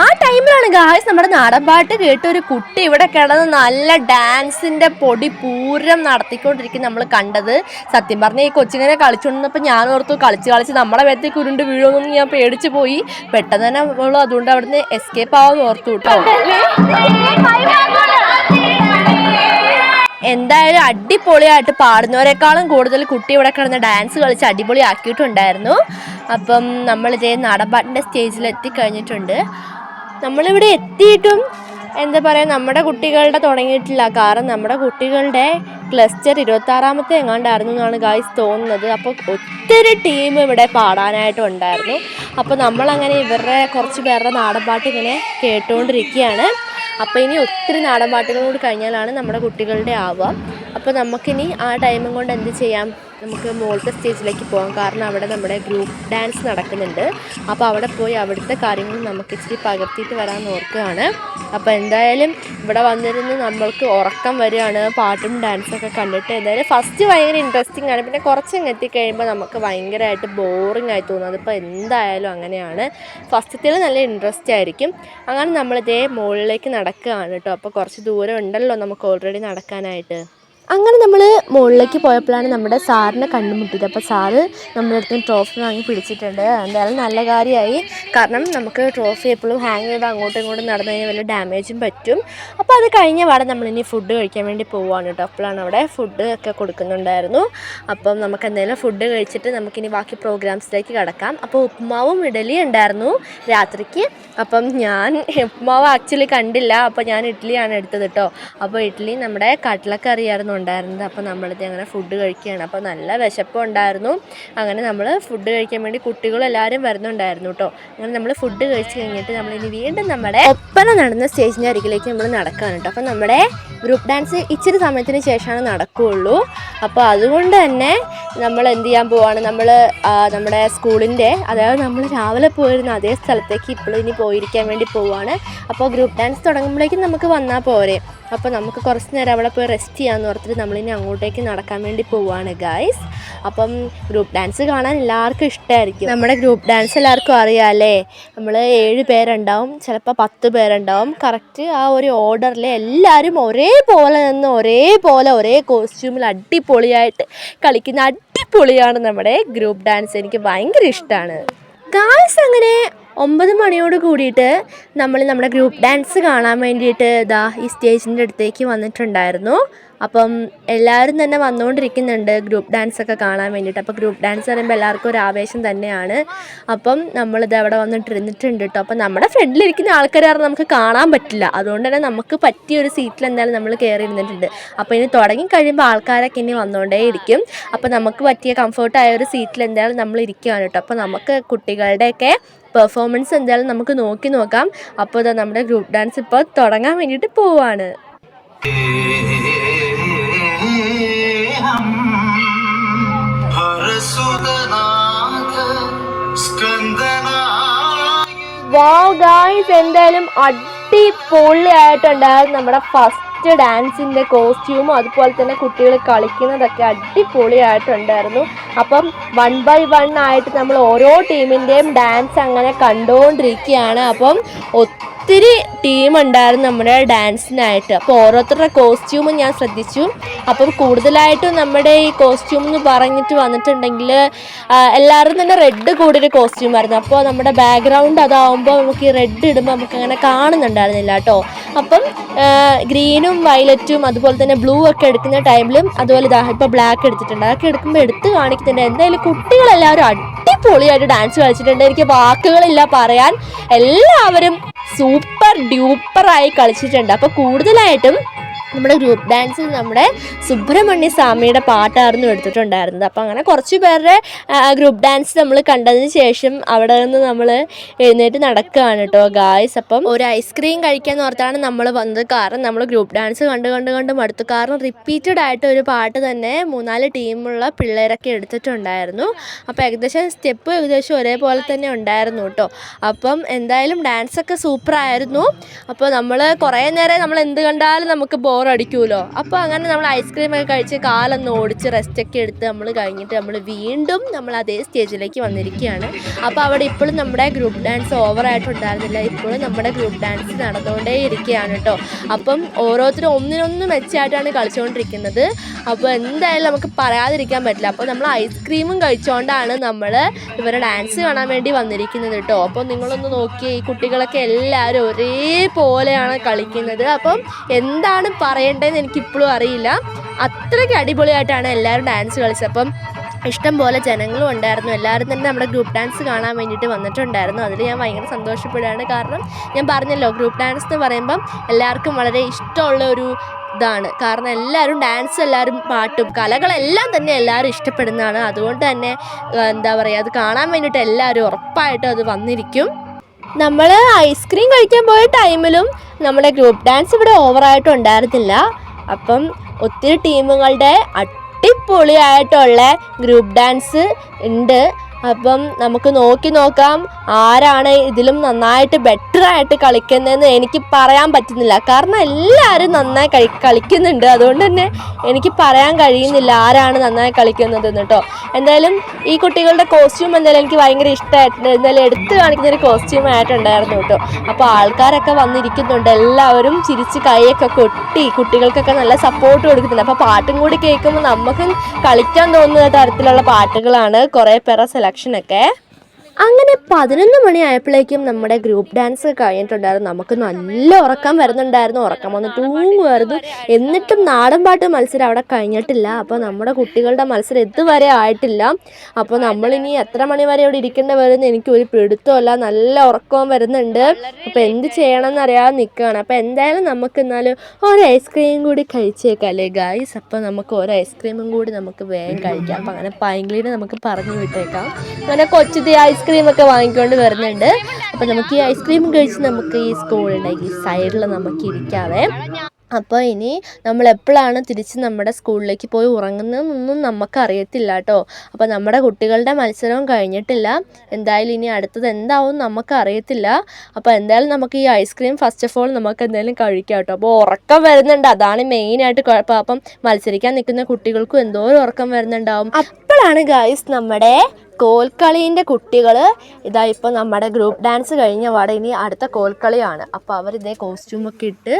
ആ ടൈമിലാണ് ഗായ്സ് നമ്മുടെ നാടൻപാട്ട് കേട്ടൊരു കുട്ടി ഇവിടെ കിടന്ന് നല്ല ഡാൻസിൻ്റെ പൊടി പൂരം നടത്തിക്കൊണ്ടിരിക്കും നമ്മൾ കണ്ടത്. സത്യം പറഞ്ഞാൽ ഈ കൊച്ചിങ്ങനെ കളിച്ചുകൊണ്ടിരുന്നപ്പോൾ ഞാൻ ഓർത്തു കളിച്ച് നമ്മളെ വേഗത്തേക്ക് ഉരുണ്ട് വീഴുമെന്ന് ഞാൻ പേടിച്ചു പോയി. പെട്ടെന്ന് തന്നെ ഉള്ളൂ. അതുകൊണ്ട് അവിടുന്ന് എസ്കേപ്പ് ആവാന്ന് ഓർത്തു കേട്ടോ. എന്തായാലും അടിപൊളിയായിട്ട് പാടുന്നവരെക്കാളും കൂടുതൽ കുട്ടി ഇവിടെ കിടന്ന് ഡാൻസ് കളിച്ച് അടിപൊളി ആക്കിയിട്ടുണ്ടായിരുന്നു. അപ്പം നമ്മളിതേ നാടൻപാട്ടിൻ്റെ സ്റ്റേജിലെത്തി കഴിഞ്ഞിട്ടുണ്ട്. നമ്മളിവിടെ എത്തിയിട്ടും എന്താ പറയുക നമ്മുടെ കുട്ടികളുടെ തുടങ്ങിയിട്ടില്ല. കാരണം നമ്മുടെ കുട്ടികളുടെ ക്ലസ്റ്റർ 26ാമത്തെ എങ്ങാണ്ടായിരുന്നു എന്നാണ് ഗായ്സ് തോന്നുന്നത്. അപ്പോൾ ഒത്തിരി ടീം ഇവിടെ പാടാനായിട്ടുണ്ടായിരുന്നു. അപ്പോൾ നമ്മളങ്ങനെ ഇവരുടെ കുറച്ച് പേരുടെ നാടൻപാട്ട് ഇങ്ങനെ കേട്ടുകൊണ്ടിരിക്കുകയാണ്. അപ്പോൾ ഇനി ഒത്തിരി നാടൻപാട്ടുകൾ കൂടി കഴിഞ്ഞാലാണ് നമ്മുടെ കുട്ടികളുടെ ആവുക. അപ്പോൾ നമുക്കിനി ആ ടൈമും കൊണ്ട് എന്ത് ചെയ്യാം, നമുക്ക് മുകളിലത്തെ സ്റ്റേജിലേക്ക് പോകാം. കാരണം അവിടെ നമ്മുടെ ഗ്രൂപ്പ് ഡാൻസ് നടക്കുന്നുണ്ട്. അപ്പോൾ അവിടെ പോയി അവിടുത്തെ കാര്യങ്ങൾ നമുക്ക് ഇച്ചിരി പകർത്തിയിട്ട് വരാൻ ഓർക്കുകയാണ്. അപ്പോൾ എന്തായാലും ഇവിടെ വന്നിരുന്ന് നമ്മൾക്ക് ഉറക്കം വരികയാണ് പാട്ടും ഡാൻസൊക്കെ കണ്ടിട്ട്. എന്തായാലും ഫസ്റ്റ് ഭയങ്കര ഇൻട്രസ്റ്റിംഗ് ആണ്. പിന്നെ കുറച്ചങ്ങ് എത്തിക്കഴിയുമ്പോൾ നമുക്ക് ഭയങ്കരമായിട്ട് ബോറിംഗ് ആയി തോന്നും. അതിപ്പോൾ എന്തായാലും അങ്ങനെയാണ്. ഫസ്റ്റത്തിൽ നല്ല ഇൻട്രസ്റ്റ് ആയിരിക്കും. അങ്ങനെ നമ്മളിതേ മുകളിലേക്ക് നടക്കുകയാണ് കേട്ടോ. അപ്പോൾ കുറച്ച് ദൂരം ഉണ്ടല്ലോ നമുക്ക് ഓൾറെഡി നടക്കാനായിട്ട്. അങ്ങനെ നമ്മൾ മുകളിലേക്ക് പോയപ്പോഴാണ് നമ്മുടെ സാറിനെ കണ്ടുമുട്ടിയത്. അപ്പോൾ സാറ് നമ്മുടെ അടുത്ത് ട്രോഫി വാങ്ങി പിടിച്ചിട്ടുണ്ട്. എന്തായാലും നല്ല കാര്യമായി. കാരണം നമുക്ക് ട്രോഫി എപ്പോഴും ഹാങ് ചെയ്ത് അങ്ങോട്ടും ഇങ്ങോട്ടും നടന്നു കഴിഞ്ഞാൽ വലിയ ഡാമേജും പറ്റും. അപ്പോൾ അത് കഴിഞ്ഞ പാടെ നമ്മളിനി ഫുഡ് കഴിക്കാൻ വേണ്ടി പോവുകയാണ് കേട്ടോ. അപ്പോഴാണ് അവിടെ ഫുഡ് ഒക്കെ കൊടുക്കുന്നുണ്ടായിരുന്നു. അപ്പം നമുക്ക് എന്തായാലും ഫുഡ് കഴിച്ചിട്ട് നമുക്കിനി ബാക്കി പ്രോഗ്രാംസിലേക്ക് കിടക്കാം. അപ്പോൾ ഉപ്മാവും ഇഡലിയും ഉണ്ടായിരുന്നു രാത്രിക്ക്. അപ്പം ഞാൻ ഉപ്മാവ് ആക്ച്വലി കണ്ടില്ല. അപ്പോൾ ഞാൻ ഇഡ്ഡലിയാണ് എടുത്തത് കേട്ടോ. അപ്പോൾ ഇഡ്ഡലി നമ്മുടെ കടലക്കറിയായിരുന്നു ഉണ്ടായിരുന്നത്. അപ്പോൾ നമ്മളിത് അങ്ങനെ ഫുഡ് കഴിക്കുകയാണ്. അപ്പോൾ നല്ല വിശപ്പം ഉണ്ടായിരുന്നു. അങ്ങനെ നമ്മൾ ഫുഡ് കഴിക്കാൻ വേണ്ടി കുട്ടികളെല്ലാവരും വരുന്നുണ്ടായിരുന്നു കേട്ടോ. അങ്ങനെ നമ്മൾ ഫുഡ് കഴിച്ച് കഴിഞ്ഞിട്ട് നമ്മളിനി വീണ്ടും നമ്മുടെ ഒപ്പന നടന്ന സ്റ്റേജിൻ്റെ അരികിലേക്ക് നമ്മൾ നടക്കുകയാണ് കേട്ടോ. അപ്പോൾ നമ്മുടെ ഗ്രൂപ്പ് ഡാൻസ് ഇച്ചിരി സമയത്തിന് ശേഷമാണ് നടക്കുകയുള്ളൂ. അപ്പോൾ അതുകൊണ്ട് തന്നെ നമ്മൾ എന്ത് ചെയ്യാൻ പോവാണ്, നമ്മുടെ സ്കൂളിൻ്റെ, അതായത് നമ്മൾ രാവിലെ പോയിരുന്ന അതേ സ്ഥലത്തേക്ക് ഇപ്പോൾ ഇനി പോയിരിക്കാൻ വേണ്ടി പോവുകയാണ്. അപ്പോൾ ഗ്രൂപ്പ് ഡാൻസ് തുടങ്ങുമ്പോഴേക്കും നമുക്ക് വന്നാൽ പോരെ. അപ്പോൾ നമുക്ക് കുറച്ച് നേരം അവിടെ പോയി റെസ്റ്റ് ചെയ്യാമെന്ന് ഓർത്തിട്ട് നമ്മളിനി അങ്ങോട്ടേക്ക് നടക്കാൻ വേണ്ടി പോവുകയാണ് ഗായ്സ്. അപ്പം ഗ്രൂപ്പ് ഡാൻസ് കാണാൻ എല്ലാവർക്കും ഇഷ്ടമായിരിക്കും. നമ്മുടെ ഗ്രൂപ്പ് ഡാൻസ് എല്ലാവർക്കും അറിയാമല്ലേ, നമ്മൾ 7 പേരുണ്ടാവും, ചിലപ്പോൾ 10 പേരുണ്ടാവും. കറക്റ്റ് ആ ഒരു ഓർഡറിൽ എല്ലാവരും ഒരേപോലെ നിന്ന് ഒരേ കോസ്റ്റ്യൂമിൽ അടിപൊളിയായിട്ട് കളിക്കുന്ന അടിപൊളിയാണ് നമ്മുടെ ഗ്രൂപ്പ് ഡാൻസ്. എനിക്ക് ഭയങ്കര ഇഷ്ടമാണ് ഗായ്സ്. അങ്ങനെ 9 മണിയോട് കൂടിയിട്ട് നമ്മൾ നമ്മുടെ ഗ്രൂപ്പ് ഡാൻസ് കാണാൻ വേണ്ടിയിട്ട് ഇതാ ഈ സ്റ്റേജിൻ്റെ അടുത്തേക്ക് വന്നിട്ടുണ്ടായിരുന്നു. അപ്പം എല്ലാവരും തന്നെ വന്നുകൊണ്ടിരിക്കുന്നുണ്ട് ഗ്രൂപ്പ് ഡാൻസൊക്കെ കാണാൻ വേണ്ടിയിട്ട്. അപ്പോൾ ഗ്രൂപ്പ് ഡാൻസ് പറയുമ്പോൾ എല്ലാവർക്കും ഒരു ആവേശം തന്നെയാണ്. അപ്പം നമ്മളിത് അവിടെ വന്നിട്ടിരുന്നിട്ടുണ്ട് കേട്ടോ. അപ്പം നമ്മുടെ ഫ്രണ്ടിലിരിക്കുന്ന ആൾക്കാരെ നമുക്ക് കാണാൻ പറ്റില്ല, അതുകൊണ്ട് തന്നെ നമുക്ക് പറ്റിയൊരു സീറ്റിൽ എന്തായാലും നമ്മൾ കയറി ഇരുന്നിട്ടുണ്ട്. അപ്പോൾ ഇനി തുടങ്ങി കഴിയുമ്പോൾ ആൾക്കാരൊക്കെ ഇനി വന്നുകൊണ്ടേ ഇരിക്കും. അപ്പോൾ നമുക്ക് പറ്റിയ കംഫർട്ടായ ഒരു സീറ്റിൽ എന്തായാലും നമ്മൾ ഇരിക്കുകയാണ് കേട്ടോ. അപ്പോൾ നമുക്ക് കുട്ടികളുടെയൊക്കെ പെർഫോമൻസ് എന്തായാലും നമുക്ക് നോക്കാം. അപ്പോൾ ഇതാ നമ്മുടെ ഗ്രൂപ്പ് ഡാൻസ് ഇപ്പോൾ തുടങ്ങാൻ വേണ്ടിയിട്ട് പോവാണ്. വാവ് ഗായ്സ്, എന്തായാലും അടിപൊളിയായിട്ടുണ്ടായിരുന്നു നമ്മുടെ ഫസ്റ്റ് ഡാൻസിൻ്റെ കോസ്റ്റ്യൂമും അതുപോലെ തന്നെ കുട്ടികൾ കളിക്കുന്നതൊക്കെ അടിപൊളിയായിട്ടുണ്ടായിരുന്നു. അപ്പം 1 by 1 ആയിട്ട് നമ്മൾ ഓരോ ടീമിൻ്റെയും ഡാൻസ് അങ്ങനെ കണ്ടുകൊണ്ടിരിക്കുകയാണ്. അപ്പം ഒത്തിരി ടീം ഉണ്ടായിരുന്നു നമ്മുടെ ഡാൻസിനായിട്ട്. അപ്പോൾ ഓരോരുത്തരുടെ കോസ്റ്റ്യൂമും ഞാൻ ശ്രദ്ധിച്ചു. അപ്പം കൂടുതലായിട്ടും നമ്മുടെ ഈ കോസ്റ്റ്യൂം എന്ന് പറഞ്ഞിട്ട് വന്നിട്ടുണ്ടെങ്കിൽ എല്ലാവരും തന്നെ റെഡ് കൂടിയൊരു കോസ്റ്റ്യൂം ആയിരുന്നു. അപ്പോൾ നമ്മുടെ ബാക്ക്ഗ്രൗണ്ട് അതാവുമ്പോൾ നമുക്ക് ഈ റെഡ് ഇടുമ്പോൾ നമുക്ക് അങ്ങനെ കാണുന്നുണ്ടായിരുന്നില്ല കേട്ടോ. അപ്പം ഗ്രീനും വയലറ്റും അതുപോലെ തന്നെ ബ്ലൂ ഒക്കെ എടുക്കുന്ന ടൈമിലും അതുപോലെ ഇതാ ഇപ്പോൾ ബ്ലാക്ക് എടുത്തിട്ടുണ്ട്. അതൊക്കെ എടുക്കുമ്പോൾ എടുത്ത് കാണിക്കുന്നുണ്ട്. എന്തായാലും കുട്ടികളെല്ലാവരും അടിപൊളിയായിട്ട് ഡാൻസ് കളിച്ചിട്ടുണ്ട്. എനിക്ക് വാക്കുകളില്ല പറയാൻ. എല്ലാവരും സൂപ്പർ ഡ്യൂപ്പറായി കളിച്ചിട്ടുണ്ട്. അപ്പോൾ കൂടുതലായിട്ടും നമ്മുടെ ഗ്രൂപ്പ് ഡാൻസിൽ നമ്മുടെ സുബ്രഹ്മണ്യ സ്വാമിയുടെ പാട്ടായിരുന്നു എടുത്തിട്ടുണ്ടായിരുന്നത്. അപ്പോൾ അങ്ങനെ കുറച്ച് പേരുടെ ഗ്രൂപ്പ് ഡാൻസ് നമ്മൾ കണ്ടതിന് ശേഷം അവിടെ നിന്ന് നമ്മൾ എഴുന്നേറ്റ് നടക്കുകയാണ് കേട്ടോ ഗായ്സ്. അപ്പം ഒരു ഐസ്ക്രീം കഴിക്കാമെന്ന് ഓർത്താണ് നമ്മൾ വന്നത്. കാരണം നമ്മൾ ഗ്രൂപ്പ് ഡാൻസ് കണ്ട് മടുത്തു. കാരണം റിപ്പീറ്റഡ് ആയിട്ട് ഒരു പാട്ട് തന്നെ 3-4 ടീമുള്ള പിള്ളേരൊക്കെ എടുത്തിട്ടുണ്ടായിരുന്നു. അപ്പോൾ സ്റ്റെപ്പ് ഏകദേശം ഒരേപോലെ തന്നെ ഉണ്ടായിരുന്നു കേട്ടോ. അപ്പം എന്തായാലും ഡാൻസൊക്കെ സൂപ്പറായിരുന്നു. അപ്പോൾ നമ്മൾ കുറേ നേരം നമ്മൾ എന്ത് കണ്ടാലും നമുക്ക് ബോറടിക്കുമല്ലോ. അപ്പോൾ അങ്ങനെ നമ്മൾ ഐസ്ക്രീമൊക്കെ കഴിച്ച് കാലൊന്ന് ഓടിച്ച് റെസ്റ്റൊക്കെ എടുത്ത് നമ്മൾ കഴിഞ്ഞിട്ട് നമ്മൾ വീണ്ടും നമ്മൾ അതേ സ്റ്റേജിലേക്ക് വന്നിരിക്കുകയാണ്. അപ്പോൾ അവിടെ ഇപ്പോഴും നമ്മുടെ ഗ്രൂപ്പ് ഡാൻസ് ഓവറായിട്ടുണ്ടായിരുന്നില്ല. ഇപ്പോഴും നമ്മുടെ ഗ്രൂപ്പ് ഡാൻസ് നടന്നുകൊണ്ടേ ഇരിക്കുകയാണ് കേട്ടോ. അപ്പം ഓരോരുത്തരും ഒന്നിനൊന്ന് മെച്ചമായിട്ടാണ് കളിച്ചുകൊണ്ടിരിക്കുന്നത്. അപ്പോൾ എന്തായാലും നമുക്ക് പറയാതിരിക്കാൻ പറ്റില്ല. അപ്പോൾ നമ്മൾ ഐസ്ക്രീമും കഴിച്ചുകൊണ്ടാണ് നമ്മൾ ഇവരുടെ ഡാൻസ് കാണാൻ വേണ്ടി വന്നിരിക്കുന്നത് കേട്ടോ. അപ്പോൾ നിങ്ങളൊന്ന് നോക്കിയേ, ഈ കുട്ടികളൊക്കെ എല്ലാവരും ഒരേപോലെയാണ് കളിക്കുന്നത്. അപ്പം എന്താണ് പറയേണ്ടതെന്ന് എനിക്കിപ്പോഴും അറിയില്ല. അത്രയ്ക്ക് അടിപൊളിയായിട്ടാണ് എല്ലാവരും ഡാൻസ് കളിച്ചത്. അപ്പം ഇഷ്ടം പോലെ ജനങ്ങളും ഉണ്ടായിരുന്നു. എല്ലാവരും തന്നെ നമ്മുടെ ഗ്രൂപ്പ് ഡാൻസ് കാണാൻ വേണ്ടിയിട്ട് വന്നിട്ടുണ്ടായിരുന്നു. അതിൽ ഞാൻ ഭയങ്കര സന്തോഷപ്പെടുകയാണ്. കാരണം ഞാൻ പറഞ്ഞല്ലോ, ഗ്രൂപ്പ് ഡാൻസ് എന്ന് പറയുമ്പം എല്ലാവർക്കും വളരെ ഇഷ്ടമുള്ള ഒരു ഇതാണ്. കാരണം എല്ലാവരും ഡാൻസ്, എല്ലാവരും പാട്ടും കലകളെല്ലാം തന്നെ എല്ലാവരും ഇഷ്ടപ്പെടുന്നതാണ്. അതുകൊണ്ട് തന്നെ എന്താ പറയുക, അത് കാണാൻ വേണ്ടിയിട്ട് എല്ലാവരും ഉറപ്പായിട്ടും അത് വന്നിരിക്കും. നമ്മൾ ഐസ്ക്രീം കഴിക്കാൻ പോയ ടൈമിലും നമ്മുടെ ഗ്രൂപ്പ് ഡാൻസ് ഇവിടെ ഓവറായിട്ടും ഉണ്ടായിരുന്നില്ല. അപ്പം ഒത്തിരി ടീമുകളുടെ അടിപൊളിയായിട്ടുള്ള ഗ്രൂപ്പ് ഡാൻസ് ഉണ്ട്. അപ്പം നമുക്ക് നോക്കാം ആരാണ് ഇതിലും നന്നായിട്ട് ബെറ്ററായിട്ട് കളിക്കുന്നതെന്ന് എനിക്ക് പറയാൻ പറ്റുന്നില്ല. കാരണം എല്ലാവരും നന്നായി കളിക്കുന്നുണ്ട്. അതുകൊണ്ട് തന്നെ എനിക്ക് പറയാൻ കഴിയുന്നില്ല ആരാണ് നന്നായി കളിക്കുന്നതെന്ന് കേട്ടോ. എന്തായാലും ഈ കുട്ടികളുടെ കോസ്റ്റ്യൂം എന്തായാലും എനിക്ക് ഭയങ്കര ഇഷ്ടമായിട്ടുണ്ട്. എന്തായാലും എടുത്ത് കാണിക്കുന്നൊരു കോസ്റ്റ്യൂം ആയിട്ടുണ്ടായിരുന്നു കേട്ടോ. അപ്പോൾ ആൾക്കാരൊക്കെ വന്നിരിക്കുന്നുണ്ട്. എല്ലാവരും ചിരിച്ച് കൈയൊക്കെ കൊട്ടി കുട്ടികൾക്കൊക്കെ നല്ല സപ്പോർട്ട് കൊടുക്കുന്നുണ്ട്. അപ്പോൾ പാട്ടും കൂടി കേൾക്കുമ്പോൾ നമുക്കും കളിക്കാൻ തോന്നുന്ന തരത്തിലുള്ള പാട്ടുകളാണ് കുറേ പേരുടെ സെലക്ഷനൊക്കെ. അങ്ങനെ 11 മണിയായപ്പോഴേക്കും നമ്മുടെ ഗ്രൂപ്പ് ഡാൻസ് കഴിഞ്ഞിട്ടുണ്ടായിരുന്നു. നമുക്ക് നല്ല ഉറക്കം വരുന്നുണ്ടായിരുന്നു. ഉറക്കം വന്ന് തൂങ്ങുമായിരുന്നു. എന്നിട്ടും നാടൻ പാട്ട് മത്സരം അവിടെ കഴിഞ്ഞിട്ടില്ല. അപ്പോൾ നമ്മുടെ കുട്ടികളുടെ മത്സരം ഇതുവരെ ആയിട്ടില്ല. അപ്പോൾ നമ്മളിനി എത്ര മണി വരെ ഇവിടെ ഇരിക്കേണ്ടി വരുമെന്ന് എനിക്കൊരു പിടുത്തമല്ല. നല്ല ഉറക്കവും വരുന്നുണ്ട്. അപ്പോൾ എന്ത് ചെയ്യണമെന്ന് അറിയാതെ നിൽക്കുകയാണ്. അപ്പോൾ എന്തായാലും നമുക്ക് എന്നാലും ഒരു ഐസ്ക്രീം കൂടി കഴിച്ചേക്കാം അല്ലേ ഗായ്സ്. അപ്പോൾ നമുക്ക് ഒരു ഐസ്ക്രീമും കൂടി നമുക്ക് വേഗം കഴിക്കാം. അപ്പോൾ അങ്ങനെ പൈങ്കിളിനെ നമുക്ക് പറഞ്ഞു വിട്ടേക്കാം. അങ്ങനെ കൊച്ചുതി ഐസ്ക്രീമൊക്കെ വാങ്ങിക്കൊണ്ട് വരുന്നുണ്ട്. അപ്പോൾ നമുക്ക് ഈ ഐസ്ക്രീം കഴിച്ച് നമുക്ക് ഈ സ്കൂളിൻ്റെ ഈ സൈഡിൽ നമുക്ക് ഇരിക്കാവേ. അപ്പോൾ ഇനി നമ്മൾ എപ്പോഴാണ് തിരിച്ച് നമ്മുടെ സ്കൂളിലേക്ക് പോയി ഉറങ്ങുന്നതെന്നൊന്നും നമുക്കറിയത്തില്ല കേട്ടോ. അപ്പോൾ നമ്മുടെ കുട്ടികളുടെ മത്സരവും കഴിഞ്ഞിട്ടില്ല. എന്തായാലും ഇനി അടുത്തത് എന്താവും നമുക്കറിയത്തില്ല. അപ്പോൾ എന്തായാലും നമുക്ക് ഈ ഐസ്ക്രീം ഫസ്റ്റ് ഓഫ് ഓൾ നമുക്ക് എന്തായാലും കഴിക്കാം കേട്ടോ. അപ്പോൾ ഉറക്കം വരുന്നുണ്ട്, അതാണ് മെയിനായിട്ട് കുഴപ്പം. അപ്പം മത്സരിക്കാൻ നിൽക്കുന്ന കുട്ടികൾക്കും എന്തോ ഒരു ഉറക്കം വരുന്നുണ്ടാവും. അപ്പോഴാണ് ഗായ്സ് നമ്മുടെ കോൽക്കളീൻ്റെ കുട്ടികൾ ഇതാ ഇപ്പോൾ നമ്മുടെ ഗ്രൂപ്പ് ഡാൻസ് കഴിഞ്ഞ പാടെ ഇനി അടുത്ത കോൽക്കളിയാണ്. അപ്പോൾ അവർ ഇതേ കോസ്റ്റ്യൂമൊക്കെ ഇട്ട്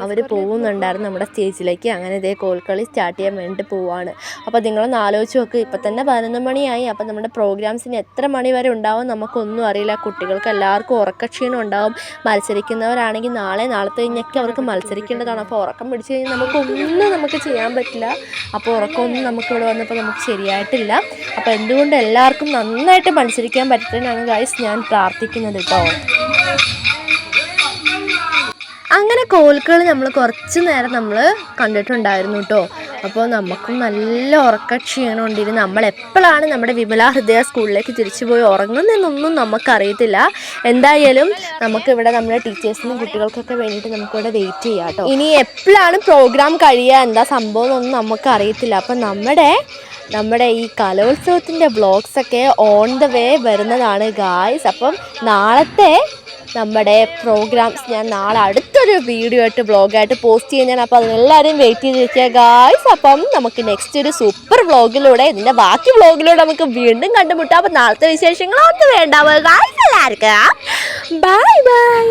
അവർ പോകുന്നുണ്ടായിരുന്നു നമ്മുടെ സ്റ്റേജിലേക്ക്. അങ്ങനെ ഇതേ കോൽക്കളി സ്റ്റാർട്ട് ചെയ്യാൻ വേണ്ടി പോവുകയാണ്. അപ്പോൾ നിങ്ങളൊന്ന് ആലോചിച്ച് നോക്ക്, ഇപ്പം തന്നെ 11 മണിയായി. അപ്പോൾ നമ്മുടെ പ്രോഗ്രാംസിന് എത്ര മണി വരെ ഉണ്ടാവും നമുക്കൊന്നും അറിയില്ല. കുട്ടികൾക്ക് എല്ലാവർക്കും ഉറക്കക്ഷീണം ഉണ്ടാവും. മത്സരിക്കുന്നവരാണെങ്കിൽ നാളത്തെ കഴിഞ്ഞൊക്കെ അവർക്ക് മത്സരിക്കേണ്ടതാണ്. അപ്പോൾ ഉറക്കം പിടിച്ച് കഴിഞ്ഞാൽ നമുക്ക് ചെയ്യാൻ പറ്റില്ല. അപ്പോൾ ഉറക്കമൊന്നും നമുക്കിവിടെ വന്നപ്പോൾ നമുക്ക് ശരിയായിട്ടില്ല. അപ്പോൾ എന്തുകൊണ്ട് എല്ലാവർക്കും നന്നായിട്ട് മത്സരിക്കാൻ പറ്റുന്നതാണ് ഗൈസ് ഞാൻ പ്രാർത്ഥിക്കുന്നത് കേട്ടോ. അങ്ങനെ കോൽക്കളി നമ്മൾ കുറച്ച് നേരം നമ്മൾ കണ്ടിട്ടുണ്ടായിരുന്നു കേട്ടോ. അപ്പോൾ നമുക്കും നല്ല ഉറക്കക്ഷീണം ഉണ്ടിരുന്നു. നമ്മളെപ്പോഴാണ് നമ്മുടെ വിമല ഹൃദയ സ്കൂളിലേക്ക് തിരിച്ചു പോയി ഉറങ്ങുന്നതെന്നൊന്നും നമുക്കറിയത്തില്ല. എന്തായാലും നമുക്കിവിടെ നമ്മുടെ ടീച്ചേഴ്സിനും കുട്ടികൾക്കൊക്കെ വേണ്ടിയിട്ട് നമുക്കിവിടെ വെയിറ്റ് ചെയ്യാം കേട്ടോ. ഇനി എപ്പോഴാണ് പ്രോഗ്രാം കഴിയുക, എന്താ സംഭവം എന്നൊന്നും നമുക്കറിയത്തില്ല. അപ്പം നമ്മുടെ ഈ കലോത്സവത്തിൻ്റെ വ്ളോഗ്സൊക്കെ ഓൺ ദ വേ വരുന്നതാണ് ഗായ്സ്. അപ്പം നാളത്തെ നമ്മുടെ പ്രോഗ്രാംസ് ഞാൻ നാളെ അടുത്തൊരു വീഡിയോ ആയിട്ട് വ്ളോഗായിട്ട് പോസ്റ്റ് ചെയ്യുന്നതാണ്. അപ്പോൾ അതിനെല്ലാവരും വെയിറ്റ് ചെയ്തിരിക്കുക ഗായ്സ്. അപ്പം നമുക്ക് നെക്സ്റ്റ് ഒരു സൂപ്പർ വ്ളോഗിലൂടെ ഇതിൻ്റെ ബാക്കി വ്ളോഗിലൂടെ നമുക്ക് വീണ്ടും കണ്ടുമുട്ടാം. അപ്പോൾ നാളത്തെ വിശേഷങ്ങളൊന്നും വേണ്ടാവുക ഗായ്സ്. എല്ലാവർക്കും ബൈ ബൈ.